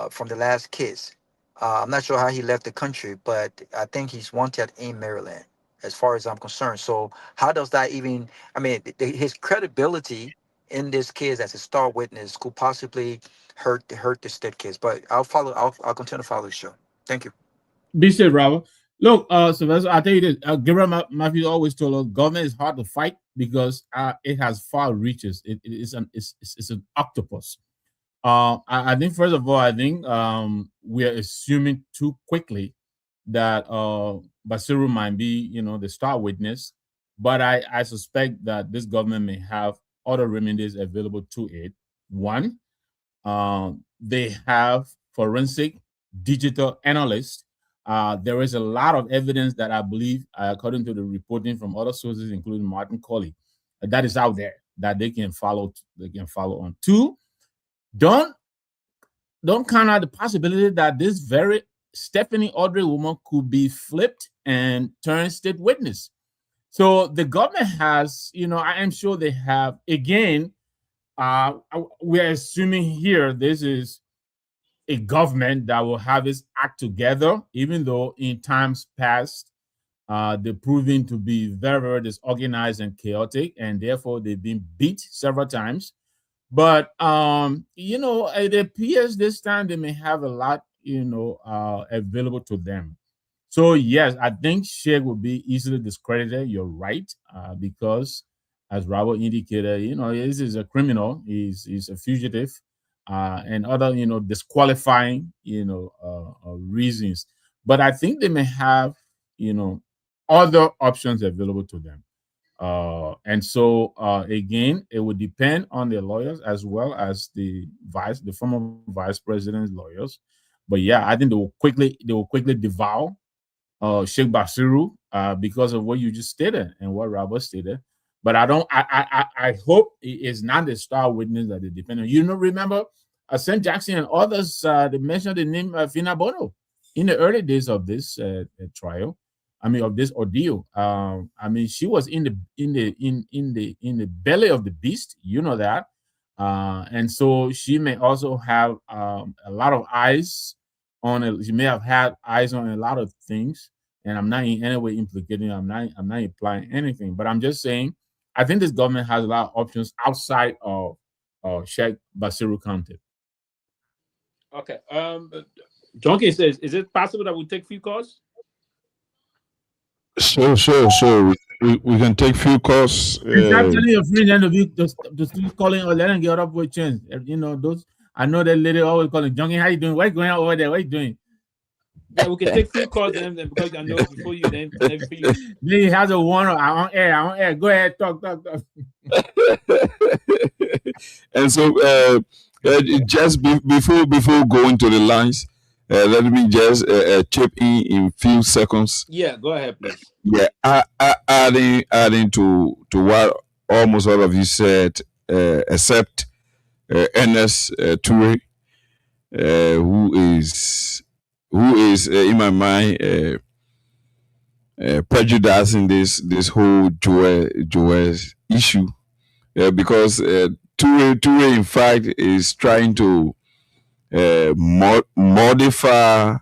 Speaker 5: from the last case. I'm not sure how he left the country, but I think he's wanted in Maryland, as far as I'm concerned. So how does that even? I mean, his credibility in this case as a star witness could possibly hurt the state case. But I'll follow. I'll continue to follow the show. Thank you.
Speaker 6: be safe, Robert. Look, Sylvester, I'll tell you this. Gabriel Matthews always told us government is hard to fight because it has far reaches. It's an octopus. I think first of all, I think we are assuming too quickly that Basiru might be, the star witness, but I suspect that this government may have other remedies available to it. One, they have forensic digital analysts. There is a lot of evidence that I believe, according to the reporting from other sources, including Martin Colley, that is out there that they can follow. They can follow on. Two, don't count out the possibility that this very Stephanie Audrey woman could be flipped and turned state witness. So the government has, I am sure they have. Again, we're assuming here this is a government that will have its act together, even though in times past they're proving to be very, very disorganized and chaotic, and therefore they've been beat several times. But it appears this time they may have a lot, available to them. So yes, I think Sheikh will be easily discredited. You're right, because as Robert indicated, this is a criminal. He's a fugitive, and other disqualifying reasons. But I think they may have other options available to them. And so again, it would depend on the lawyers as well as the former vice president's lawyers. But yeah, I think they will quickly devour Sheikh Basiru because of what you just stated and what Robert stated. But I don't. I hope it is not the star witness that they depend on. Remember, St. Jackson and others. They mentioned the name Fina Bono in the early days of this trial. I mean, of this ordeal. I mean, she was in the belly of the beast. You know that, and so she may also have a lot of eyes on it. She may have had eyes on a lot of things. And I'm not in any way implicating. I'm not implying anything. But I'm just saying, I think this government has a lot of options outside of Sheikh Basiru County.
Speaker 8: Okay. Junkie says, is it possible that we take few calls?
Speaker 3: So we can take few calls.
Speaker 6: Stop telling your friends and of you just keep calling or let them get up with chance. Those I know that lady always calling Junkie. How you doing? What's going on over there? What you doing?
Speaker 8: Yeah, we can take few calls then because I know before you then for you.
Speaker 6: Then he has a warner on air. Go ahead, talk.
Speaker 3: And so just before going to the lines, let me just chip in few seconds.
Speaker 8: Yeah, go ahead, please.
Speaker 3: Yeah, adding to what almost all of you said, except Ernest Toure, who is in my mind prejudicing this whole Joel issue, because Toure in fact is trying to modify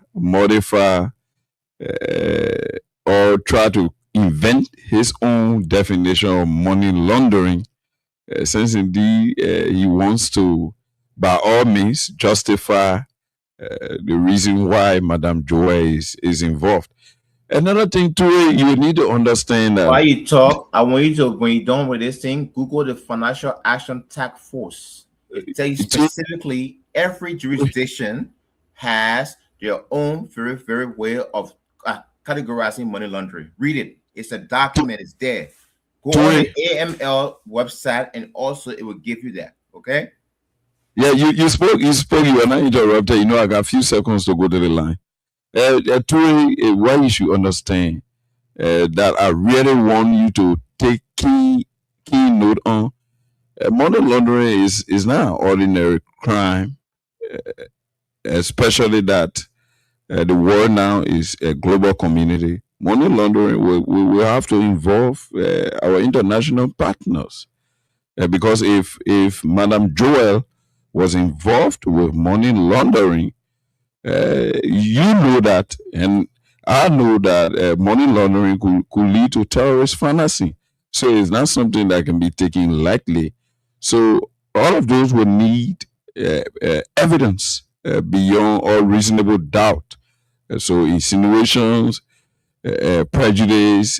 Speaker 3: or try to invent his own definition of money laundering, since indeed he wants to by all means justify the reason why Madame Joe is involved. Another thing too, you need to understand that.
Speaker 4: While you talk, I want you to, when you're done with this thing, Google the Financial Action Task Force. It tells you specifically every jurisdiction has their own very, very way of categorizing money laundering. Read it. It's a document. It's there. Go on
Speaker 3: Toure,
Speaker 4: the AML website, and also it will give you that. Okay.
Speaker 3: yeah, you spoke, you were not interrupted. You know, I got a few seconds to go to the line. Toure, why you should understand that I really want you to take key note on. Money laundering is not an ordinary crime, especially that the world now is a global community. Money laundering will have to involve our international partners. Because if Madame Joel was involved with money laundering, you know that, and I know that money laundering could lead to terrorist financing. So it's not something that can be taken lightly. So all of those will need evidence beyond all reasonable doubt. So insinuations, prejudice,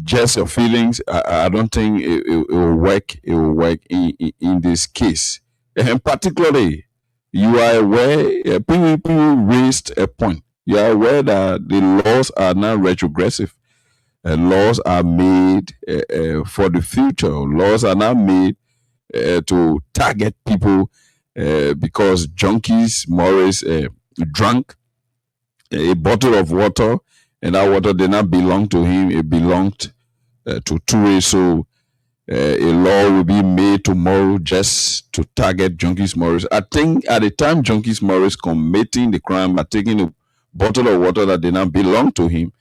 Speaker 3: just your feelings. I don't think it will work. It will work in this case, and particularly, you are aware. People raised a point. You are aware that the laws are now retrogressive. Laws are made for the future. Laws are now made to target people because junkies Morris drank a bottle of water, and that water did not belong to him. It belonged to Toure. So a law will be made tomorrow just to target Junkies Morris. I think at the time Junkies Morris committing the crime by taking a bottle of water that did not belong to him,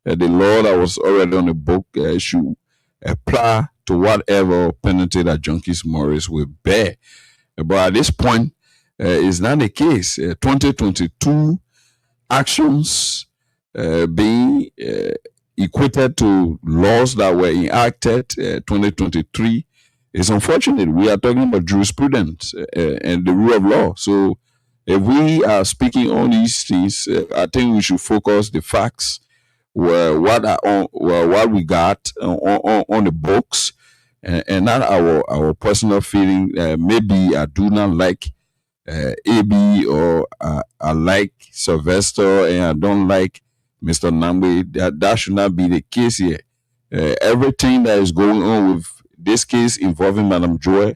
Speaker 3: the law that was already on the book should apply to whatever penalty that Junkies Morris will bear. But at this point, it's not the case. 2022 actions being equated to laws that were enacted 2023 is unfortunate. We are talking about jurisprudence and the rule of law. So if we are speaking on these things, I think we should focus the facts, what we got on the books, and not our personal feeling. Maybe I do not like AB, or I like Sylvester and I don't like Mr. Nambe. That should not be the case here. Everything that is going on with this case involving Madame Joy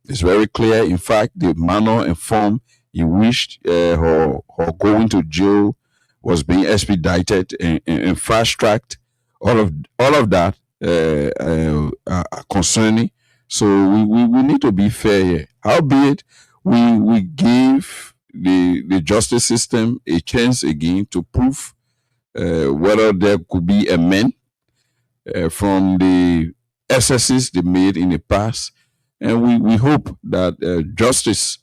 Speaker 3: is very clear. In fact, the manner and form in which her going to jail was being expedited and fast tracked, all of that are concerning. So we need to be fair here. Howbeit, we give the justice system a chance again to prove whether there could be amend from the excesses they made in the past, and we hope that justice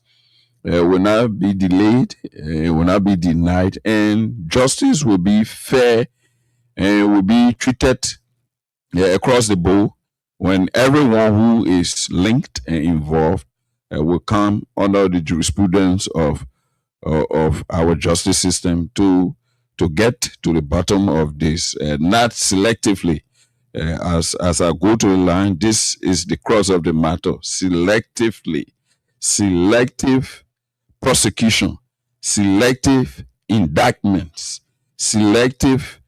Speaker 3: will not be delayed, will not be denied, and justice will be fair and will be treated across the board, when everyone who is linked and involved will come under the jurisprudence of our justice system to get to the bottom of this, not selectively. As I go to the line, this is the crux of the matter. Selectively, selective prosecution, selective indictments, selective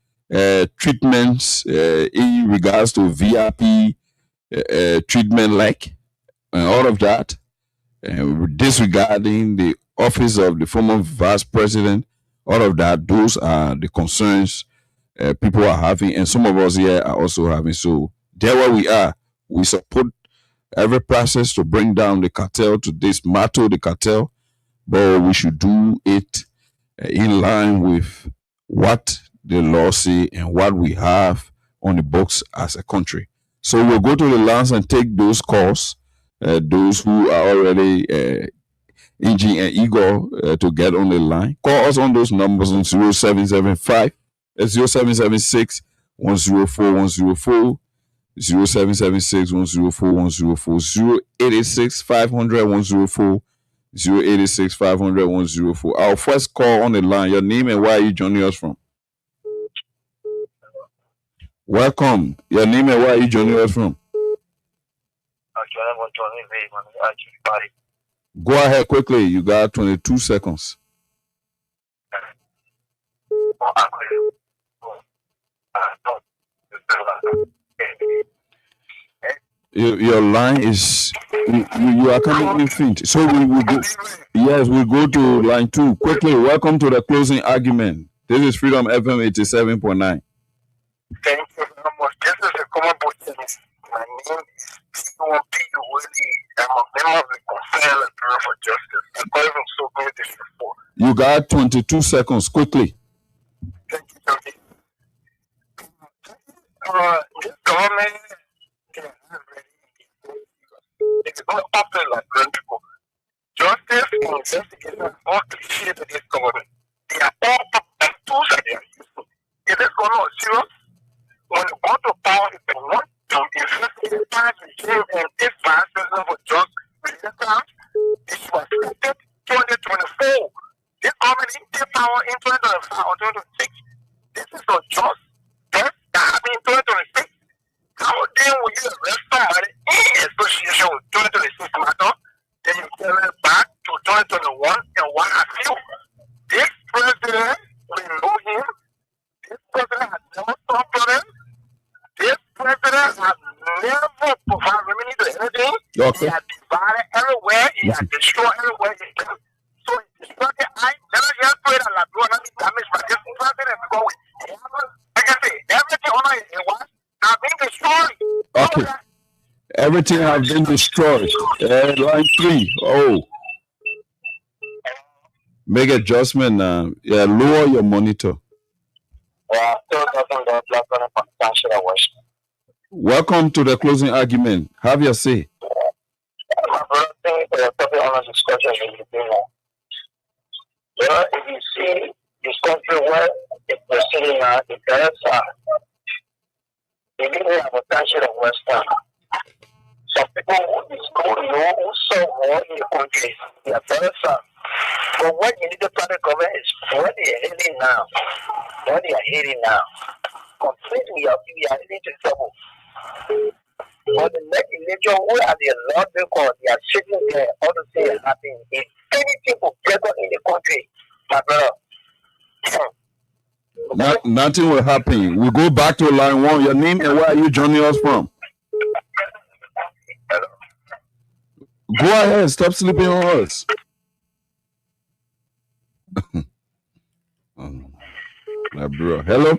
Speaker 3: treatments in regards to VIP treatment, like, and all of that, disregarding the office of the former vice president, all of that. Those are the concerns people are having, and some of us here are also having. So there where we are, we support every process to bring down the cartel, to dismantle the cartel, but we should do it in line with what the law say and what we have on the books as a country. So we'll go to the lines and take those calls, those who are already Ingy and Igor to get on the line. Call us on those numbers on 0775 0776 104 104, 0776 104 104, 086 500 104, 086 500 104. Our first call on the line. Your name and where are you joining us from? Welcome. Your name and where are you joining us from? Go ahead quickly. You got 22 seconds. Your line is you are coming in faint. So we will go. Yes, we go to line 2 quickly. Welcome to the closing argument. This is Freedom FM 87.9.
Speaker 9: Thank you very much. This is a common business. My name is P1P Willie. I'm a member of the Concern and Bureau for Justice. I call him so good this before.
Speaker 3: You got 22 seconds quickly.
Speaker 9: Thank you, Tony. This government, they are not ready. It's not often like grand people. Justice and investigation are all cliche to this government. They are all tools that they are using. Is this government serious? When you go to power, if you want to investigate past regime and this vice president for drug related crimes, it was expected 2024. This government take power in 2025 or 2026. This is not just that happened in 2026. How then will you arrest somebody in association with 2026 matter? Then you carry it back to 2021 and what have you? This president, we know him. This president has never solved problems. This president has never provided remedy to anything.
Speaker 3: Okay.
Speaker 9: He has divided everywhere. He has destroyed everywhere he can. So he destroyed the eye. Never just pray that like blood not be damaged by this president because we haven't, like I say, everything on it was have been destroyed.
Speaker 3: Okay. Everything has been destroyed. Line 3. Oh. Make adjustment now. Yeah, lower your monitor.
Speaker 9: Still talking about black on a potential West.
Speaker 3: Welcome to the closing argument. Have your say.
Speaker 9: My brother, thank you for your topic on the discussion in the people. Well, if you see this country where it's proceeding now, it does they didn't have a potential of Western. Some people who is going know who saw war in the country, they are very sad. But what you need the federal government is what they are heading now. What they are heading now. Completely, we are heading to trouble. But the next election, who are the Lord because they are sitting there, all the things happening. If anything will break out in the country, my brother.
Speaker 3: Nothing will happen. We go back to line 1. Your name and where are you joining us from? Go ahead. Stop sleeping on us. My bro. Hello.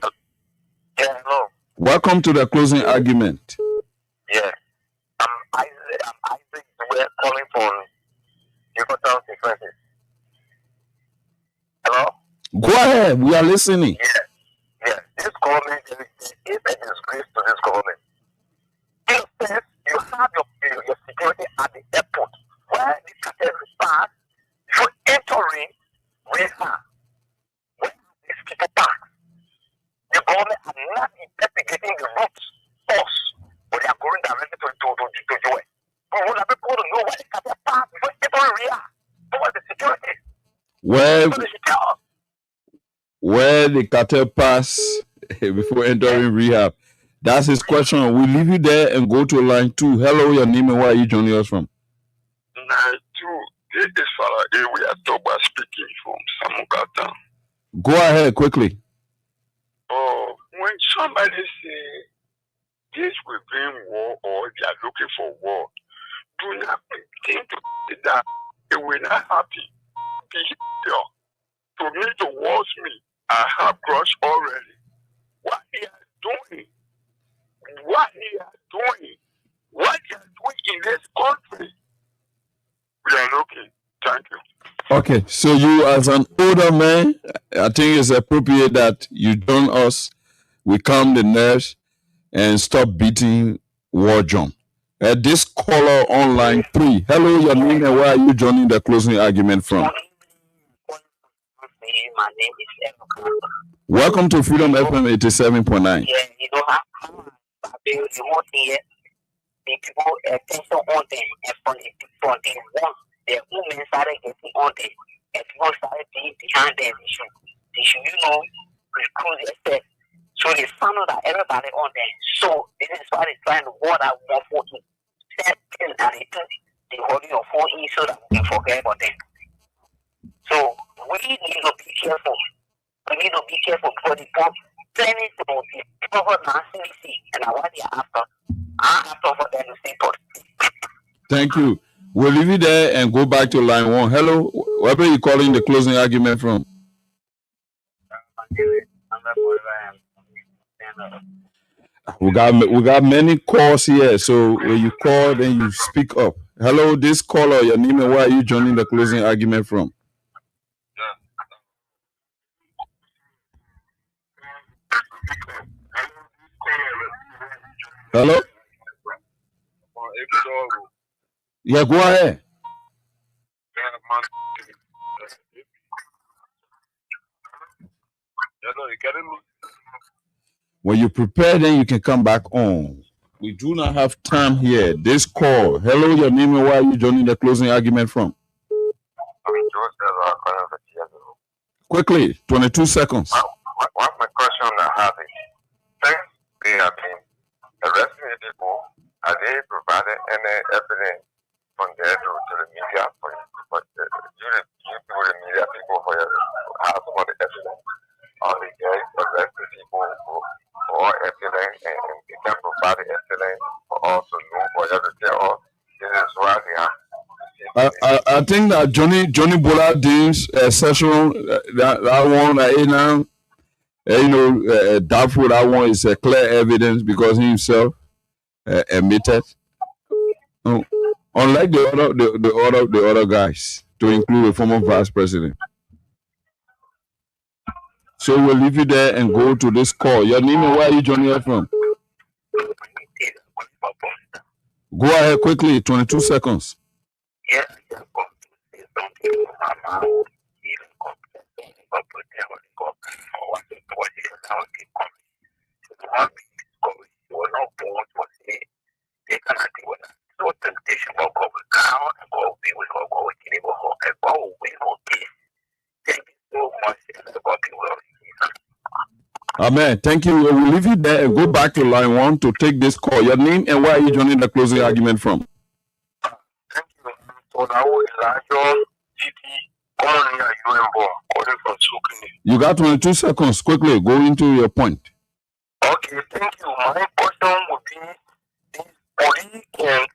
Speaker 9: Yeah, hello.
Speaker 3: Welcome to the closing argument.
Speaker 9: Yeah. I'm Isaac. We're calling from Yucatan Frequencies. Hello?
Speaker 3: Go ahead. We are listening.
Speaker 9: Yeah. This government is a disgrace to this government. Instead, you have your security at the airport where the cartel start for entering where these people pass. The government are not investigating the routes first, but they are going directly to do it. We want people to know where the cartel pass before entering where. So what the security?
Speaker 3: Where the cartel pass before entering rehab. That's his question. We leave you there and go to line 2. Hello, your name and where are you joining us from?
Speaker 10: Line 2. This is Father A. We are talking about speaking from Samukata.
Speaker 3: Go ahead quickly.
Speaker 10: Oh, when somebody say this will bring war or they are looking for war, do not think that it will not happen. Behavior to me towards me, I have crushed already. What they are doing, what they are doing in this country, we are looking. Thank you.
Speaker 3: Okay, so you as an older man, I think it's appropriate that you join us. We calm the nerves and stop beating war drum. This caller on line 3. Hello, your name and where are you joining the closing argument from?
Speaker 9: My name is Evoka.
Speaker 3: Welcome to Freedom FM 87.9.
Speaker 9: Yeah, you know how I've been remote here. The people attention on them and from the one the women started getting on them and people started being behind them. They should recruit themselves. So they found out that everybody on them. So this is why they're trying to ward out 140. That thing and they think they hold your phone in so that we can forget about them. So we need to be careful. We need to be careful because the Pope planning to cover CDC, and I want the after. I have to for them to stay put.
Speaker 3: Thank you. We'll leave it there and go back to line one. Hello, where are you calling the closing argument from? We got many calls here, so when you call, then you speak up. Hello, this caller, your name and where are you joining the closing argument from? Hello? Yeah, go ahead. When you prepare, then you can come back on. We do not have time here. This call. Hello, your name and where are you joining the closing argument from? Quickly, 22 seconds.
Speaker 10: What's my question I have is, since they have been arresting the people, have they provided any evidence from there to the media for you people, the media people, for you to have some of the evidence on the guys arresting people or evidence, and they can provide the evidence for us to know for you to tell us this is why they are.
Speaker 3: I think that Johnny Bollardin's session, that one now, doubtful that one is a clear evidence because he himself admitted. Unlike the other guys, to include the former vice president. So we'll leave you there and go to this call. Your name and where are you joining us from? Go ahead quickly, 22 seconds.
Speaker 9: Yes.
Speaker 3: Amen. Thank you. We'll leave you there and go back to line one to take this call. Your name and where are you joining the closing argument from?
Speaker 10: Thank you. So now
Speaker 3: You got 22 seconds. Quickly, go into your point.
Speaker 10: Okay, thank you. My question would be, if police can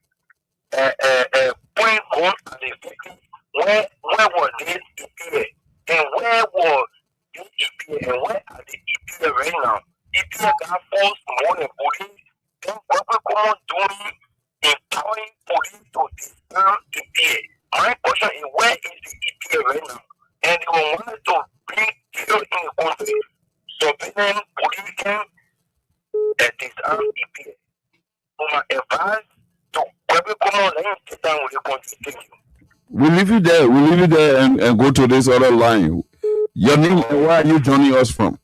Speaker 10: point guns at the victim, where was this EPA? And where was this EPA? And where are the EPA right now? EPA got forced more than police. Then what we come doing, empowering police to disarm EPA. My question is, where is the EPA right now? And they wanted to bring fear in the country. So then police can disarm EPA. So my advice to whoever come on and sit down with the country. Thank you.
Speaker 3: We'll leave you there. We'll leave you there and go to this other line. Your name and where are you joining us from?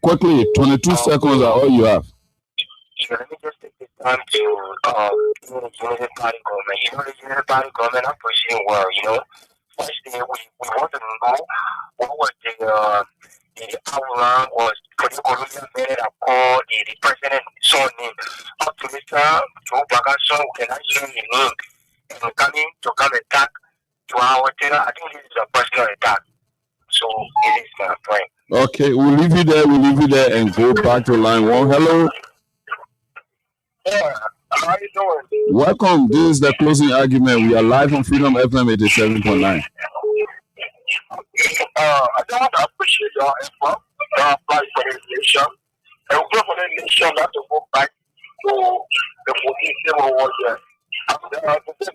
Speaker 3: Quickly, 22 seconds are all you have.
Speaker 9: Yeah, let me just take this time to the Unity Party government. The Unity Party government, I'm pushing well, First thing we want to know what was the outline was for the Colombian men that called the president son name. Up to Mr. Joe Bagason, we cannot hear the name. And coming to come attack to our tenor, I think this is a personal attack. So it is my point.
Speaker 3: Okay, we'll leave you there. We'll leave you there and go back to line one. Hello.
Speaker 10: Yeah, how you doing?
Speaker 3: Welcome. This is the closing argument. We are live on Freedom FM 87.9.
Speaker 10: I just want to appreciate your effort to apply for the nation. And we go for the nation not to go back to the 14th Civil War year. I'm the Roberts,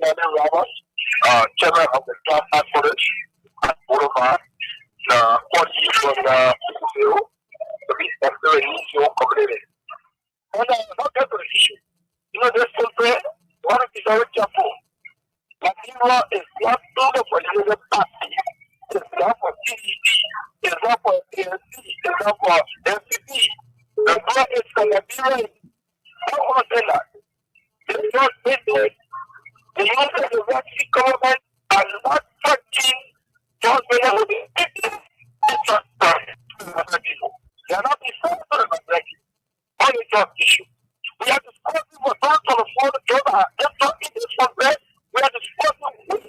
Speaker 10: chairman of the Class Advocate at Boulevard, the 40 from the Zero, to be the initial community. And not get to the issue. There's something, one of the very careful. Latino is not only for the party, it's not for CDC, it's not for ANC, it's not for NCP. The law is for Liberia. I don't want to say that. It's not business. The United States government are not touching just when with the people. It's not people. They are not decided for the black people. On the job issue. We have to support people don't to afford the job. Just not in this one place. We have to support them with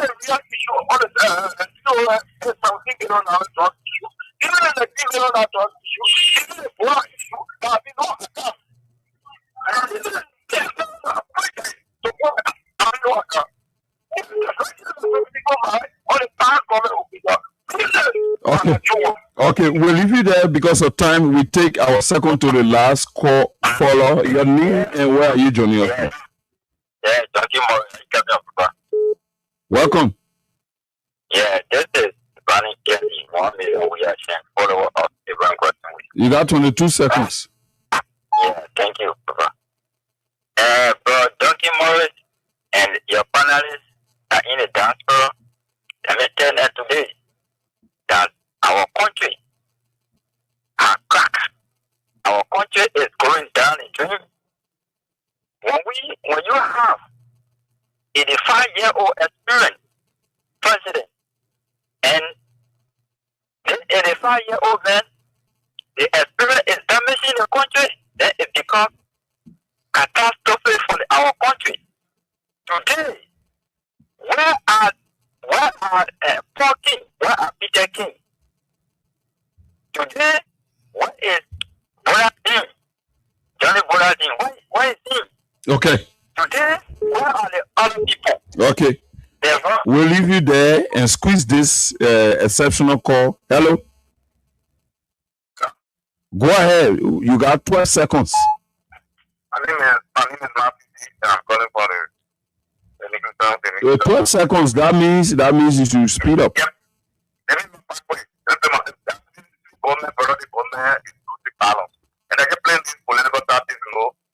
Speaker 10: a real issue on the something you know now drug issue. Even in the thing you know now drug issue, even the Ebola issue, there have been no account.
Speaker 3: Okay. Okay, we'll leave you there because of time. We take our second to the last call. Follow your name and where are you joining us from?
Speaker 9: Yeah, Jackie Morris.
Speaker 3: Welcome.
Speaker 9: Yeah, this is Ronnie Kelly. 1 million we are sharing. Follow up the wrong question.
Speaker 3: You got 22 seconds.
Speaker 9: Yeah, thank you, Papa. Bro, Jackie Morris and your panelists are in the diaspora. Let me tell you today that our country are cracked. Our country is going down in drain. When you have 85-year-old experienced president and this 85-year-old man, the experience is damaging the country, then it becomes catastrophe for our country. Today, where are Paul King? Where are Peter King? Today, what is Boladin? Johnny Boladin, where is he?
Speaker 3: Okay.
Speaker 9: Today, where are the other people?
Speaker 3: Okay. We'll leave you there and squeeze this exceptional call. Hello. Go ahead. You got 12 seconds.
Speaker 10: My name is Matthew. I'm calling for the
Speaker 3: 12 seconds. That means you should speed up.
Speaker 10: Yep. Government is losing balance. And I get playing these political tactics,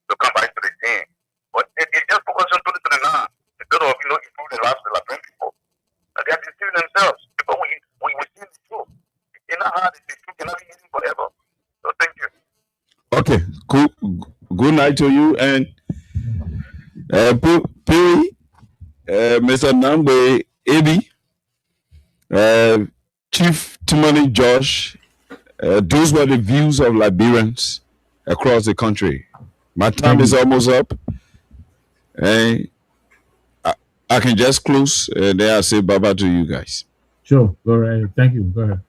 Speaker 10: to come back to the game. But they just focus on 2029 instead of, improve the lives of the 20 people. And they are deceiving themselves because we see the truth. It's not hard, the truth cannot be hidden forever. So thank you.
Speaker 3: Okay, cool. Good night to you. And Mr. Nangbe Ebi, Chief Timothy Josh, those were the views of Liberians across the country. My time is almost up. And I can just close and then I'll say bye-bye to you guys.
Speaker 6: Sure, go ahead. Thank you. Go ahead.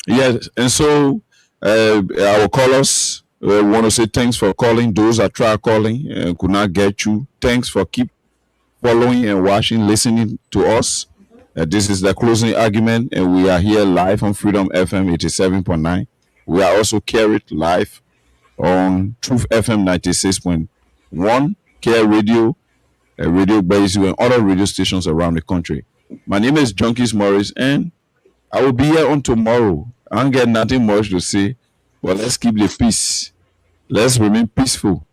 Speaker 3: Yes, and so our callers want to say thanks for calling. Those that tried calling and could not get you, thanks for keep following and watching, listening to us. This is the closing argument, and we are here live on Freedom FM 87.9. We are also carried live on Truth FM 96.1, Care Radio, Radio Bayou, and other radio stations around the country. My name is Junkies Morris, and I will be here on tomorrow. I don't get nothing much to say, but let's keep the peace. Let's remain peaceful.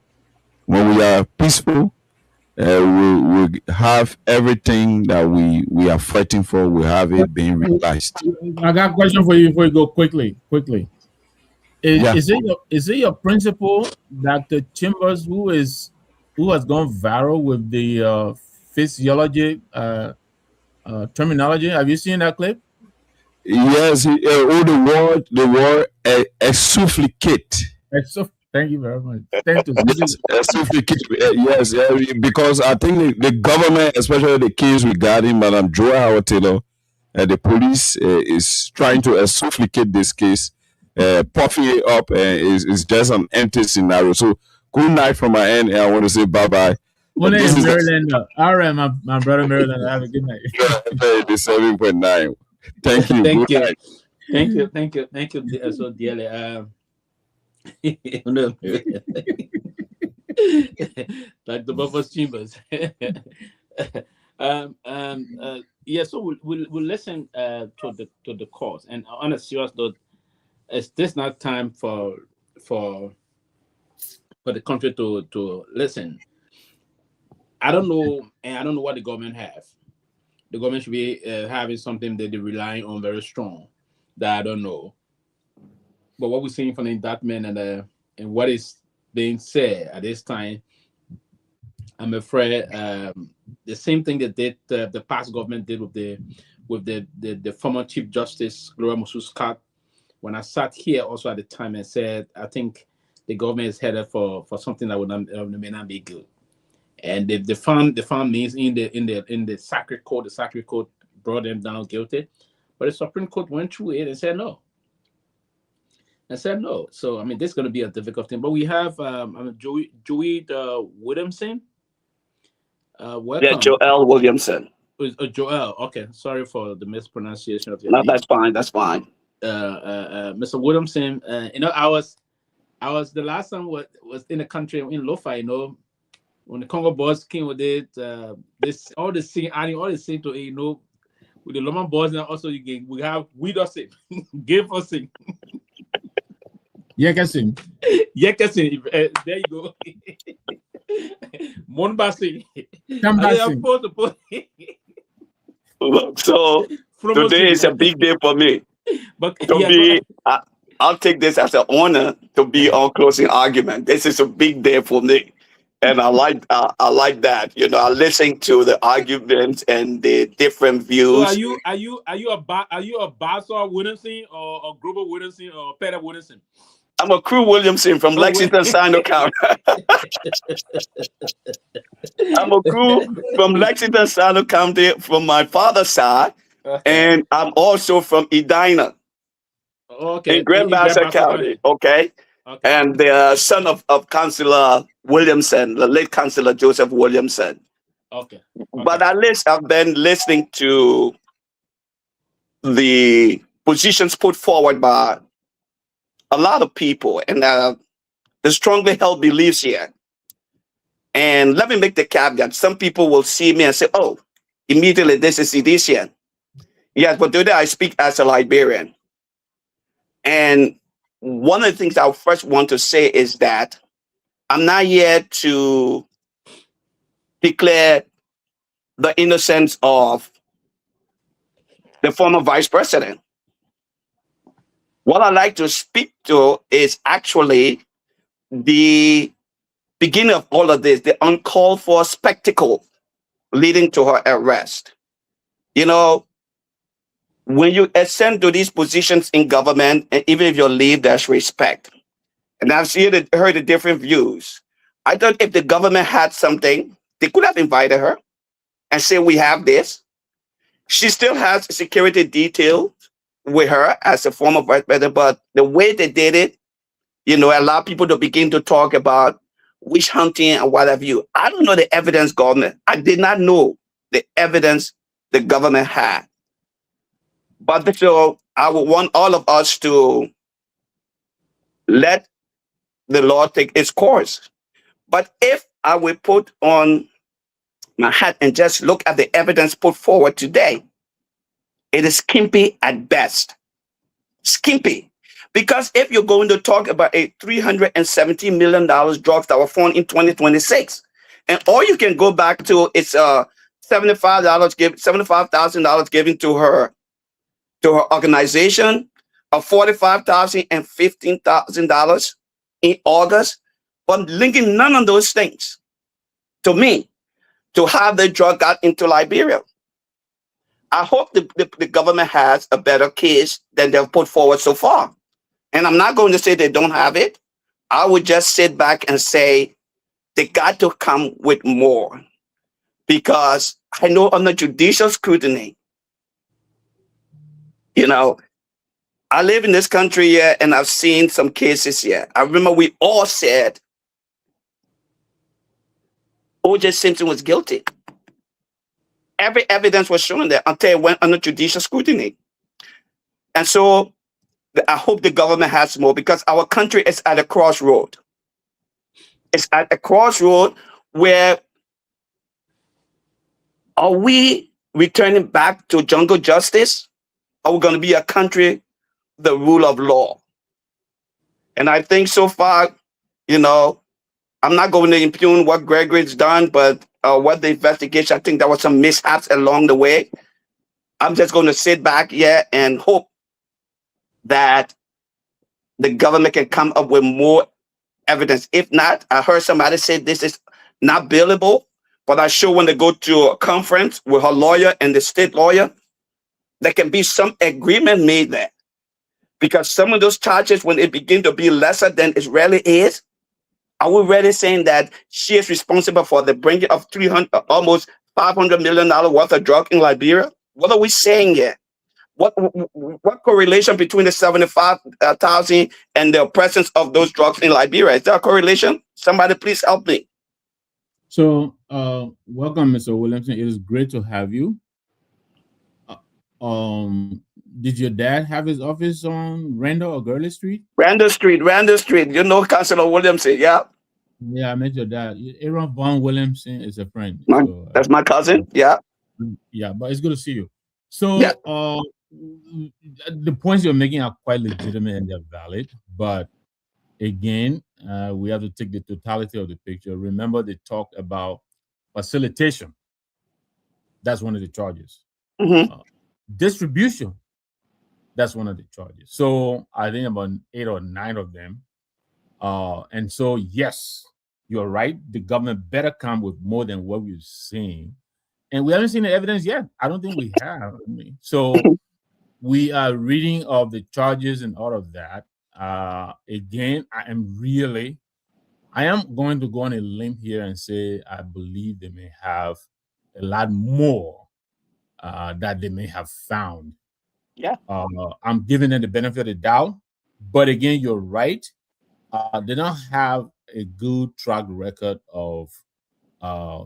Speaker 3: When we are peaceful, we'll have everything that we are fighting for. We have it being realized.
Speaker 6: I got a question for you before you go quickly. Is it your principal, Dr. Chambers, who has gone viral with the physiology terminology? Have you seen that clip?
Speaker 3: Yes, the word exsufflicate.
Speaker 6: Thank you very much.
Speaker 3: Yes, because I think the government, especially the case regarding Madam Joa Howard Taylor, the police is trying to exsufflicate this case, puffing it up, and it's just an empty scenario. So, good night from my end, and I want to say bye-bye.
Speaker 6: Maryland. All right, my brother Maryland. Have a good night.
Speaker 3: 87.9. Thank you.
Speaker 8: Thank you so dearly. Like the Buffalo's Chambers. So we'll listen to the cause. And on a serious note, is this not time for the country to listen? I don't know, and I don't know what the government have. The government should be having something that they're relying on very strong. That I don't know. But what we're seeing from the indictment and what is being said at this time, I'm afraid the same thing that the past government did with the former Chief Justice Gloria Musu-Scott. When I sat here also at the time and said, I think the government is headed for something that may not be good. and they found means in the sacred court. The sacred court brought them down guilty, but the Supreme Court went through it and said no. And said no. So I mean, this is going to be a difficult thing. But we have Joey Williamson.
Speaker 11: Yeah,
Speaker 8: Welcome.
Speaker 11: Joel Williamson.
Speaker 8: Joel. Okay, sorry for the mispronunciation of your
Speaker 11: No,
Speaker 8: name.
Speaker 11: that's fine. That's fine.
Speaker 8: Mr. Williamson. I was the last time was in the country in Lofa. When the Congo boys came with it, this all the sing to with the Loma boys now also we have we don't sing, give us sing.
Speaker 6: Yeah, can sing.
Speaker 8: Yeah, can sing. There you go. Monba sing.
Speaker 6: Come back sing.
Speaker 11: So today is a big day for me.
Speaker 8: But
Speaker 11: I'll take this as an honor to be on closing argument. This is a big day for me, and I like that. I listen to the arguments and the different views.
Speaker 8: So are you a Basel Williamson or a Grover Williamson or Peter Williamson?
Speaker 11: I'm a Crew Williamson from Lexington, Sino County. I'm a Crew from Lexington, Sino County from my father's side, and I'm also from Edina.
Speaker 8: Okay.
Speaker 11: In Grand Bassa County, okay? And the son of Councillor Williamson, the late Councillor Joseph Williamson.
Speaker 8: Okay.
Speaker 11: But at least I've been listening to the positions put forward by a lot of people, and the strongly held beliefs here. And let me make the caveat. Some people will see me and say, oh, immediately this is sedition. Yes, but today I speak as a Liberian. And one of the things I first want to say is that I'm not here to declare the innocence of the former vice president. What I like to speak to is actually the beginning of all of this, the uncalled for spectacle leading to her arrest. When you ascend to these positions in government, and even if you leave, there's respect. And I've heard the different views. I thought if the government had something, they could have invited her and say, we have this. She still has security detail with her as a former vice president, but the way they did it, allowed people to begin to talk about witch hunting and what have you. I don't know the evidence government. I did not know the evidence the government had. But so I would want all of us to let the law take its course. But if I will put on my hat and just look at the evidence put forward today, it is skimpy at best. Skimpy. Because if you're going to talk about a $370 million drugs that were found in 2026, and all you can go back to is $75,000 given to her organization, of $45,000 and $15,000 in August, but linking none of those things to me to have the drug got into Liberia. I hope the government has a better case than they've put forward so far. And I'm not going to say they don't have it. I would just sit back and say they got to come with more. Because I know under judicial scrutiny, I live in this country here and I've seen some cases here. I remember we all said O.J. Simpson was guilty. Every evidence was shown there until it went under judicial scrutiny. And so I hope the government has more, because our country is at a crossroad. It's at a crossroad where are we returning back to jungle justice? Are we going to be a country, the rule of law? And I think so far, I'm not going to impugn what Gregory's done, but what the investigation, I think there was some mishaps along the way. I'm just going to sit back here and hope that the government can come up with more evidence. If not, I heard somebody say this is not billable, but I'm sure when they go to a conference with her lawyer and the state lawyer, there can be some agreement made there. Because some of those charges, when it begin to be lesser than it really is, Are we really saying that she is responsible for the bringing of 300, almost $500 million worth of drug in Liberia? What are we saying here? What correlation between the 75,000 and the presence of those drugs in Liberia? Is there a correlation? Somebody please help me.
Speaker 6: So, welcome, Mr. Williamson. It is great to have you. Did your dad have his office on Randall or Gurley Street?
Speaker 11: Randall Street, Randall Street. You know Councilor Williamson, yeah?
Speaker 6: Yeah, I met your dad. Aaron Vaughn Williamson is a friend.
Speaker 11: That's my cousin, yeah.
Speaker 6: Yeah, but it's good to see you.
Speaker 11: Yeah.
Speaker 6: So, the points you're making are quite legitimate and they're valid, but again, we have to take the totality of the picture. Remember, they talked about facilitation. That's one of the charges. Distribution. That's one of the charges. So I think about 8 or 9 of them. And so, yes, you're right. The government better come with more than what we've seen. And we haven't seen the evidence yet. I don't think we have. So we are reading of the charges and all of that. Again, I am going to go on a limb here and say I believe they may have a lot more that they may have found.
Speaker 11: Yeah.
Speaker 6: I'm giving them the benefit of the doubt. But again, you're right. They don't have a good track record of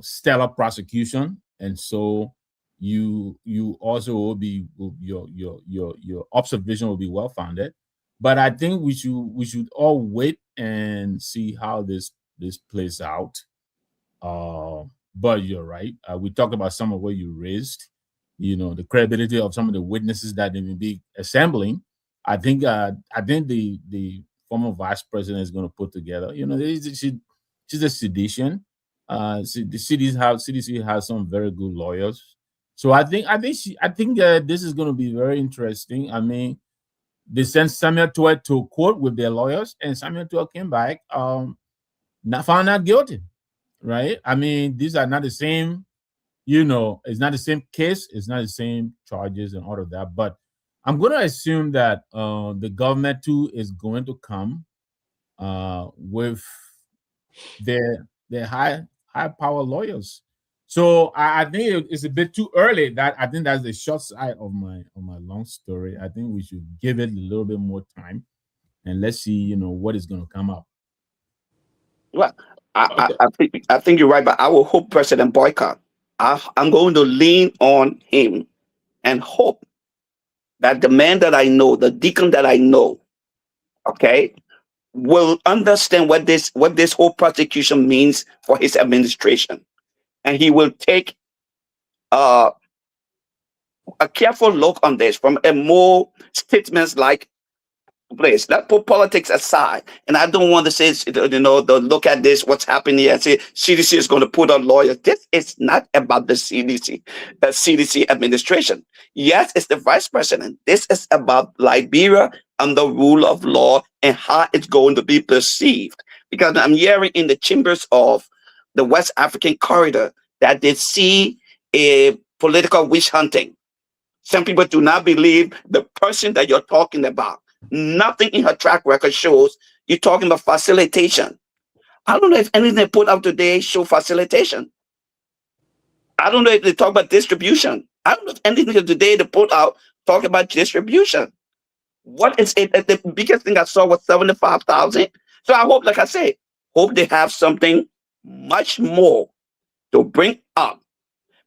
Speaker 6: stellar prosecution. And so you also will be your observation will be well founded. But I think we should all wait and see how this plays out. But you're right. We talked about some of what you raised. The credibility of some of the witnesses that they may be assembling. I think the former vice president is going to put together. She's a sedition. The CDC has some very good lawyers. So I think this is going to be very interesting. I mean, they sent Samuel Tuet to court with their lawyers, and Samuel Tuet came back, not found not guilty, right? I mean, these are not the same. It's not the same case. It's not the same charges and all of that. But I'm going to assume that the government too is going to come with their high power lawyers. So I think it's a bit too early. That I think that's the short side of my long story. I think we should give it a little bit more time, and let's see, what is going to come up.
Speaker 11: Well, I think you're right, but I will hope President Boycott. I'm going to lean on him and hope that the man that I know, the deacon that I know, okay, will understand what this whole prosecution means for his administration, and he will take a careful look on this from a more statements-like place. Let's put politics aside, and I don't want to say, look at this, what's happening here, and say CDC is going to put on lawyers. This is not about the CDC administration. Yes, it's the vice president. This is about Liberia and the rule of law and how it's going to be perceived. Because I'm hearing in the chambers of the West African corridor that they see a political witch hunting. Some people do not believe the person that you're talking about. Nothing in her track record shows you're talking about facilitation. I don't know if anything they put out today show facilitation. I don't know if they talk about distribution. I don't know if anything today they put out talk about distribution. What is it? The biggest thing I saw was 75,000. So I hope, like I say, hope they have something much more to bring up.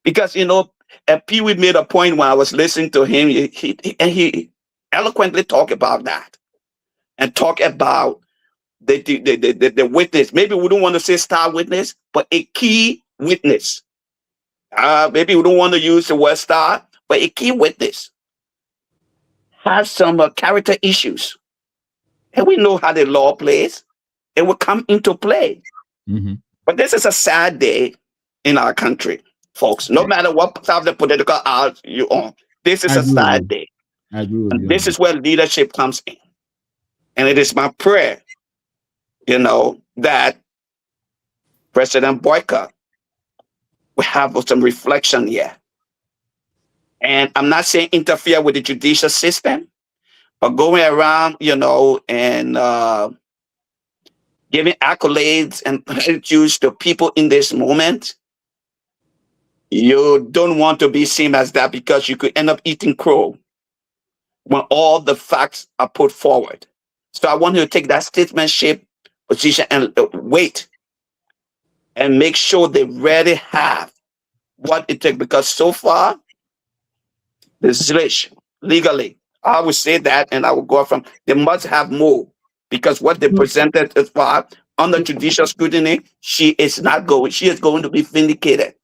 Speaker 11: Because, Pee Wee made a point when I was listening to him, he eloquently talk about that and talk about the witness. Maybe we don't want to say star witness, but a key witness. Maybe we don't want to use the word star, but a key witness has some character issues, and we know how the law plays. It will come into play.
Speaker 6: Mm-hmm.
Speaker 11: But this is a sad day in our country, folks. No matter what side of the political aisle you're on, this is a sad day.
Speaker 6: I agree with
Speaker 11: and
Speaker 6: you.
Speaker 11: This is where leadership comes in. And it is my prayer, that President Boycott will have some reflection here. And I'm not saying interfere with the judicial system, but going around, and giving accolades and platitudes to people in this moment, you don't want to be seen as that, because you could end up eating crow when all the facts are put forward. So I want you to take that statesmanship position and wait and make sure they really have what it takes, because so far, the Zlish, legally, I would say that, and I will go from, they must have more, because what they presented as far under judicial scrutiny, she is going to be vindicated.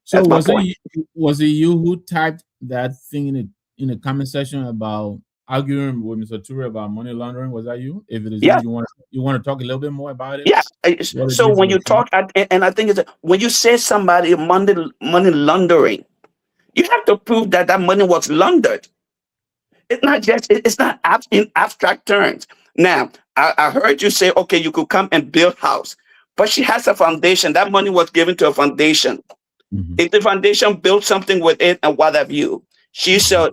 Speaker 6: So
Speaker 11: That's my point.
Speaker 6: was it you who typed that thing in the comment section about arguing with Mr. Toure about money laundering? Was that you? If it is
Speaker 11: Yeah.
Speaker 6: you want to talk a little bit more about it?
Speaker 11: Yeah.
Speaker 6: What it
Speaker 11: So
Speaker 6: is
Speaker 11: when
Speaker 6: you
Speaker 11: you
Speaker 6: were saying?
Speaker 11: talk, and I think it's when you say somebody money laundering, you have to prove that that money was laundered. It's not just, it's not in abstract terms. Now, I heard you say, okay, you could come and build house, but she has a foundation. That money was given to a foundation.
Speaker 6: Mhm.
Speaker 11: If the foundation built something with it and what have you, she said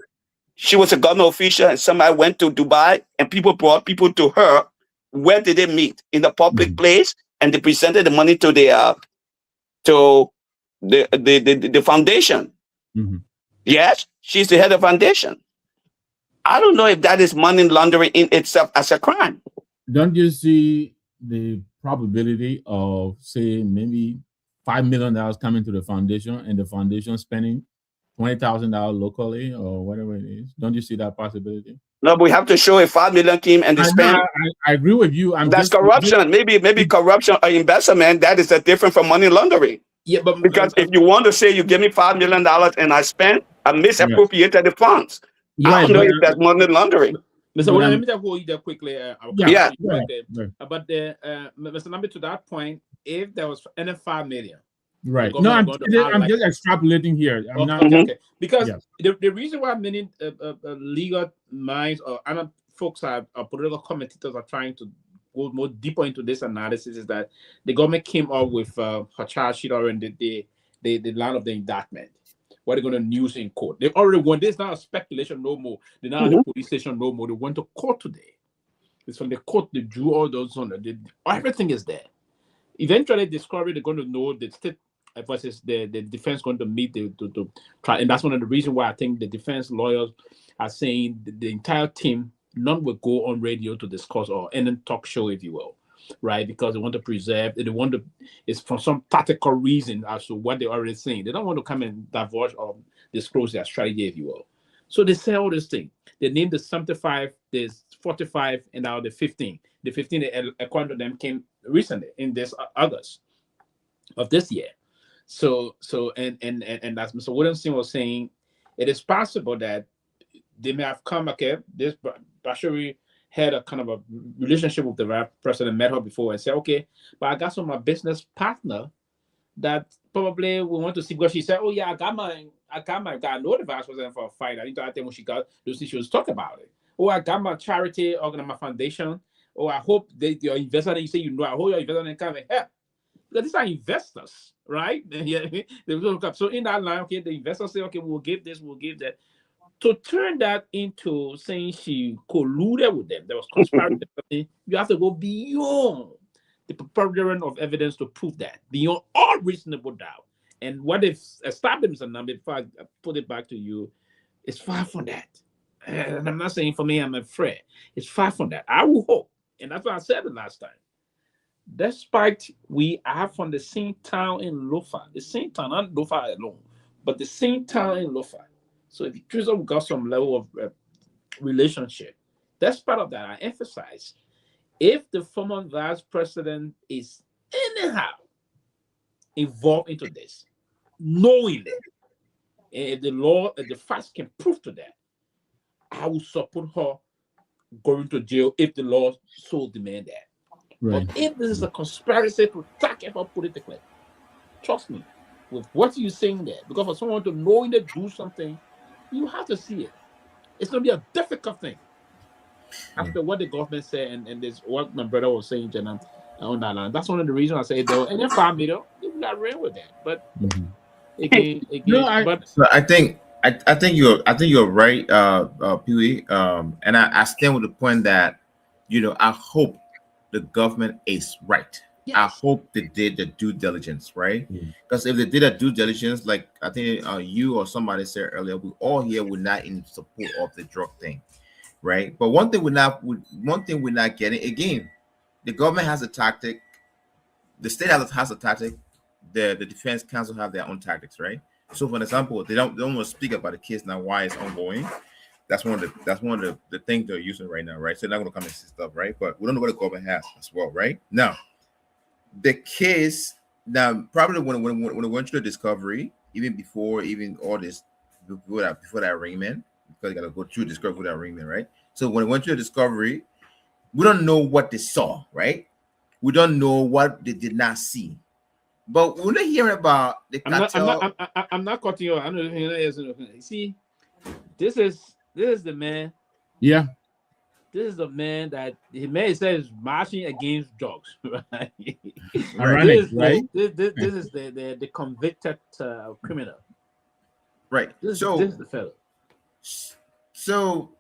Speaker 11: she was a government official and somebody went to Dubai and people brought people to her. Where did they meet? In the public place, and they presented the money to to the foundation.
Speaker 6: Mhm.
Speaker 11: Yes, she's the head of foundation. I don't know if that is money laundering in itself as a crime.
Speaker 6: Don't you see the probability of, say, maybe $5 million coming to the foundation and the foundation spending $20,000 locally or whatever it is? Don't you see that possibility?
Speaker 11: No, but we have to show a 5 million team and they
Speaker 6: I know.
Speaker 11: spend.
Speaker 6: I agree with you.
Speaker 11: That's corruption. Maybe corruption or investment, that is a different from money laundering.
Speaker 8: Yeah, but
Speaker 11: Because if you want to say you give me $5 million and I spend, I misappropriated the funds. I don't know if that's money laundering.
Speaker 8: Mr. William, let me just hold you there quickly.
Speaker 11: Yeah.
Speaker 8: But Mr. Number, to that point, if there was any 5 million,
Speaker 6: right? No, I'm just extrapolating here. I'm not
Speaker 8: okay. Because the reason why many legal minds or other folks or political commentators are trying to go more deeper into this analysis is that the government came up with her charge sheet already, the line of the indictment. What they're going to use in court. They already won. This is not a speculation no more. They're not at the police station no more. They went to court today. It's from the court. They drew all those on. Everything is there. Eventually, discovery, they're going to know the state versus the defense going to meet to try. And that's one of the reasons why I think the defense lawyers are saying the entire team, none will go on radio to discuss or any talk show, if you will. Right, because they want to preserve, they want to, it's for some tactical reason as to what they're already saying. They don't want to come and divulge or disclose their strategy, if you will. So they say all this thing. They named the 75, there's 45, and now the 15. The 15, according to them, came recently in this August of this year. So and as Mr. Williamson was saying, it is possible that they may have come, okay, this Bashiri had a kind of a relationship with the president, met her before and said, okay, but I got some of my business partner that probably we want to see, because she said, oh yeah, I got my guy, I know the vice president for a fight. I need to ask them when she got those issues, talk about it. Oh, I got my charity, my foundation. Oh, I hope your investor, and you say, I hope your investor can come and help. Because these are investors, right? Yeah, they look up. So in that line, okay, the investors say, okay, we'll give this, we'll give that. To turn that into saying she colluded with them, there was conspiracy. You have to go beyond the preponderance of evidence to prove that, beyond all reasonable doubt. And what they've established, and before I put it back to you, is far from that. And I'm not saying for me, I'm afraid. It's far from that. I will hope, and that's what I said the last time. Despite we are from the same town in Lofa, the same town, not Lofa alone, but the same town in Lofa. So if you choose up, got some level of relationship. That's part of that. I emphasize, if the former vice president is anyhow involved into this, knowingly, and if the law, if the facts can prove to that, I will support her going to jail if the law so demand that. Right. But if this is a conspiracy to target her politically, trust me, with what you're saying there, because for someone to knowingly do something, you have to see it. It's going to be a difficult thing. After what the government said, and this what my brother was saying, Jenna, on that line. That's one of the reasons I say though, and then 5 million, they got ran with that. But again,
Speaker 4: so I think you're right, Pee-wee. And I stand with the point that, I hope the government is right. I
Speaker 8: Yes.
Speaker 4: hope they did the due diligence, right?
Speaker 6: Mm.
Speaker 4: Because if they did a due diligence, like I think you or somebody said earlier, we all here would not in support of the drug thing, right? But one thing we're not getting again, the government has a tactic, the state has a tactic, the defense council have their own tactics, right? So for example, they don't want to speak about the case now why it's ongoing. That's one of the things they're using right now, right? So they're not gonna come and see stuff, right? But we don't know what the government has as well, right? Now the case now probably when it went to the discovery, even before even all this before that arraignment, because you gotta go through discovery for that arraignment, right? So when it went to the discovery, we don't know what they saw, right? We don't know what they did not see. But we're not hearing about the
Speaker 8: I'm not. I'm not.
Speaker 4: cartel.
Speaker 8: I'm not cutting you off. I know. See, this is the man.
Speaker 6: Yeah.
Speaker 8: This is the man that the man says marching against drugs. Right?
Speaker 4: Right,
Speaker 6: Ironic, right?
Speaker 8: This is the convicted criminal.
Speaker 4: right.
Speaker 8: This is the fellow.
Speaker 4: So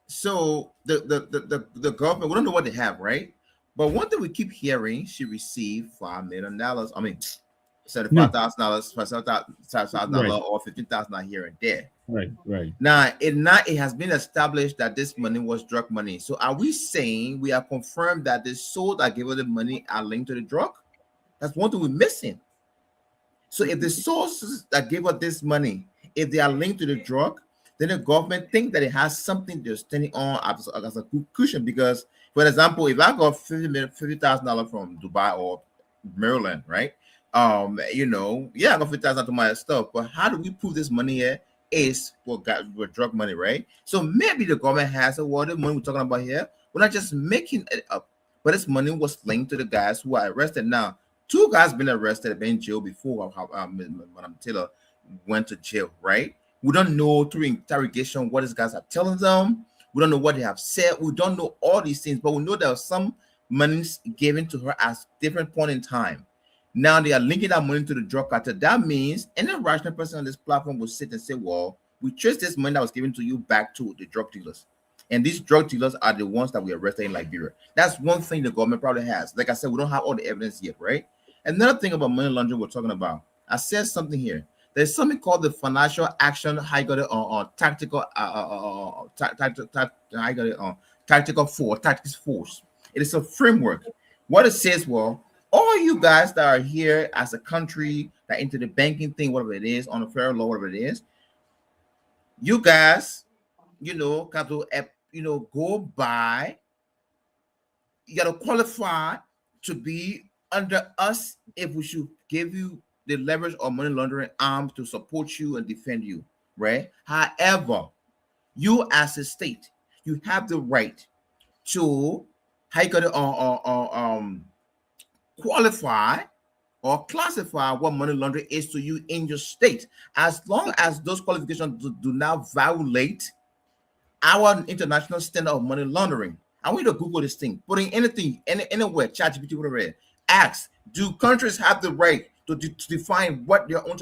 Speaker 4: so the government, we don't know what they have, right? But one thing we keep hearing, she received $5 million. I mean,
Speaker 6: No.
Speaker 4: $75,000,
Speaker 6: Right.
Speaker 4: $7,000, or $15,000 here and there.
Speaker 6: Right.
Speaker 4: Now, it has been established that this money was drug money. So, are we saying we are confirmed that the soul that gave her the money are linked to the drug? That's one thing we're missing. So if the sources that gave us this money, if they are linked to the drug, then the government think that it has something they're standing on as a good cushion. Because, for example, if I got $50,000 from Dubai or Maryland, right? Yeah, I got 50,000 to my stuff. But how do we prove this money here is for drug money, right? So maybe the government has a what the money we're talking about here. We're not just making it up, but this money was linked to the guys who are arrested now. Two guys been arrested, been in jail before. Madam Taylor went to jail, right? We don't know through interrogation what these guys are telling them. We don't know what they have said. We don't know all these things, but we know there was some money given to her at different point in time. Now they are linking that money to the drug cartel. That means any rational person on this platform will sit and say, "Well, we trace this money that was given to you back to the drug dealers." And these drug dealers are the ones that we arrested in Liberia. That's one thing the government probably has. Like I said, we don't have all the evidence yet, right? Another thing about money laundering we're talking about, I said something here. There's something called the Financial Action High Tactical Tactical Force, Tactics Force. It is a framework. What it says, well, all you guys that are here as a country that into the banking thing, whatever it is, on the federal law, whatever it is, you guys, got to go by. You got to qualify to be under us if we should give you the leverage or money laundering arms to support you and defend you, right? However, you as a state, you have the right to how you got to qualify or classify what money laundering is to you in your state, as long as those qualifications do not violate our international standard of money laundering. I want you to Google this thing, putting anything, anywhere, ChatGPT, whatever. Ask, do countries have the right to define what their own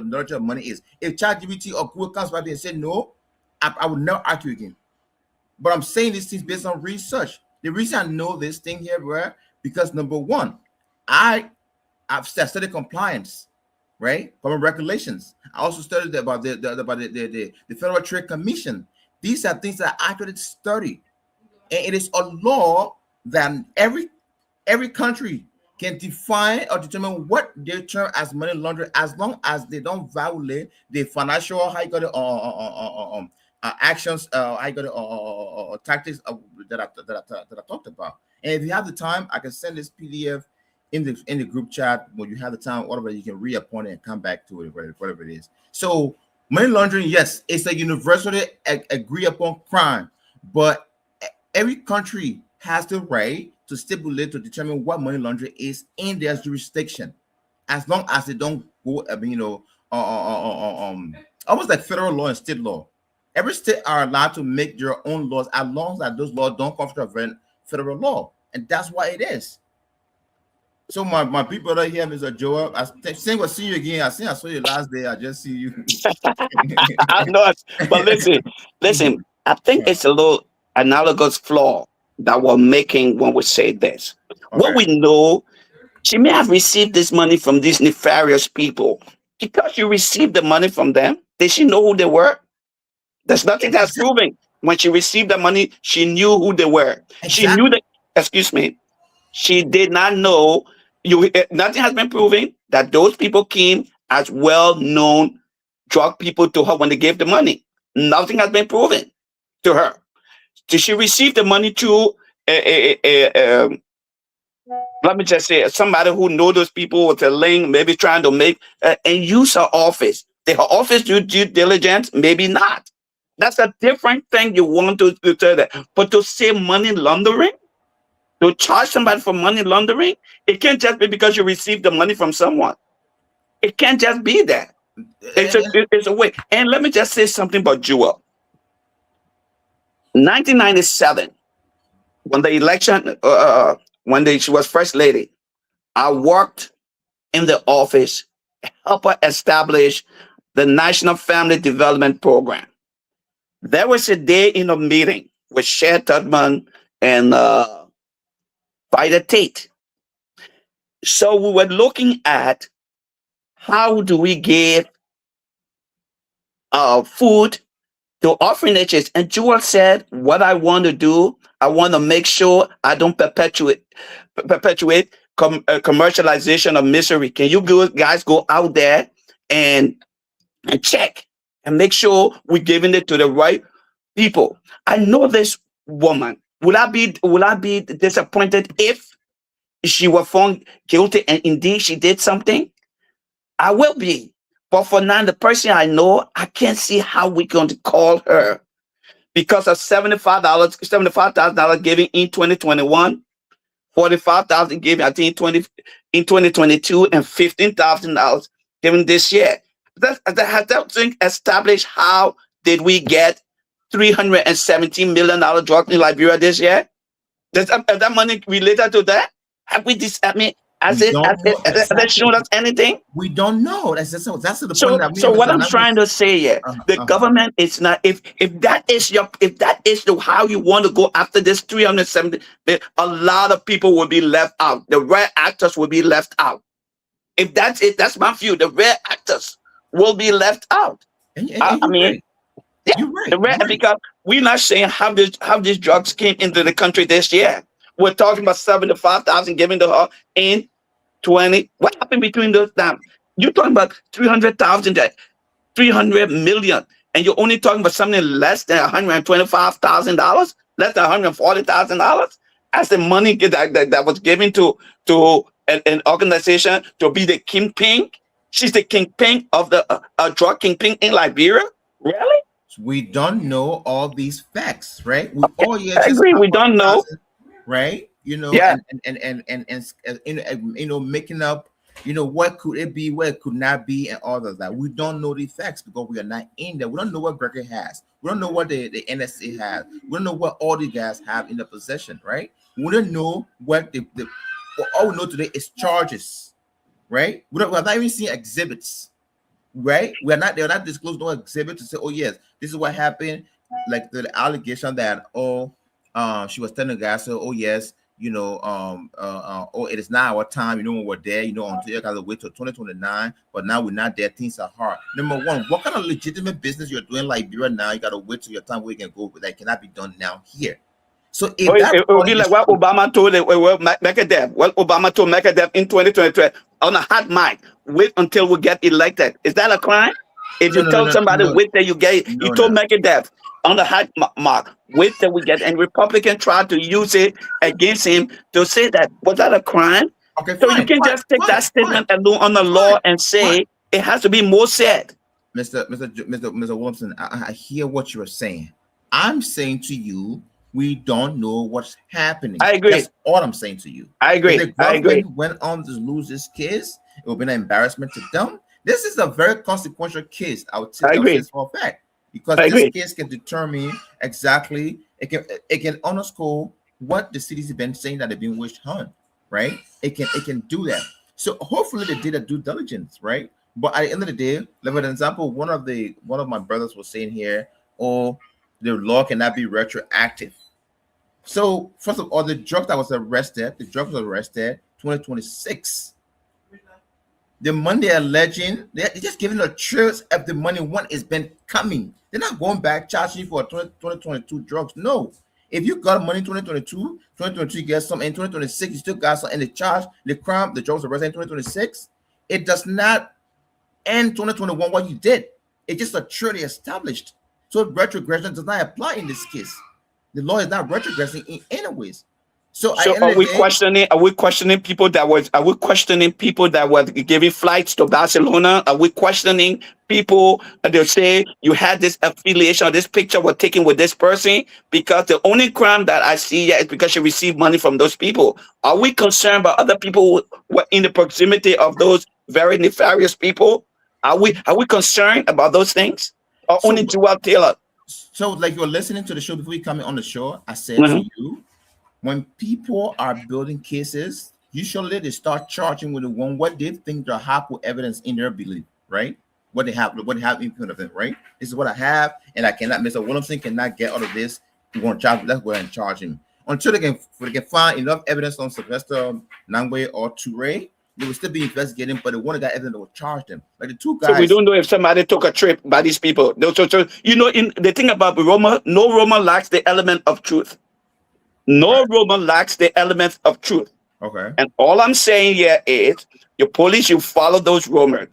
Speaker 4: knowledge of money is? If ChatGPT or Google comes back and say no, I would never argue again. But I'm saying these things based on research. The reason I know this thing here, right? Because number one, I've studied compliance, right? From regulations. I also studied about the Federal Trade Commission. These are things that I actually studied. And it is a law that every country can define or determine what they term as money laundering, as long as they don't violate the financial actions, tactics that I talked about. And if you have the time, I can send this PDF in the group chat. When you have the time, whatever, you can read upon it and come back to it, whatever it is. So money laundering, yes, it's a universally agreed upon crime, but every country has the right to stipulate to determine what money laundering is in their jurisdiction, as long as they don't go, almost like federal law and state law. Every state are allowed to make their own laws as long as those laws don't contravene federal law, and that's why it is. So my people that here, Mr. Joel, I think we'll see you again. I saw you last day. I just see you.
Speaker 11: I know, but listen. I think it's a little analogous flaw. that we're making when we say this. What
Speaker 4: Okay.
Speaker 11: we know, she may have received this money from these nefarious people. Because you received the money from them, did she know who they were? There's nothing that's
Speaker 4: Exactly.
Speaker 11: proving. When she received the money, she knew who they were. She knew
Speaker 4: Exactly.
Speaker 11: that, excuse me, she did not know. Nothing has been proven that those people came as well-known drug people to her when they gave the money. Nothing has been proven to her. Did she receive the money through let me just say, somebody who know those people with a link, maybe trying to make and use her office. Did her office do due diligence? Maybe not. That's a different thing you want to tell that. But to say money laundering, to charge somebody for money laundering, it can't just be because you received the money from someone. It can't just be that. It's a way. And let me just say something about Jewel. 1997, when the election, she was first lady, I worked in the office, help her establish the National Family Development Program. There was a day in a meeting with Cher Tubman and Vida Tate. So we were looking at how do we give food to orphanages. And Jewel said, what I want to do, I want to make sure I don't perpetuate commercialization of misery. Can you guys go out there and check and make sure we're giving it to the right people? I know this woman. Will I be disappointed if she were found guilty and indeed she did something? I will be. But for now, the person I know, I can't see how we're going to call her because of $75,000 given in 2021, 45,000 given I think in 2022, and $15,000 given this year. Has that thing established how did we get $317 million drug in Liberia this year? Is that money related to that? Have we this? I mean,
Speaker 4: We don't know
Speaker 11: has it
Speaker 4: exactly.
Speaker 11: shown us anything?
Speaker 4: We don't know. That's the point
Speaker 11: So,
Speaker 4: that me
Speaker 11: so
Speaker 4: and
Speaker 11: what
Speaker 4: Mr.
Speaker 11: I'm trying to say here, the
Speaker 4: Uh-huh.
Speaker 11: government is not. If that is how you want to go after this 370, a lot of people will be left out. The rare actors will be left out. If that's it, that's my view. The rare actors will be left out.
Speaker 4: And
Speaker 11: I
Speaker 4: you're
Speaker 11: mean,
Speaker 4: right.
Speaker 11: yeah,
Speaker 4: You're right.
Speaker 11: the rare
Speaker 4: You're right.
Speaker 11: because we're not saying how these drugs came into the country this year. We're talking about 75,000 given to her in 20. What happened between those times? You're talking about 300,000, 300 million, and you're only talking about something less than $125,000, less than $140,000 as the money that was given to an organization to be the kingpin. She's the kingpin of the drug kingpin in Liberia. Really?
Speaker 4: We don't know all these facts, right? We
Speaker 11: Okay,
Speaker 4: all yeah
Speaker 11: I
Speaker 4: just
Speaker 11: agree.
Speaker 4: half
Speaker 11: We
Speaker 4: a
Speaker 11: don't know.
Speaker 4: dozen, right?
Speaker 11: Yeah,
Speaker 4: Making up, what could it be, what it could not be, and all of that. We don't know the facts because we are not in there. We don't know what Gregory has. We don't know what the NSA has. We don't know what all the guys have in their possession, right? We don't know what all we know today is charges, right? We have not even seen exhibits, right? They're not disclosed no exhibit to say, oh yes, this is what happened. Like the allegation that she was telling the guy, so oh yes, oh it is now our time, when we're there, until you gotta wait till 2029, but now we're not there, things are hard. Number one, what kind of legitimate business you're doing like Liberia now? You gotta wait till your time where you can go, but that cannot be done now here. So if that
Speaker 11: it will be
Speaker 4: recording
Speaker 11: like
Speaker 4: is
Speaker 11: what
Speaker 4: true,
Speaker 11: Obama told Medvedev. Well, Obama told Medvedev in 2023 on a hot mic. Wait until we get elected. Is that a crime? If
Speaker 4: no
Speaker 11: you
Speaker 4: no no
Speaker 11: tell
Speaker 4: no
Speaker 11: somebody
Speaker 4: no
Speaker 11: wait till you get, you
Speaker 4: no
Speaker 11: told
Speaker 4: no.
Speaker 11: Medvedev on the hot mark. Wait till we get, and Republican tried to use it against him to say that was that a crime?
Speaker 4: Okay,
Speaker 11: So you
Speaker 4: fine,
Speaker 11: can just take that
Speaker 4: fine,
Speaker 11: statement alone on the law
Speaker 4: fine,
Speaker 11: and
Speaker 4: fine.
Speaker 11: say it has to be more said.
Speaker 4: Mr. Wilson, I hear what you're saying. I'm saying to you, we don't know what's happening.
Speaker 11: I agree.
Speaker 4: That's all I'm saying to you.
Speaker 11: I
Speaker 4: If the
Speaker 11: agree. I agree.
Speaker 4: government went on to lose this case, it would be an embarrassment to them. This is a very consequential case. I'll say
Speaker 11: I
Speaker 4: this for a fact because
Speaker 11: I
Speaker 4: this
Speaker 11: agree.
Speaker 4: case can determine exactly. It can underscore what the city's been saying that they've been wished on, right? It can do that. So hopefully they did a due diligence, right? But at the end of the day, like for example, one of my brothers was saying here, oh, the law cannot be retroactive. So first of all, the drug that was arrested, 2026. The money they're alleging, they're just giving a trace of the money when it's been coming. They're not going back charging you for 2022 drugs. No. If you got money in 2022, 2023 you get some, in 2026 you still got some, and the charge, the crime, the drugs arrested in 2026, it does not end 2021 what you did. It's just a truly established. So retrogression does not apply in this case. The law is not retrogressing in any ways. So at the
Speaker 11: So
Speaker 4: end of the day,
Speaker 11: are we questioning people that were giving flights to Barcelona? Are we questioning people they say you had this affiliation or this picture was taken with this person? Because the only crime that I see here is because she received money from those people. Are we concerned about other people who were in the proximity of those very nefarious people? Are we concerned about those things? Or
Speaker 4: so
Speaker 11: only Joel Taylor?
Speaker 4: so like you're listening to the show before you come on the show, I said to
Speaker 11: Mhm.
Speaker 4: you, when people are building cases, usually they start charging with the one what they think they have with evidence in their belief, right? What they have in front of them, right? This is what I have, and I cannot. Mr. Williamson cannot get out of this. We want to charge. Let's go ahead and charge him until they can find enough evidence on Sylvester Nangwe or Toure. They will still be investigating, but the one that got evidence that will charge them. Like the two
Speaker 11: So we
Speaker 4: guys.
Speaker 11: don't know if somebody took a trip by these people. So you know, in the thing about Roma, no Roma lacks the element of truth.
Speaker 4: Okay.
Speaker 11: No Roma lacks the element of truth.
Speaker 4: Okay.
Speaker 11: And all I'm saying here is, your police, you follow those rumors.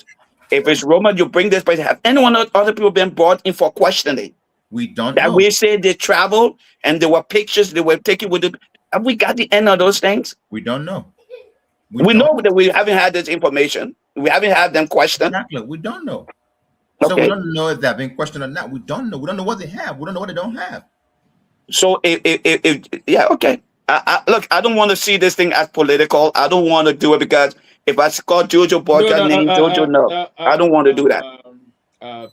Speaker 11: If it's Roma, you bring this person. Have anyone or other people been brought in for questioning?
Speaker 4: We don't
Speaker 11: That
Speaker 4: know.
Speaker 11: we say they traveled and there were pictures they were taken with them. Have we got the end of those things?
Speaker 4: We don't know.
Speaker 11: We know that we haven't had this information. We haven't had them question.
Speaker 4: Exactly. We don't know. So we
Speaker 11: Okay.
Speaker 4: don't know if they've been questioned or not. We don't know. We don't know what they have. We don't know what they don't have.
Speaker 11: So yeah, okay. Look, I don't want to see this thing as political. I don't want to do it because if I call Jojo Boyka name, Jojo, no, I don't want to do that.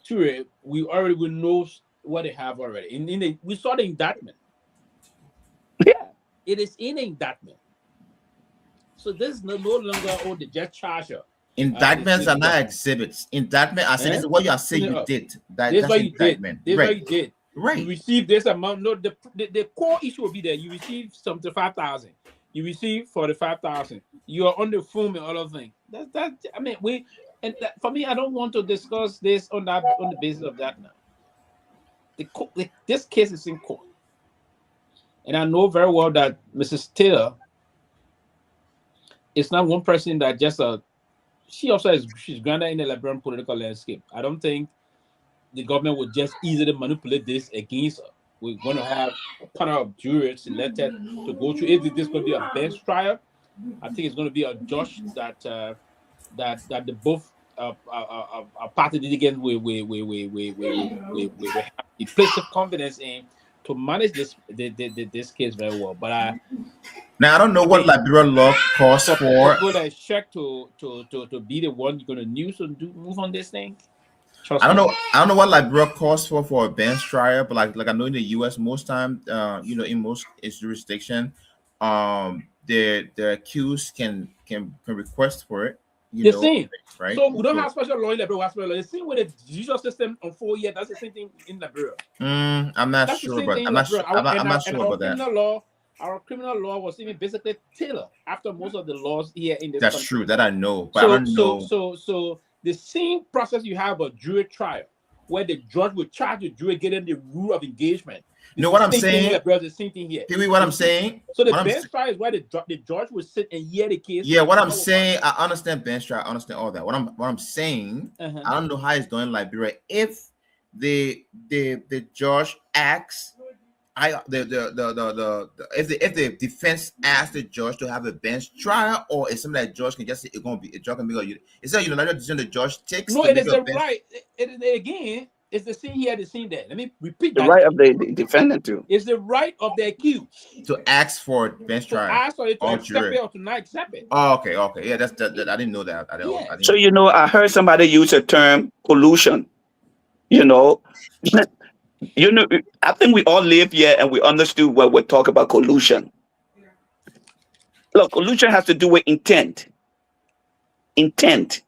Speaker 8: Ture, we know what they have already. We saw the indictment.
Speaker 11: Yeah.
Speaker 8: It is in the indictment. So this is no longer the just charger.
Speaker 4: Indictments are not exhibits. Indictment, I said, this is what you are saying you did.
Speaker 8: This is what you did. This is what you did.
Speaker 4: Right.
Speaker 8: You received this amount. No, the core issue will be there. You received something 5,000. You received 45,000. You are on the phone and all of things. That I mean, for me, I don't want to discuss this on the basis of that now. This case is in court, and I know very well that Mrs. Taylor is not one person that just she also she's grounded in the Liberian political landscape. I don't think the government would just easily manipulate this against her. We're going to have a panel of jurors selected to go through. Is this going to be a bench trial? I think it's going to be a judge that the both party litigants will have implicit confidence in to manage this case very well. But
Speaker 4: now I don't know what Liberian law calls for.
Speaker 8: Go that check to be the one you're going to news and move on this thing.
Speaker 4: I don't know what Liberia calls for a bench trial, but like I know in the U.S. most time, in most jurisdiction, the accused can request for it. Right?
Speaker 8: So we don't have special law in Liberia. The same way the judicial system on 4 years. That's the same thing in Liberia.
Speaker 4: I'm not sure about that.
Speaker 8: Our criminal law was even basically tailored after most of the laws here in this
Speaker 4: country. That's true. That I know, but I don't know.
Speaker 8: So the same process you have a jury trial where the judge will charge the jury getting the rule of engagement.
Speaker 4: You know what I'm saying?
Speaker 8: The same thing here.
Speaker 4: Hear what I'm saying?
Speaker 8: So the bench trial is where the judge will sit and hear the case.
Speaker 4: Yeah, what I'm saying, I understand bench trial, I understand all that. What I'm saying, I don't know how it's done in Liberia. If the judge asks, if the defense asks the judge to have a bench trial, or is something that judge can just say it's gonna be a judge can be is that unilateral decision the judge takes?
Speaker 8: No, it is the right. Again, it's the same here, the same there. Let me repeat
Speaker 11: the right of the defendant to.
Speaker 8: It's the right of the accused
Speaker 4: to ask for bench trial.
Speaker 8: To ask for it to accept it or to not accept it.
Speaker 4: Oh, okay. Yeah, that's that. I didn't know that. I didn't.
Speaker 11: So I heard somebody use the term collusion. I think we all live here and we understood when we talk about collusion. Look, collusion has to do with intent. Intent.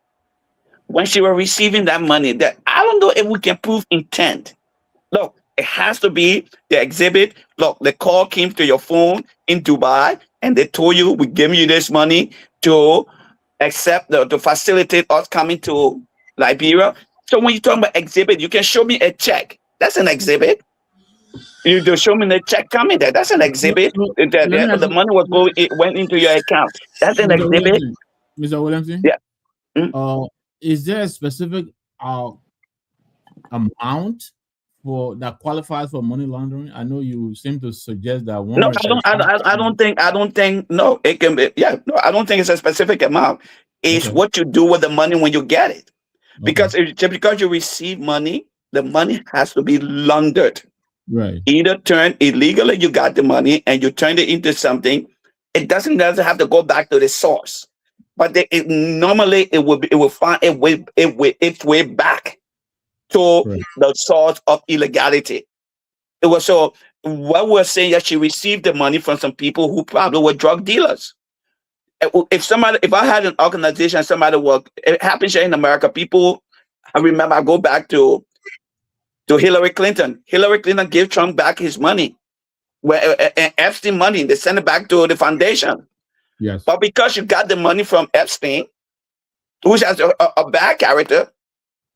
Speaker 11: When she was receiving that money, that I don't know if we can prove intent. Look, It has to be the exhibit. Look, the call came to your phone in Dubai, and they told you we give you this money to accept to facilitate us coming to Liberia. So when you talk about exhibit, you can show me a check. That's an exhibit. You just show me the check coming there. That's an exhibit.
Speaker 6: So let me
Speaker 11: The,
Speaker 6: ask
Speaker 11: the
Speaker 6: you,
Speaker 11: money was going, it went into your account. That's an
Speaker 6: Mr.
Speaker 11: exhibit.
Speaker 6: Williamson. Mr. Williamson,
Speaker 11: Yeah. Mm.
Speaker 6: is there a specific uh amount for that qualifies for money laundering? I know you seem to suggest that
Speaker 11: No,
Speaker 6: 135.
Speaker 11: I don't think, no, it can be, yeah, no, I don't think it's a specific amount. It's
Speaker 6: Okay,
Speaker 11: what you do with the money when you get it.
Speaker 6: okay,
Speaker 11: Just because you receive money, the money has to be laundered.
Speaker 6: right,
Speaker 11: Either turn illegally, you got the money and you turned it into something. It doesn't have to go back to the source, but normally it will find its way back to
Speaker 6: right,
Speaker 11: the source of illegality. It was so what we're saying that she received the money from some people who probably were drug dealers. If I had an organization, somebody work, it happens here in America. People, I remember I go back to Hillary Clinton. Hillary Clinton gave Trump back his money, where Epstein money, they sent it back to the foundation.
Speaker 6: yes.
Speaker 11: But because you got the money from Epstein, who's a bad character,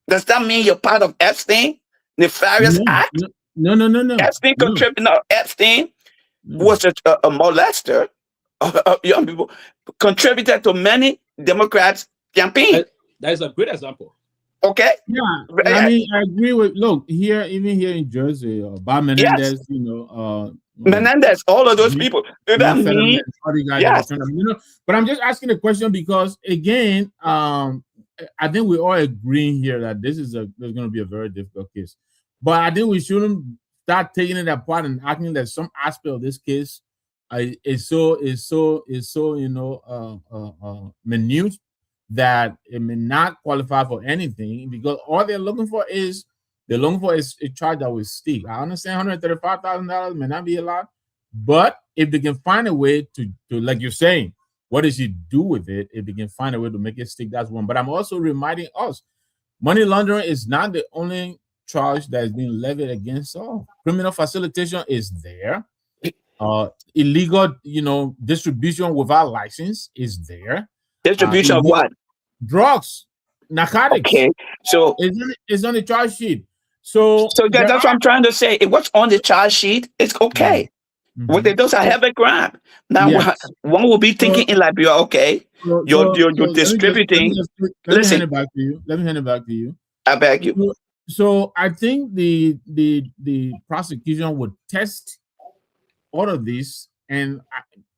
Speaker 11: does that mean you're part of Epstein nefarious
Speaker 6: No,
Speaker 11: act?
Speaker 6: no, no, no, no, no,
Speaker 11: Epstein
Speaker 6: no,
Speaker 11: contributed. No, Epstein
Speaker 6: no.
Speaker 11: was a molester of young people, contributed to many Democrats' campaign.
Speaker 8: That is a great example.
Speaker 11: Okay.
Speaker 6: Yeah, I mean, I agree with. Look here, even here in Jersey, Bob
Speaker 11: Yes.
Speaker 6: Menendez,
Speaker 11: Menendez, all of those people. Do that
Speaker 6: Fetterman,
Speaker 11: mean?
Speaker 6: all the guys
Speaker 11: Yes.
Speaker 6: that but I'm just asking the question because again, I think we're all agreeing here that there's going to be a very difficult case, but I think we shouldn't start taking it apart and acting that some aspect of this case is so minute that it may not qualify for anything because all they're looking for is a charge that will stick. I understand $135,000 may not be a lot, but if they can find a way to like you're saying, what does he do with it? If they can find a way to make it stick, that's one. But I'm also reminding us, money laundering is not the only charge that is being levied against all. Criminal facilitation is there. Illegal, distribution without license is there.
Speaker 11: Distribution of what?
Speaker 6: Drugs, narcotics.
Speaker 11: Okay. So
Speaker 6: It's on the charge sheet. So
Speaker 11: that's what I'm trying to say. If what's on the charge sheet, it's okay. What they do is a heavy crime. Now,
Speaker 6: Yes.
Speaker 11: one will be thinking in Liberia, okay, you're distributing.
Speaker 6: Let me
Speaker 11: Listen,
Speaker 6: hand it back to you. Let me hand it back to you.
Speaker 11: I beg you.
Speaker 6: So I think the prosecution would test all of these, and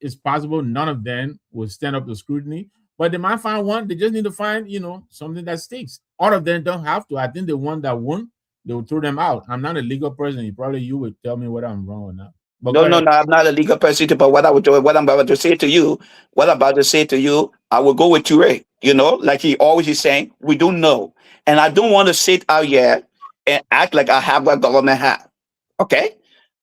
Speaker 6: it's possible none of them will stand up to scrutiny. But they might find one. They just need to find, something that sticks. All of them don't have to. I think the one that won, they will throw them out. I'm not a legal person. You would tell me whether I'm wrong or not. But
Speaker 11: No, I'm not a legal person. But what I'm about to say to you, I will go with Ture. Like he always is saying, we don't know, and I don't want to sit out here and act like I have what government have. Okay,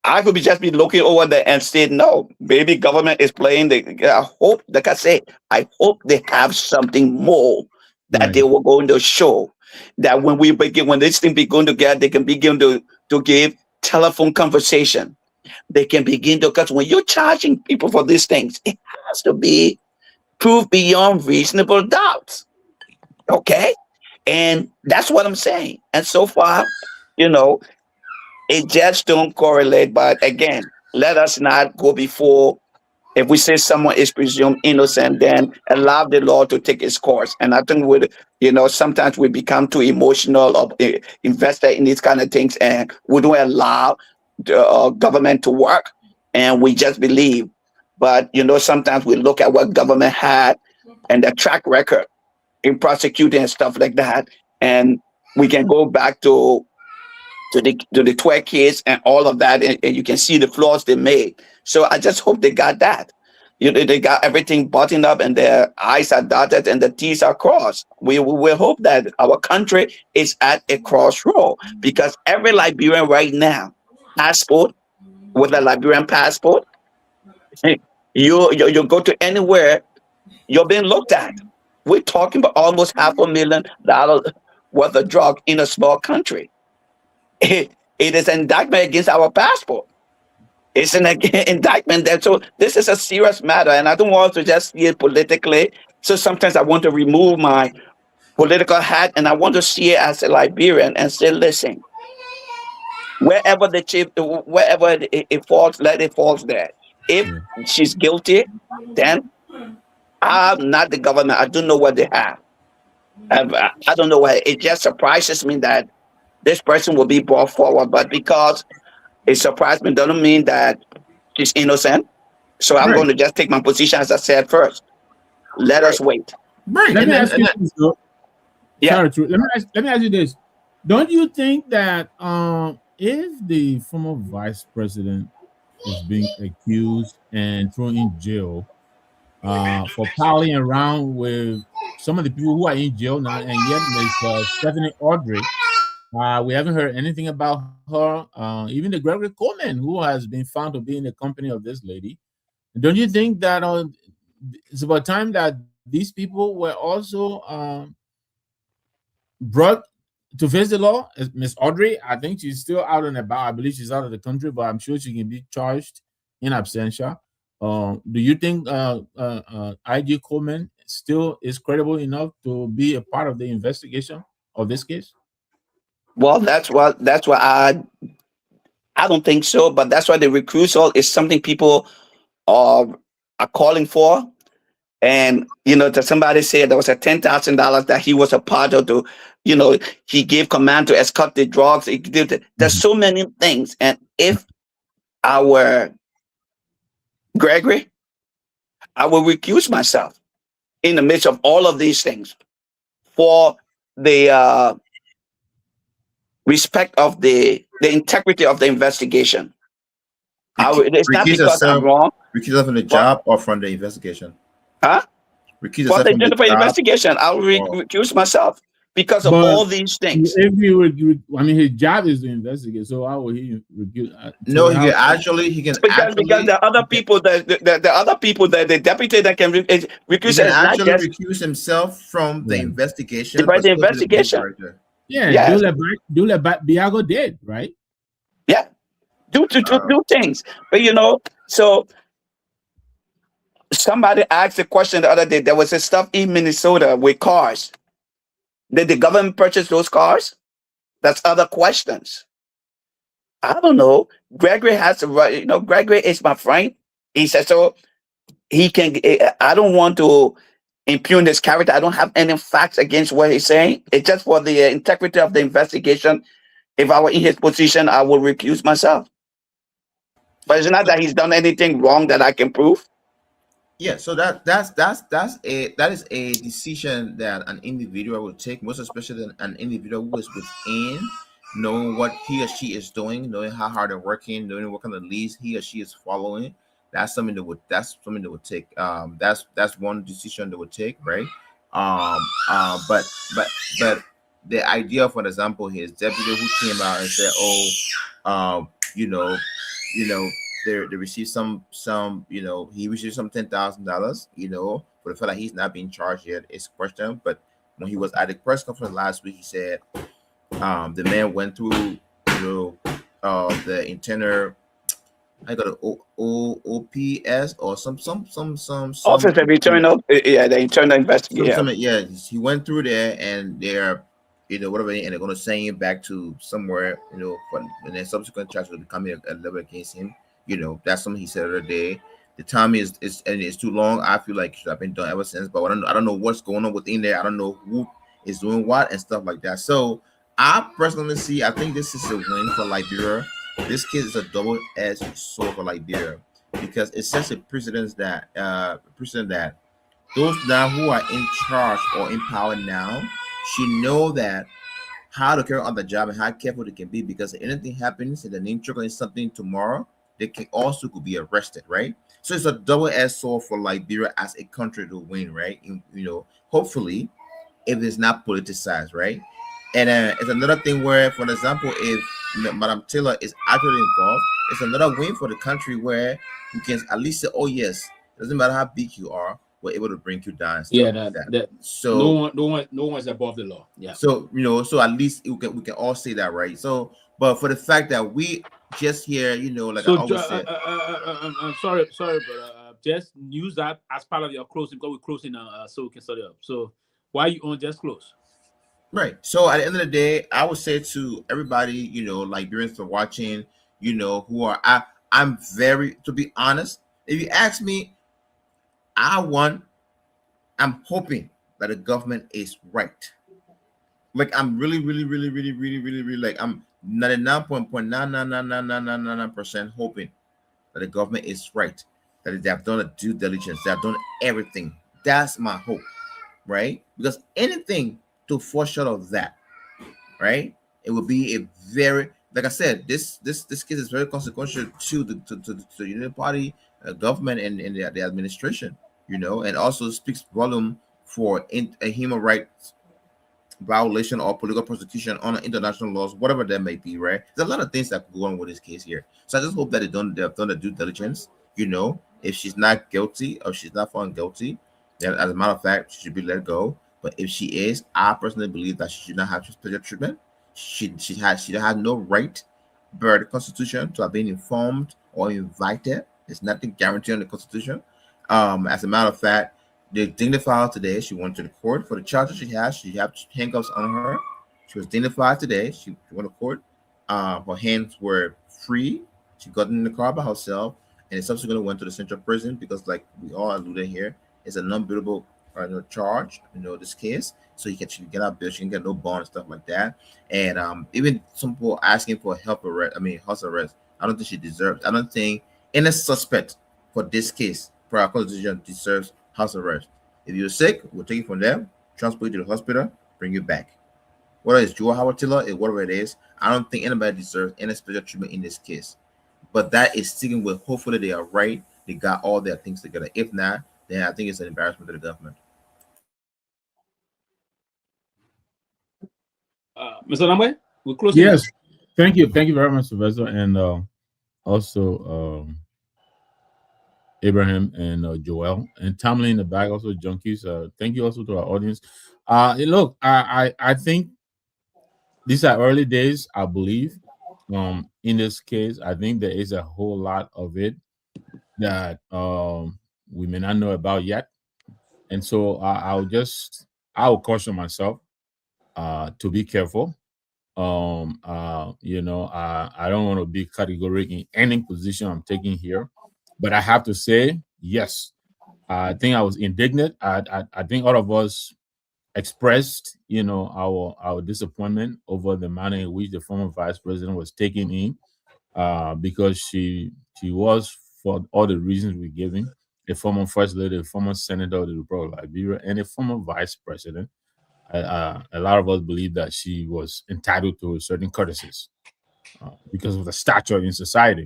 Speaker 11: I could just be looking over there and say, no, maybe government is playing. I hope, like I say, I hope they have something more that they were going to show. That when this thing begin to get, they can begin to give telephone conversation. They can begin to, because when you're charging people for these things, it has to be proved beyond reasonable doubt. Okay? And that's what I'm saying. And so far, it just don't correlate. But again, let us not go before. If we say someone is presumed innocent, then allow the law to take its course. And I think sometimes we become too emotional or invested in these kind of things, and we don't allow the government to work, and we just believe. But sometimes we look at what government had and the track record in prosecuting and stuff like that, and we can go back to the 12 kids and all of that, and you can see the flaws they made. So I just hope they got that. They got everything buttoned up and their I's are dotted and the T's are crossed. We hope that our country is at a crossroad, because every Liberian right now, passport, with a Liberian passport, you go to anywhere, you're being looked at. We're talking about almost $500,000 worth of drug in a small country. It is an indictment against our passport. It's an indictment that, so this is a serious matter, and I don't want to just see it politically. So sometimes I want to remove my political hat and I want to see it as a Liberian and say, listen, wherever the chief, wherever it falls, let it fall there. If
Speaker 6: Yeah.
Speaker 11: she's guilty, then I'm not the government. I don't know what they have. I don't know why. It just surprises me that this person will be brought forward, but because it surprised me, doesn't mean that she's innocent. So I'm
Speaker 6: Right.
Speaker 11: going to just take my position as I said first. Let us wait.
Speaker 4: Right.
Speaker 6: Let
Speaker 4: And
Speaker 6: me
Speaker 4: then,
Speaker 6: ask
Speaker 4: and
Speaker 6: you
Speaker 4: then
Speaker 6: this, though.
Speaker 11: Yeah.
Speaker 6: Sorry, True. Let me ask you this. Don't you think that if the former vice president is being accused and thrown in jail for palling around with some of the people who are in jail now, and yet Miss Stephanie Audrey, we haven't heard anything about her. Even the Gregory Coleman, who has been found to be in the company of this lady. Don't you think that it's about time that these people were also brought to face the law? Miss Audrey, I think she's still out and about. I believe she's out of the country, but I'm sure she can be charged in absentia. Do you think IG Coleman still is credible enough to be a part of the investigation of this case?
Speaker 11: Well, that's what I don't think so, but that's why the recusal is something people are are calling for. And that somebody said there was a $10,000 that he was a part of. He gave command to escort the drugs. There's
Speaker 6: Mhm.
Speaker 11: so many things, and if our Gregory, I will recuse myself in the midst of all of these things for the respect of the integrity of the investigation. It's not
Speaker 4: recuse
Speaker 11: because I'm
Speaker 4: yourself,
Speaker 11: wrong,
Speaker 4: recuse yourself from the
Speaker 11: but
Speaker 4: job or from the investigation.
Speaker 11: huh?
Speaker 4: Recuse
Speaker 11: For
Speaker 4: yourself
Speaker 11: the
Speaker 4: from the
Speaker 11: agenda for
Speaker 4: job
Speaker 11: investigation, I'll
Speaker 4: or
Speaker 11: recuse myself because of
Speaker 6: But
Speaker 11: all these things.
Speaker 6: if he would, I mean, his job is to investigate. So how will he recuse?
Speaker 4: no, he
Speaker 6: How?
Speaker 4: can actually he can
Speaker 11: Because
Speaker 4: actually
Speaker 11: the other
Speaker 4: he can,
Speaker 11: people, the other people, the deputy that can
Speaker 4: he
Speaker 11: recuse
Speaker 4: can
Speaker 11: is not
Speaker 4: actually
Speaker 11: just
Speaker 4: recuse himself from the
Speaker 6: Yeah.
Speaker 4: investigation
Speaker 11: by
Speaker 4: but
Speaker 11: the
Speaker 4: still be the police
Speaker 11: investigation.
Speaker 4: director.
Speaker 6: Yeah,
Speaker 11: Yes,
Speaker 6: Dule Biago did, right?
Speaker 11: yeah,
Speaker 4: Uh,
Speaker 11: do things. But so somebody asked a question the other day. There was a stuff in Minnesota with cars. Did the government purchase those cars? That's other questions. I don't know. Gregory has a right. Gregory is my friend. He said so. He can. I don't want to impugn his character. I don't have any facts against what he's saying. It's just for the integrity of the investigation. If I were in his position, I would recuse myself. But it's not
Speaker 4: so
Speaker 11: that he's done anything wrong that I can prove.
Speaker 4: yeah, so that is a decision that an individual will take, most especially an individual who is within, knowing what he or she is doing, knowing how hard they're working, knowing what kind of leads he or she is following. That's something that would take. That's one decision that would take, right? Um, but but the idea, for example, his deputy who came out and said, "Oh, um, you know, you know." They received he received some $10,000 for the fact that he's not being charged yet. It's question. But when he was at the press conference last week, he said the man went through the internal, I got an OPS or
Speaker 11: Office of Internal, yeah, the internal investigation.
Speaker 4: yeah, he went through there and they're whatever, and they're going to send him back to somewhere, and then subsequent charges will be coming a level against him. That's something he said the other day. The time is and it's too long. I feel like it should have been done ever since, but I don't know what's going on within there. I don't know who is doing what and stuff like that. So I personally I think this is a win for Liberia. This kid is a double-edged sword for Liberia because it sets a precedent that those now who are in charge or in power now should know that how to carry on the job and how careful they can be, because if anything happens and the name trickling something tomorrow, they can also could be arrested, right? So it's a double-edged sword for Liberia as a country to win, right? Hopefully, if it's not politicized, right? And it's another thing where, for example, if Madam Taylor is actually involved, it's another win for the country where you can at least say, "Oh yes, it doesn't matter how big you are, we're able to bring you down and stuff
Speaker 8: Yeah,
Speaker 4: like
Speaker 8: that
Speaker 4: that."
Speaker 8: that
Speaker 4: So
Speaker 8: no one's above the law. Yeah.
Speaker 4: so at least we can all say that, right? So But for the fact that we just here, like I
Speaker 8: So,
Speaker 4: always said,
Speaker 8: I'm sorry, but just use that as part of your closing because we're closing so we can start it up. So, why you on just close?
Speaker 4: right. So at the end of the day, I would say to everybody, Liberians for watching, who are I'm very, to be honest, if you ask me, I want I'm hoping that the government is right. Like I'm really, really, really, really, really, really, really like I'm 99.9999999% hoping that the government is right. That they have done a due diligence, they have done everything. That's my hope, right? Because anything to fall short of that, right? It would be a very, like I said, this case is very consequential to the Union Party government and the administration, and also speaks volume for a human rights violation or political persecution on international laws, whatever that may be, right? There's a lot of things that could go on with this case here. So I just hope that they have done the due diligence. If she's not guilty or she's not found guilty, then as a matter of fact, she should be let go. But if she is, I personally believe that she should not have special treatment. She had no right by the Constitution to have been informed or invited. There's nothing guaranteed on the Constitution. As a matter of fact, they dignified her today. She went to the court for the charges she has. She had handcuffs on her. She was dignified today. She went to court. Her hands were free. She got in the car by herself, and subsequently went to the central prison because, like we all alluded here, it's a non-buildable charge. This case, so she can get out bail. She can get no bond and stuff like that. And even some people asking for help arrest. I mean, house arrest. I don't think she deserves. I don't think any suspect for this case for our constitution deserves house arrest. If you're sick, we'll take you from there, transport you to the hospital, bring you back. Whether it's Joe Howard Tiller or whatever it is, I don't think anybody deserves any special treatment in this case. But that is sticking with hopefully they are right. They got all their things together. If not, then I think it's an embarrassment to the government.
Speaker 8: Mr. Lamwe, we're closing now.
Speaker 6: Yes, thank you very much, Sylvester, and also Abraham and Joel and Tamlin in the back, also junkies. Thank you also to our audience. Look, I think these are early days, I believe. In this case, I think there is a whole lot of it that we may not know about yet, and so I will caution myself to be careful. I don't want to be categorical in any position I'm taking here, but I have to say, yes, I think I was indignant. I think all of us expressed, our disappointment over the manner in which the former vice president was taken in, because she was, for all the reasons we're giving, a former first lady, a former senator of the Republic of Liberia, and a former vice president. A lot of us believe that she was entitled to certain courtesies because of the stature in society.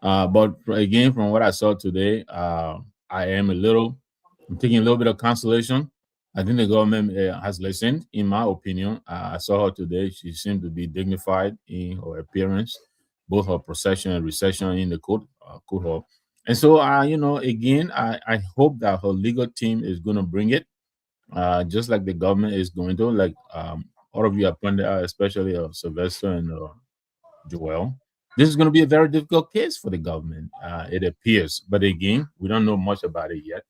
Speaker 6: But again, from what I saw today, I'm taking a little bit of consolation. I think the government has listened, in my opinion. I saw her today. She seemed to be dignified in her appearance, both her procession and recession in the court hall. And so, again, I hope that her legal team is going to bring it, just like the government is going to. Like all of you have pointed out, especially Sylvester and Joel. This is going to be a very difficult case for the government, it appears. But again, we don't know much about it yet.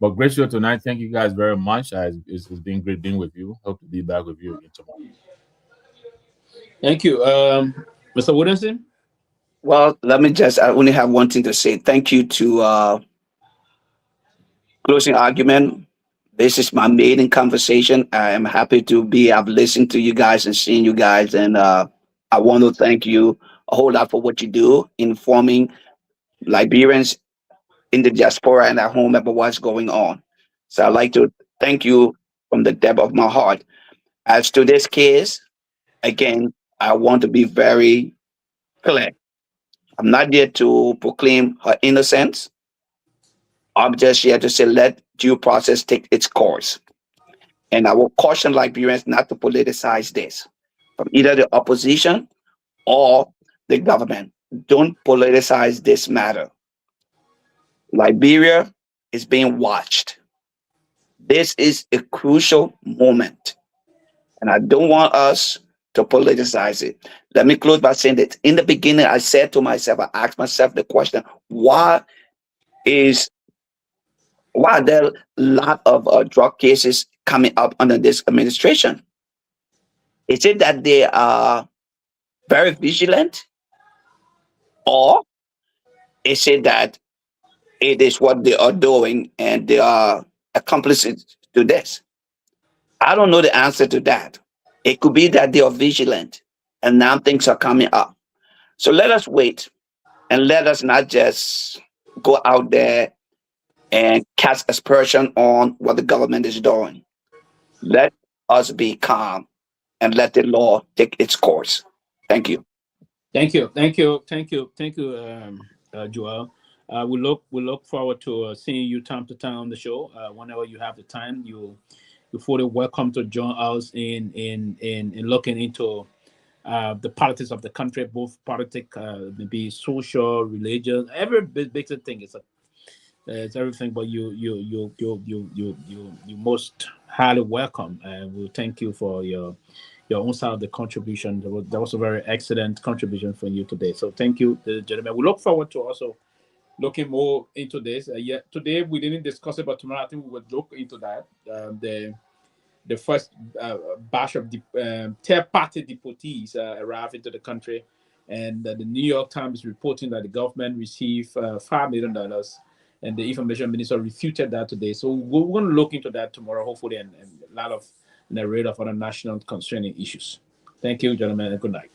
Speaker 6: But great show tonight. Thank you guys very much. It's been great being with you. Hope to be back with you again tomorrow.
Speaker 8: Thank you, Mr. Williamson.
Speaker 11: Well, I only have one thing to say. Thank you to Closing Argument. This is my maiden conversation. I am happy to be. I've listened to you guys and seen you guys, and I want to thank you a whole lot for what you do, informing Liberians in the diaspora and at home about what's going on. So I'd like to thank you from the depth of my heart. As to this case, again, I want to be very clear. I'm not here to proclaim her innocence. I'm just here to say let due process take its course. And I will caution Liberians not to politicize this from either the opposition or the government. Don't politicize this matter. Liberia is being watched. This is a crucial moment. And I don't want us to politicize it. Let me close by saying that in the beginning, I said to myself, I asked myself the question, is why are there a lot of drug cases coming up under this administration? Is it that they are very vigilant, or is it that it is what they are doing and they are accomplices to this? I don't know the answer to that. It could be that they are vigilant and now things are coming up. So let us wait and let us not just go out there and cast aspersion on what the government is doing. Let us be calm and let the law take its course. Thank you.
Speaker 8: Thank you, Joel. We look forward to seeing you time to time on the show. Whenever you have the time, you're fully welcome to join us in looking into the politics of the country, both politic, maybe social, religious, every big thing. It's everything. But you most highly welcome, and we thank you for your own side of the contribution. That was a very excellent contribution from you today. So thank you, gentlemen. We look forward to also looking more into this. Yeah, today we didn't discuss it, but tomorrow I think we will look into that. The first batch of third-party deportees arrived into the country, and the New York Times is reporting that the government received $5 million, and the information minister refuted that today. So we're going to look into that tomorrow, hopefully, and a lot of and a rate of other national concerning issues. Thank you, gentlemen, and good night.